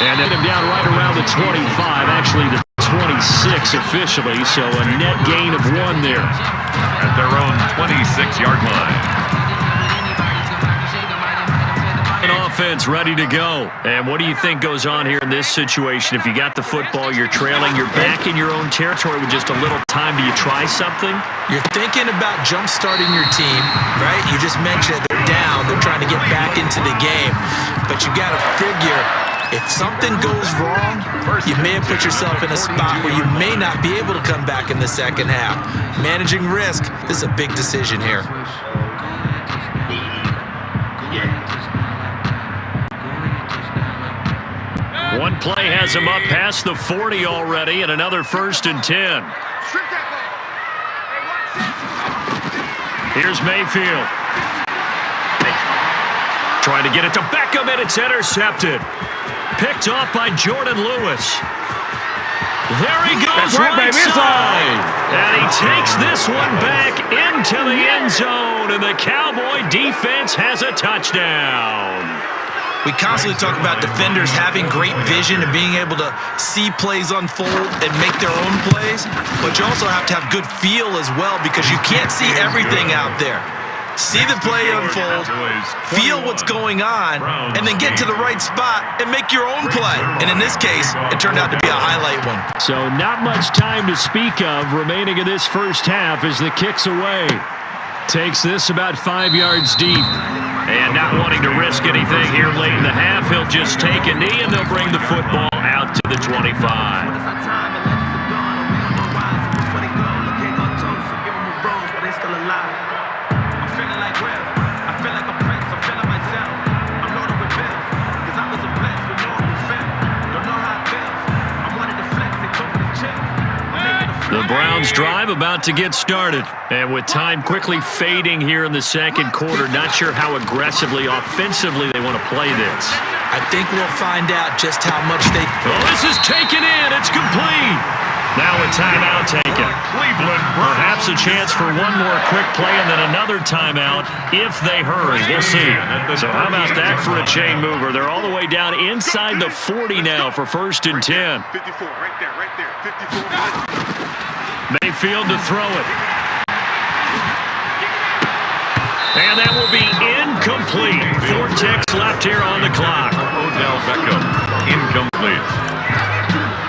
And hit him down right around the 25, actually the 26 officially, so a net gain of 1 there.
At their own 26-yard line.
Offense ready to go. And what do you think goes on here in this situation? If you got the football, you're trailing, you're back in your own territory with just a little time. Do you try something?
You're thinking about jump-starting your team, right? You just mentioned it. They're down. They're trying to get back into the game. But you got to figure, if something goes wrong, you may have put yourself in a spot where you may not be able to come back in the second half. Managing risk, this is a big decision here.
One play has him up past the 40 already, and another 1st and 10. Here's Mayfield. Trying to get it to Beckham, and it's intercepted. Picked off by Jordan Lewis. There he goes, right side. And he takes this one back into the end zone, and the Cowboy defense has a touchdown.
We constantly talk about defenders having great vision and being able to see plays unfold and make their own plays, but you also have to have good feel as well because you can't see everything out there. See the play unfold, feel what's going on, and then get to the right spot and make your own play. And in this case, it turned out to be a highlight one.
So not much time to speak of remaining in this first half as the kick's away. Takes this about 5 yards deep. And not wanting to risk anything here late in the half, he'll just take a knee and they'll bring the football out to the 25. The Browns drive about to get started. And with time quickly fading here in the second quarter, not sure how aggressively, offensively they want to play this.
I think we'll find out just how much they...
Oh, this is taken in. It's complete. Now a timeout taken. Perhaps a chance for one more quick play and then another timeout if they hurry. We'll see. So how about that for a chain mover? They're all the way down inside the 40 now for 1st and 10.
54, right there, 54.
Mayfield to throw it. And that will be incomplete. 4 ticks left here on the clock.
Odell Beckham, incomplete.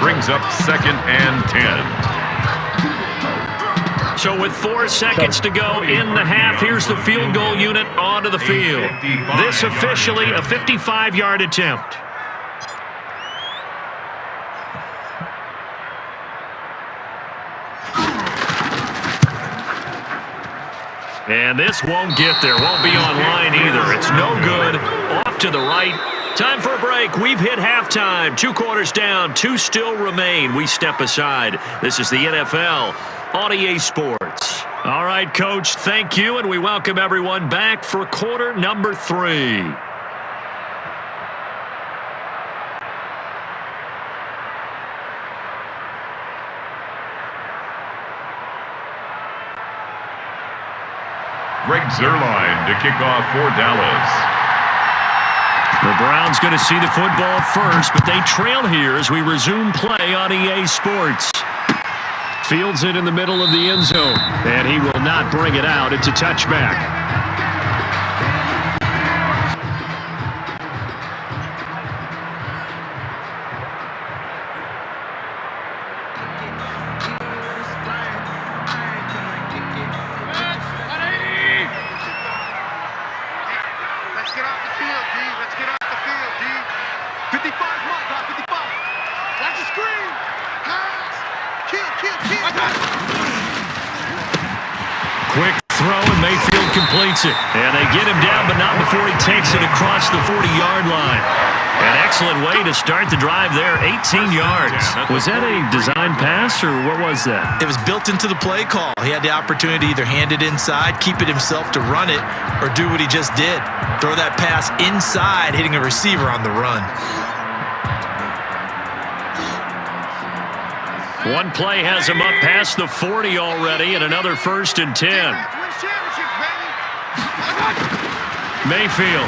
Brings up 2nd and 10.
So with 4 seconds to go in the half, here's the field goal unit onto the field. This officially a 55-yard attempt. And this won't get there. Won't be online either. It's no good. Off to the right. Time for a break. We've hit halftime. 2 quarters down. 2 still remain. We step aside. This is the NFL on EA Sports. All right, Coach, thank you, and we welcome everyone back for quarter number 3.
Greg Zuerlein to kick off for Dallas.
The Browns going to see the football first, but they trail here as we resume play on EA Sports. Fields it in the middle of the end zone, and he will not bring it out. It's a touchback. Quick throw, and Mayfield completes it. And they get him down, but not before he takes it across the 40-yard line. An excellent way to start the drive there, 18 yards. Was that a design pass, or what was that?
It was built into the play call. He had the opportunity to either hand it inside, keep it himself to run it, or do what he just did. Throw that pass inside, hitting a receiver on the run.
One play has him up past the 40 already, and another 1st and 10. Mayfield.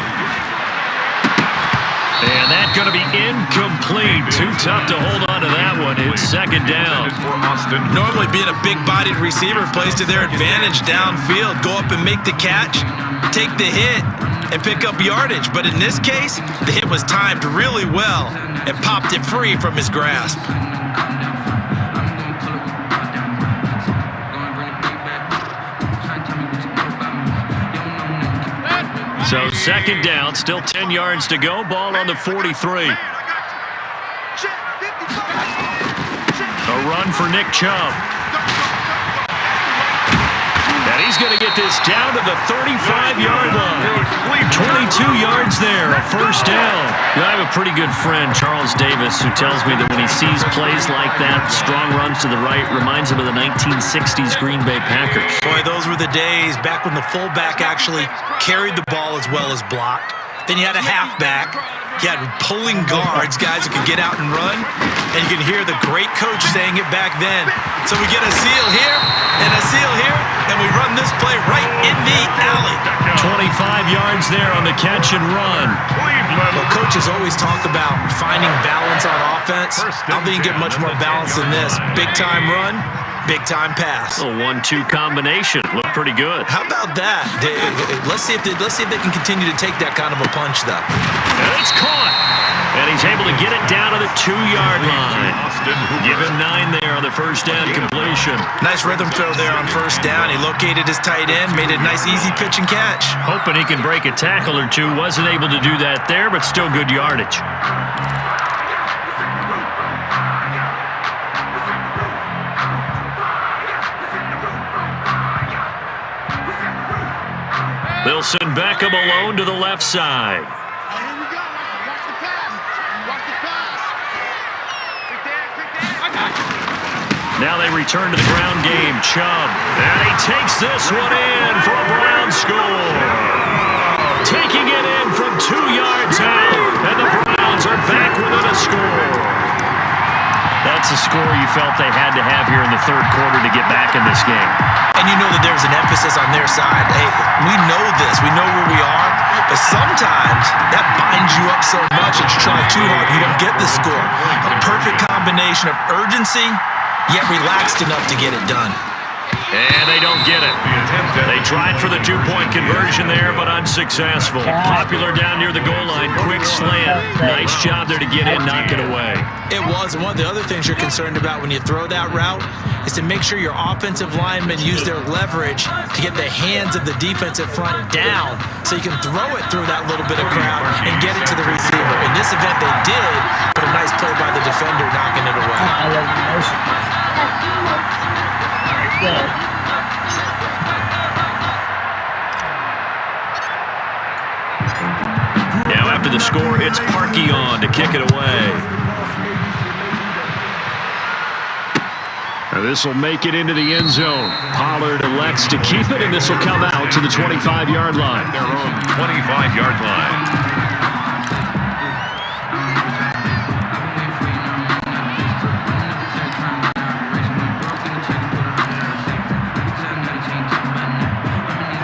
And that's going to be incomplete. Too tough to hold on to that one. It's 2nd down.
Normally being a big-bodied receiver plays to their advantage downfield. Go up and make the catch, take the hit, and pick up yardage. But in this case, the hit was timed really well and popped it free from his grasp.
So 2nd down, still 10 yards to go. Ball on the 43. A run for Nick Chubb. And he's going to get this down to the 35-yard line. 22 yards there, a 1st down. I have a pretty good friend, Charles Davis, who tells me that when he sees plays like that, strong runs to the right, reminds him of the 1960s Green Bay Packers.
Boy, those were the days back when the fullback actually carried the ball as well as blocked. Then you had a halfback. You had pulling guards, guys who could get out and run. And you can hear the great coach saying it back then. So we get a seal here and a seal here, and we run this play right in the alley.
25 yards there on the catch and run.
Well, coaches always talk about finding balance on offense. I don't think you get much more balance than this. Big-time run, big-time pass.
A 1-2 combination. Looked pretty good.
How about that? Let's see if they can continue to take that kind of a punch, though.
And it's caught. And he's able to get it down to the 2-yard line. Give him 9 there on the 1st down completion.
Nice rhythm throw there on 1st down. He located his tight end, made it a nice easy pitch and catch.
Hoping he can break a tackle or two. Wasn't able to do that there, but still good yardage. They'll send Beckham alone to the left side. Now they return to the ground game. Chubb. And he takes this one in for a Brown score. Taking it in from 2 yards out. And the Browns are back within a score. That That's a score you felt they had to have here in the third quarter to get back in this game.
And you know that there's an emphasis on their side. Hey, we know this. We know where we are. But sometimes that binds you up so much that you try too hard, you don't get the score. A perfect combination of urgency, yet relaxed enough to get it done.
And they don't get it. They tried for the two-point conversion there, but unsuccessful. Popular down near the goal line. Quick slant. Nice job there to get in, knock it away.
It was. And one of the other things you're concerned about when you throw that route is to make sure your offensive linemen use their leverage to get the hands of the defensive front down so you can throw it through that little bit of crowd and get it to the receiver. In this event, they did, but a nice play by the defender knocking it away.
Now after the score, it's Parkey on to kick it away. This will make it into the end zone. Pollard elects to keep it, and this will come out to the 25-yard line.
Their own 25-yard line.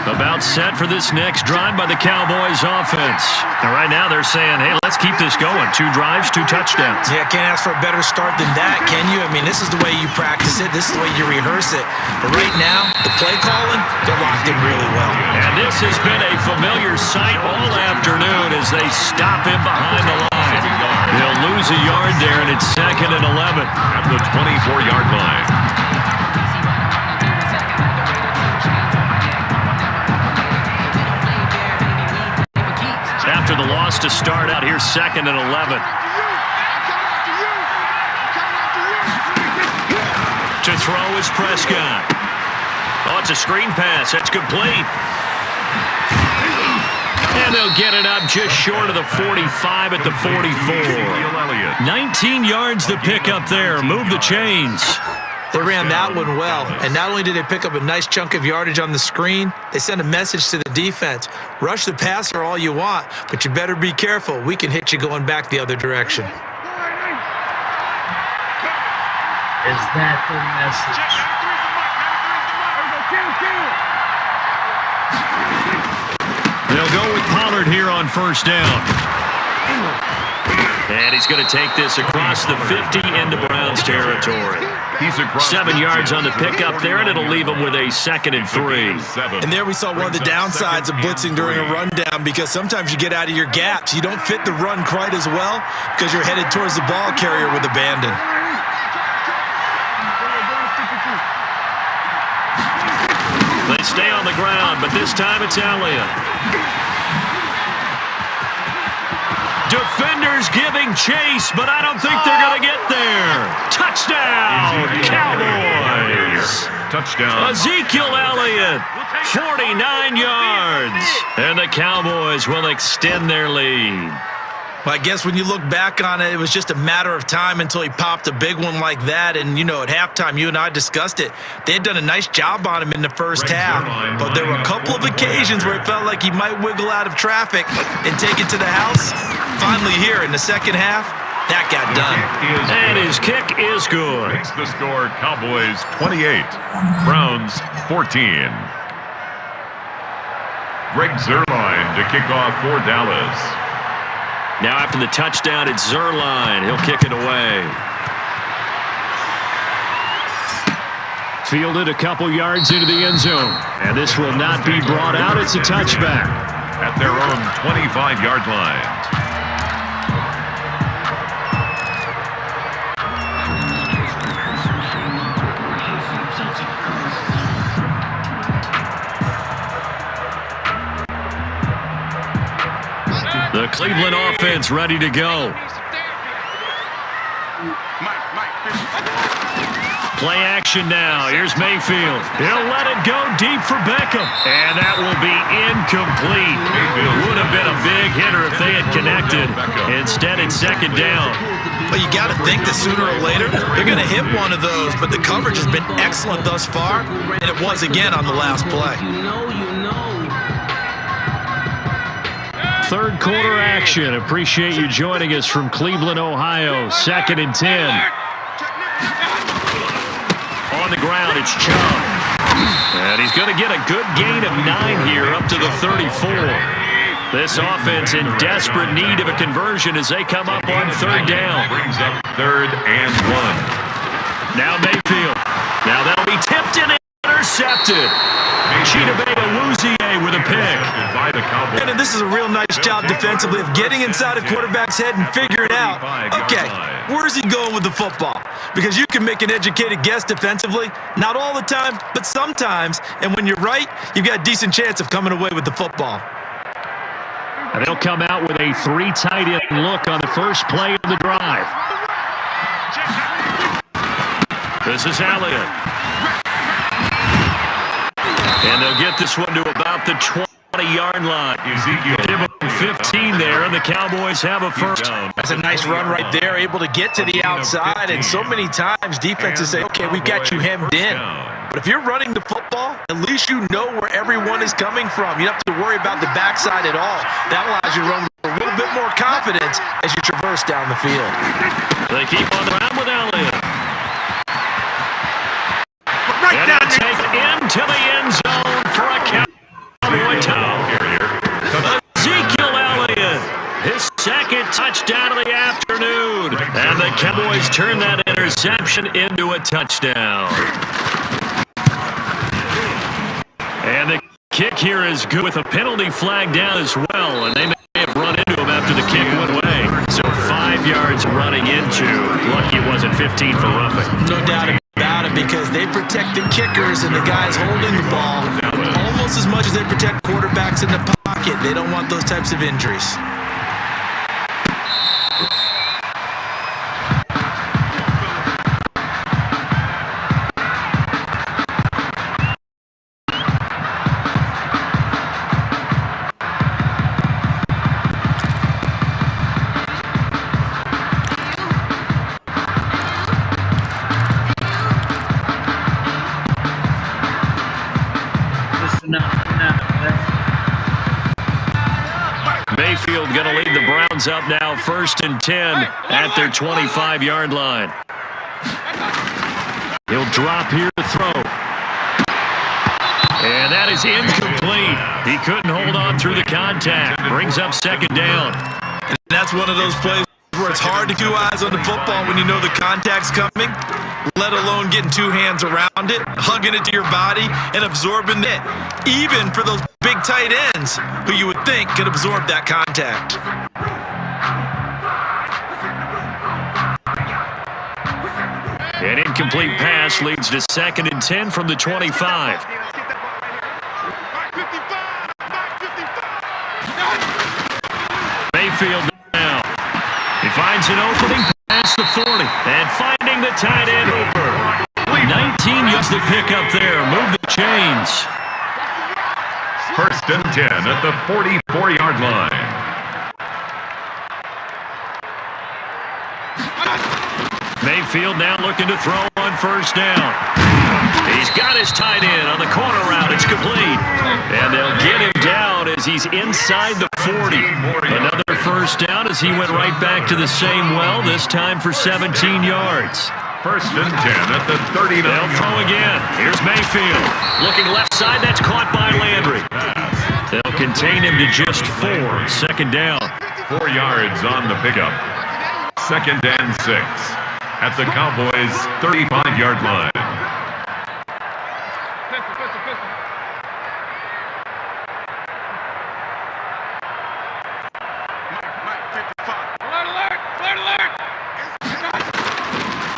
About set for this next drive by the Cowboys offense. And right now they're saying, hey, let's keep this going. 2 drives, 2 touchdowns.
Yeah, can't ask for a better start than that, can you? I mean, this is the way you practice it. This is the way you rehearse it. But right now, the play calling, they're locked in really well.
And this has been a familiar sight all afternoon as they stop him behind the line. They'll lose a yard there, and it's 2nd and 11.
At the 24-yard line.
After the loss to start out here, 2nd and 11. To throw is Prescott. Oh, it's a screen pass. That's complete. And they'll get it up just short of the 45 at the 44. 19 yards to pick up there. Move the chains.
They ran that one well, and not only did they pick up a nice chunk of yardage on the screen, they sent a message to the defense. Rush the passer all you want, but you better be careful. We can hit you going back the other direction.
Is that the message?
They'll go with Pollard here on first down. And he's going to take this across the 50 into Browns territory. 7 yards on the pickup there, and it'll leave him with a 2nd and 3.
And there we saw one of the downsides of blitzing during a rundown, because sometimes you get out of your gaps. You don't fit the run quite as well because you're headed towards the ball carrier with abandon.
They stay on the ground, but this time it's Elliott. Defenders giving chase, but I don't think they're going to get there. Touchdown, Cowboys.
Touchdown.
Ezekiel Elliott, 49 yards. And the Cowboys will extend their lead.
Well, I guess when you look back on it, it was just a matter of time until he popped a big one like that. And, you know, at halftime, you and I discussed it. They had done a nice job on him in the first half. But there were a couple of occasions where it felt like he might wiggle out of traffic and take it to the house. Finally here in the second half, that got done.
And his kick is good.
Makes the score Cowboys 28, Browns 14. Greg Zuerlein to kick off for Dallas.
Now after the touchdown, it's Zuerlein. He'll kick it away. Fielded a couple yards into the end zone. And this will not be brought out. It's a touchback.
At their own 25-yard line.
The Cleveland offense ready to go. Play action now. Here's Mayfield. He'll let it go deep for Beckham. And that will be incomplete. Would have been a big hitter if they had connected. Instead, it's 2nd down.
But you got to think that sooner or later, they're going to hit one of those. But the coverage has been excellent thus far, and it was again on the last play.
Third quarter action. Appreciate you joining us from Cleveland, Ohio. 2nd and 10. down. It's Chubb. And he's going to get a good gain of 9 here up to the 34. This offense in desperate need of a conversion as they come up on 3rd down.
Brings up 3rd and 1.
Now Mayfield. Now that'll be tipped and intercepted. Chidobe Awuzie with a pick.
And this is a real nice job defensively of getting inside a quarterback's head and figuring out, okay, where's he going with the football? Because you can make an educated guess defensively, not all the time, but sometimes. And when you're right, you've got a decent chance of coming away with the football.
And they'll come out with a 3 tight end look on the first play of the drive. This is Elliott. And they'll get this one to about the 20-yard line. Give them 15 there, and the Cowboys have a first.
That's a nice run right there, able to get to the outside. And so many times defenses say, okay, we've got you hemmed in. But if you're running the football, at least you know where everyone is coming from. You don't have to worry about the backside at all. That allows you to run with a little bit more confidence as you traverse down the field.
They keep on the ground with Elliott.
Right down there.
Take into the end zone for a Cowboy touchdown. Ezekiel Elliott, his 2nd touchdown of the afternoon. And the Cowboys turn that interception into a touchdown. And the kick here is good with a penalty flag down as well. And they may have run into him after the kick went away. So 5 yards running into. Lucky it wasn't 15 for roughing.
No doubt about it, because they protect the kickers and the guys holding the ball almost as much as they protect quarterbacks in the pocket. They don't want those types of injuries.
Mayfield going to lead the Browns up now 1st and 10 at their 25-yard line. He'll drop here to throw. And that is incomplete. He couldn't hold on through the contact. Brings up 2nd down.
And that's one of those plays where it's hard to keep eyes on the football when you know the contact's coming, let alone getting 2 hands around it, hugging it to your body, and absorbing it. Even for those big tight ends who you would think could absorb that contact.
An incomplete pass leads to 2nd and 10 from the 25. Mayfield now. He finds an opening past the 40. And finding the tight end over. 19 yards to pick up there. Move the chains.
1st and 10 at the 44-yard line.
Mayfield now looking to throw on 1st down. He's got his tight end on the corner route. It's complete. And they'll get him down as he's inside the 40. Another 1st down as he went right back to the same well, this time for 17 yards.
1st and 10 at the 39.
They'll throw again. Here's Mayfield. Looking left side, that's caught by Landry. They'll contain him to just 4. 2nd down.
4 yards on the pickup. 2nd and 6 at the Cowboys' 35-yard line.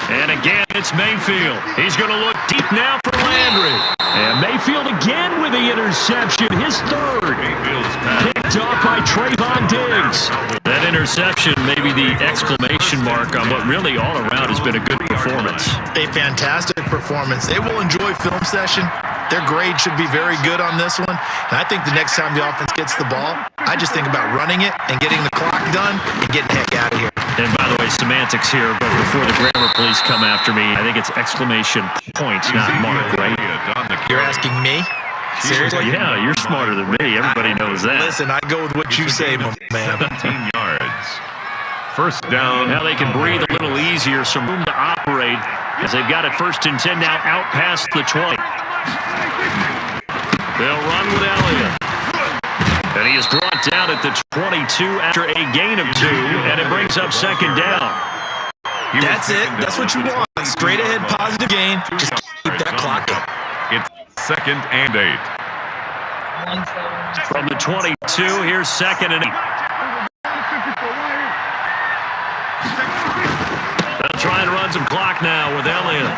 And again, it's Mayfield. He's going to look deep now for Landry. And Mayfield again with the interception, his 3rd. Picked off by Trayvon Diggs. That interception may be the exclamation mark on what really all around has been a good performance.
A fantastic performance. They will enjoy film session. Their grade should be very good on this one. And I think the next time the offense gets the ball, I just think about running it and getting the clock done and getting the heck out of here.
And by the way, semantics here, but before the grammar police come after me, I think it's exclamation point, not mark, right?
You're asking me? Seriously?
Yeah, you're smarter than me. Everybody knows that.
Listen, I go with what you say, my man.
17 yards. 1st down.
Now they can breathe a little easier, some room to operate as they've got it 1st and 10 now out past the 20. They'll run with Elliott. And he is brought down at the 22 after a gain of 2, and it brings up 2nd down.
That's it. That's what you want. Straight ahead, positive gain. Just keep that clock up.
It's 2nd and 8.
From the 22, here's 2nd and 8. They'll try and run some clock now with Elliott.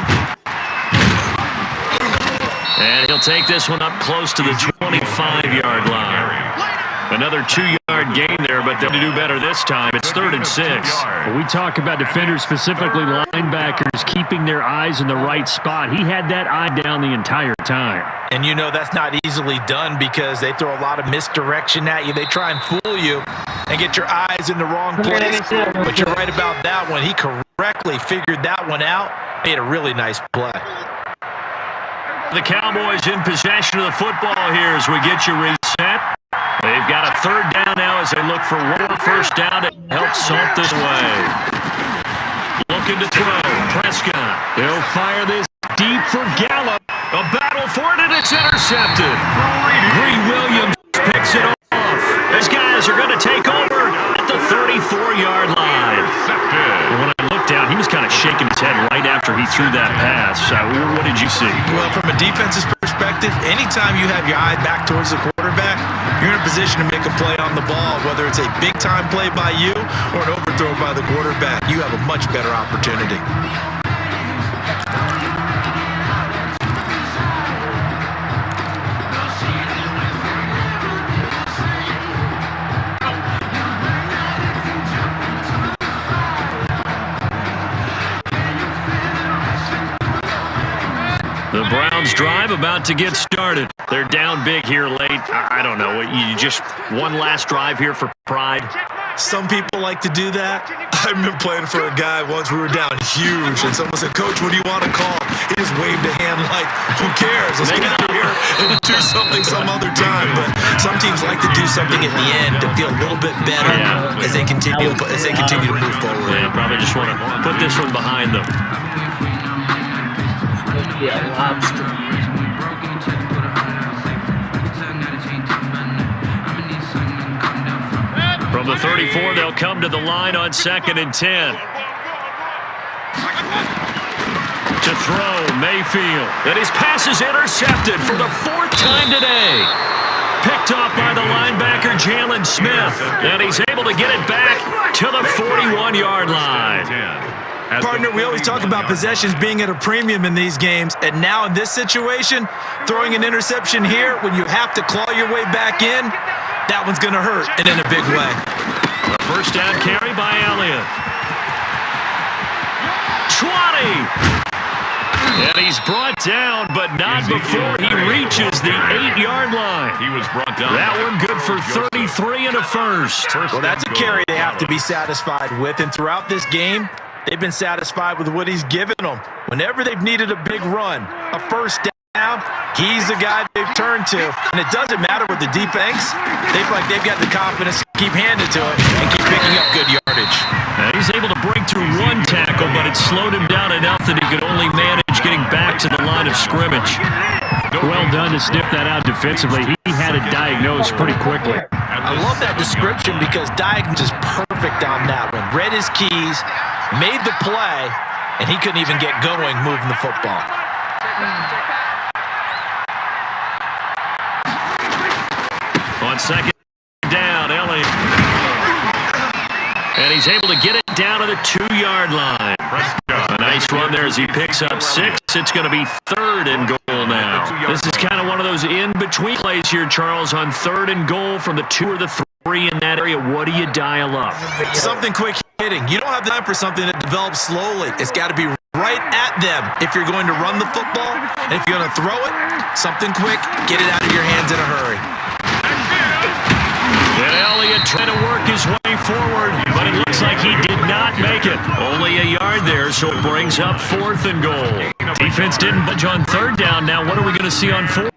And he'll take this one up close to the 25-yard line. Another 2-yard gain there, but they'll do better this time. It's 3rd and 6.
We talk about defenders, specifically linebackers, keeping their eyes in the right spot. He had that eye down the entire time.
And you know that's not easily done because they throw a lot of misdirection at you. They try and fool you and get your eyes in the wrong place. But you're right about that one. He correctly figured that one out. Made a really nice play.
The Cowboys in possession of the football here as we get you reset. They've got a 3rd down now as they look for one 1st down to help salt this away. Looking to throw. Prescott. They'll fire this deep for Gallup. A battle for it, and it's intercepted. Green Williams picks it off. These guys are going to take over at the 34-yard line. And when I looked down, he was kind of shaking his head right after he threw that pass. What did you see?
Well, from a defense's perspective, anytime you have your eye back towards the quarterback, you're in a position to make a play on the ball, whether it's a big-time play by you or an overthrow by the quarterback. You have a much better opportunity.
The Browns drive about to get started. They're down big here late. I don't know. You just one last drive here for pride.
Some people like to do that. I've been playing for a guy once. We were down huge, and someone said, "Coach, what do you want to call?" He just waved a hand like, "Who cares? Let's get out of here and do something some other time." But some teams like to do something at the end to feel a little bit better as they continue to move forward.
They probably just want to put this one behind them.
Yeah, lobster.
From the 34, they'll come to the line on 2nd and 10. To throw, Mayfield. And his pass is intercepted for the 4th time today. Picked off by the linebacker, Jalen Smith. And he's able to get it back to the 41-yard line.
Partner, we always talk about possessions being at a premium in these games, and now in this situation, throwing an interception here when you have to claw your way back in, that one's going to hurt, and in a big way.
A 1st down carry by Elliott. 20! And he's brought down, but not before he reaches the 8-yard line.
He was brought down.
That one good for 33 and a 1st.
Well, that's a carry they have to be satisfied with, and throughout this game, they've been satisfied with what he's given them. Whenever they've needed a big run, a 1st down, he's the guy they've turned to. And it doesn't matter with the defense. They feel like they've got the confidence to keep handing to it and keep picking up good yardage.
Now he's able to break through one tackle, but it slowed him down enough that he could only manage getting back to the line of scrimmage.
Well done to sniff that out defensively. He had it diagnosed pretty quickly.
I love that description because Diagnose is perfect on that one. Read his keys, made the play, and he couldn't even get going moving the football.
On 2nd down, Elliott. And he's able to get it down to the 2-yard line. A nice run there as he picks up 6. It's going to be 3rd and goal now. This is kind of one of those in-between plays here, Charles, on 3rd and goal from the 2 or the 3 in that area. What do you dial up?
Something quick hitting. You don't have time for something that develops slowly. It's got to be right at them if you're going to run the football. And if you're going to throw it, something quick, get it out of your hands in a hurry.
And Elliott trying to work his way forward, but it looks like he did not make it. Only a yard there, so it brings up 4th and goal. Defense didn't budge on 3rd down. Now what are we going to see on 4th?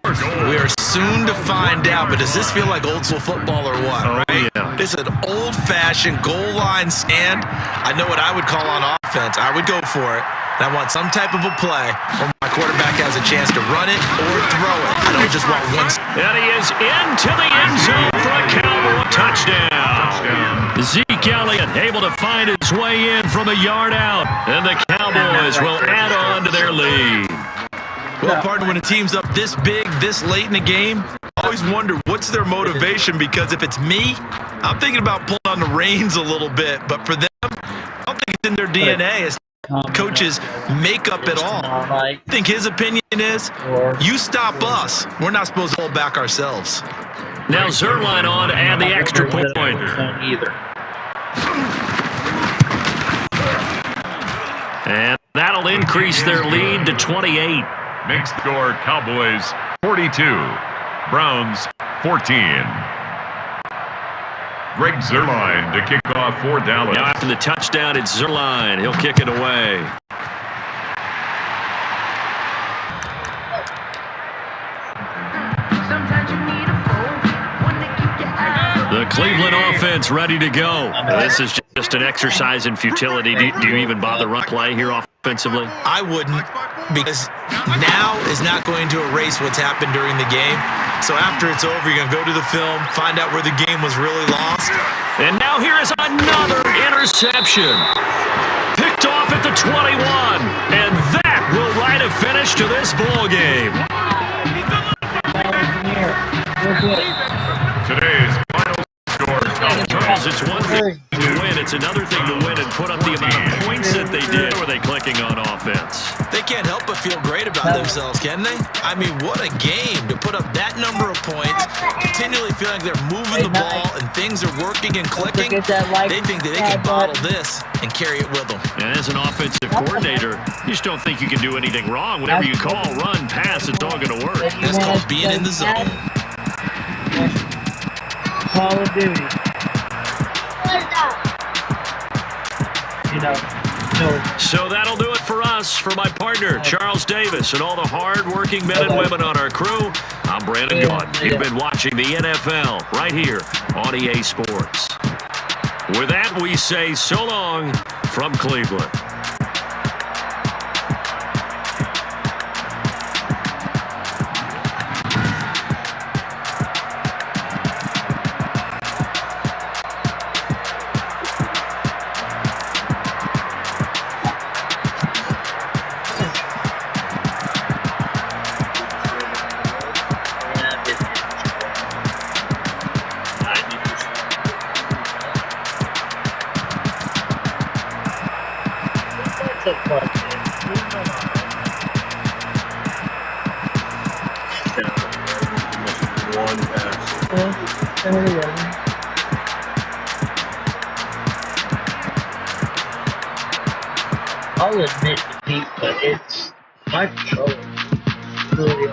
We are soon to find out, but does this feel like old school football or what?
Oh,
right?
Yeah.
This is an old-fashioned goal line stand. I know what I would call on offense. I would go for it. and I want some type of a play where my quarterback has a chance to run it or throw it. I don't just want one.
And he is into the end zone for a Cowboy touchdown. Zeke Elliott able to find his way in from a yard out, and the Cowboys will add on to their lead.
Well, partner, when a team's up this big, this late in the game, I always wonder what's their motivation, because if it's me, I'm thinking about pulling on the reins a little bit. But for them, I don't think it's in their DNA as coaches' makeup at all. I think his opinion is, you stop us. We're not supposed to hold back ourselves.
Now Zerline on to add the extra point. And that'll increase their lead to 28.
Mixed score, Cowboys 42, Browns 14. Greg Zuerlein to kick off for Dallas.
Now after the touchdown, it's Zuerlein. He'll kick it away. The Cleveland offense ready to go. This is just an exercise in futility. Do you even bother run play here offensively?
I wouldn't, because now is not going to erase what's happened during the game. So after it's over, you're going to go to the film, find out where the game was really lost.
And now here is another interception. Picked off at the 21. And that will write a finish to this ball game.
Today's final score,
Charles, it's one thing to win. It's another thing to win and put up the amount of points that they did. Were they clicking on offense?
They can't help but feel great about themselves, can they? I mean, what a game to put up that number of points, continually feeling like they're moving the ball and things are working and clicking. They think that they can bottle this and carry it with them.
And as an offensive coordinator, you just don't think you can do anything wrong. Whatever you call, run, pass, it's all going to work.
That's called being in the zone.
Call of Duty.
So that'll do it for us. For my partner, Charles Davis, and all the hard-working men and women on our crew, I'm Brandon Gaudin. You've been watching the NFL right here on EA Sports. With that, we say so long from Cleveland.
I'll admit defeat, but it's my controller. Really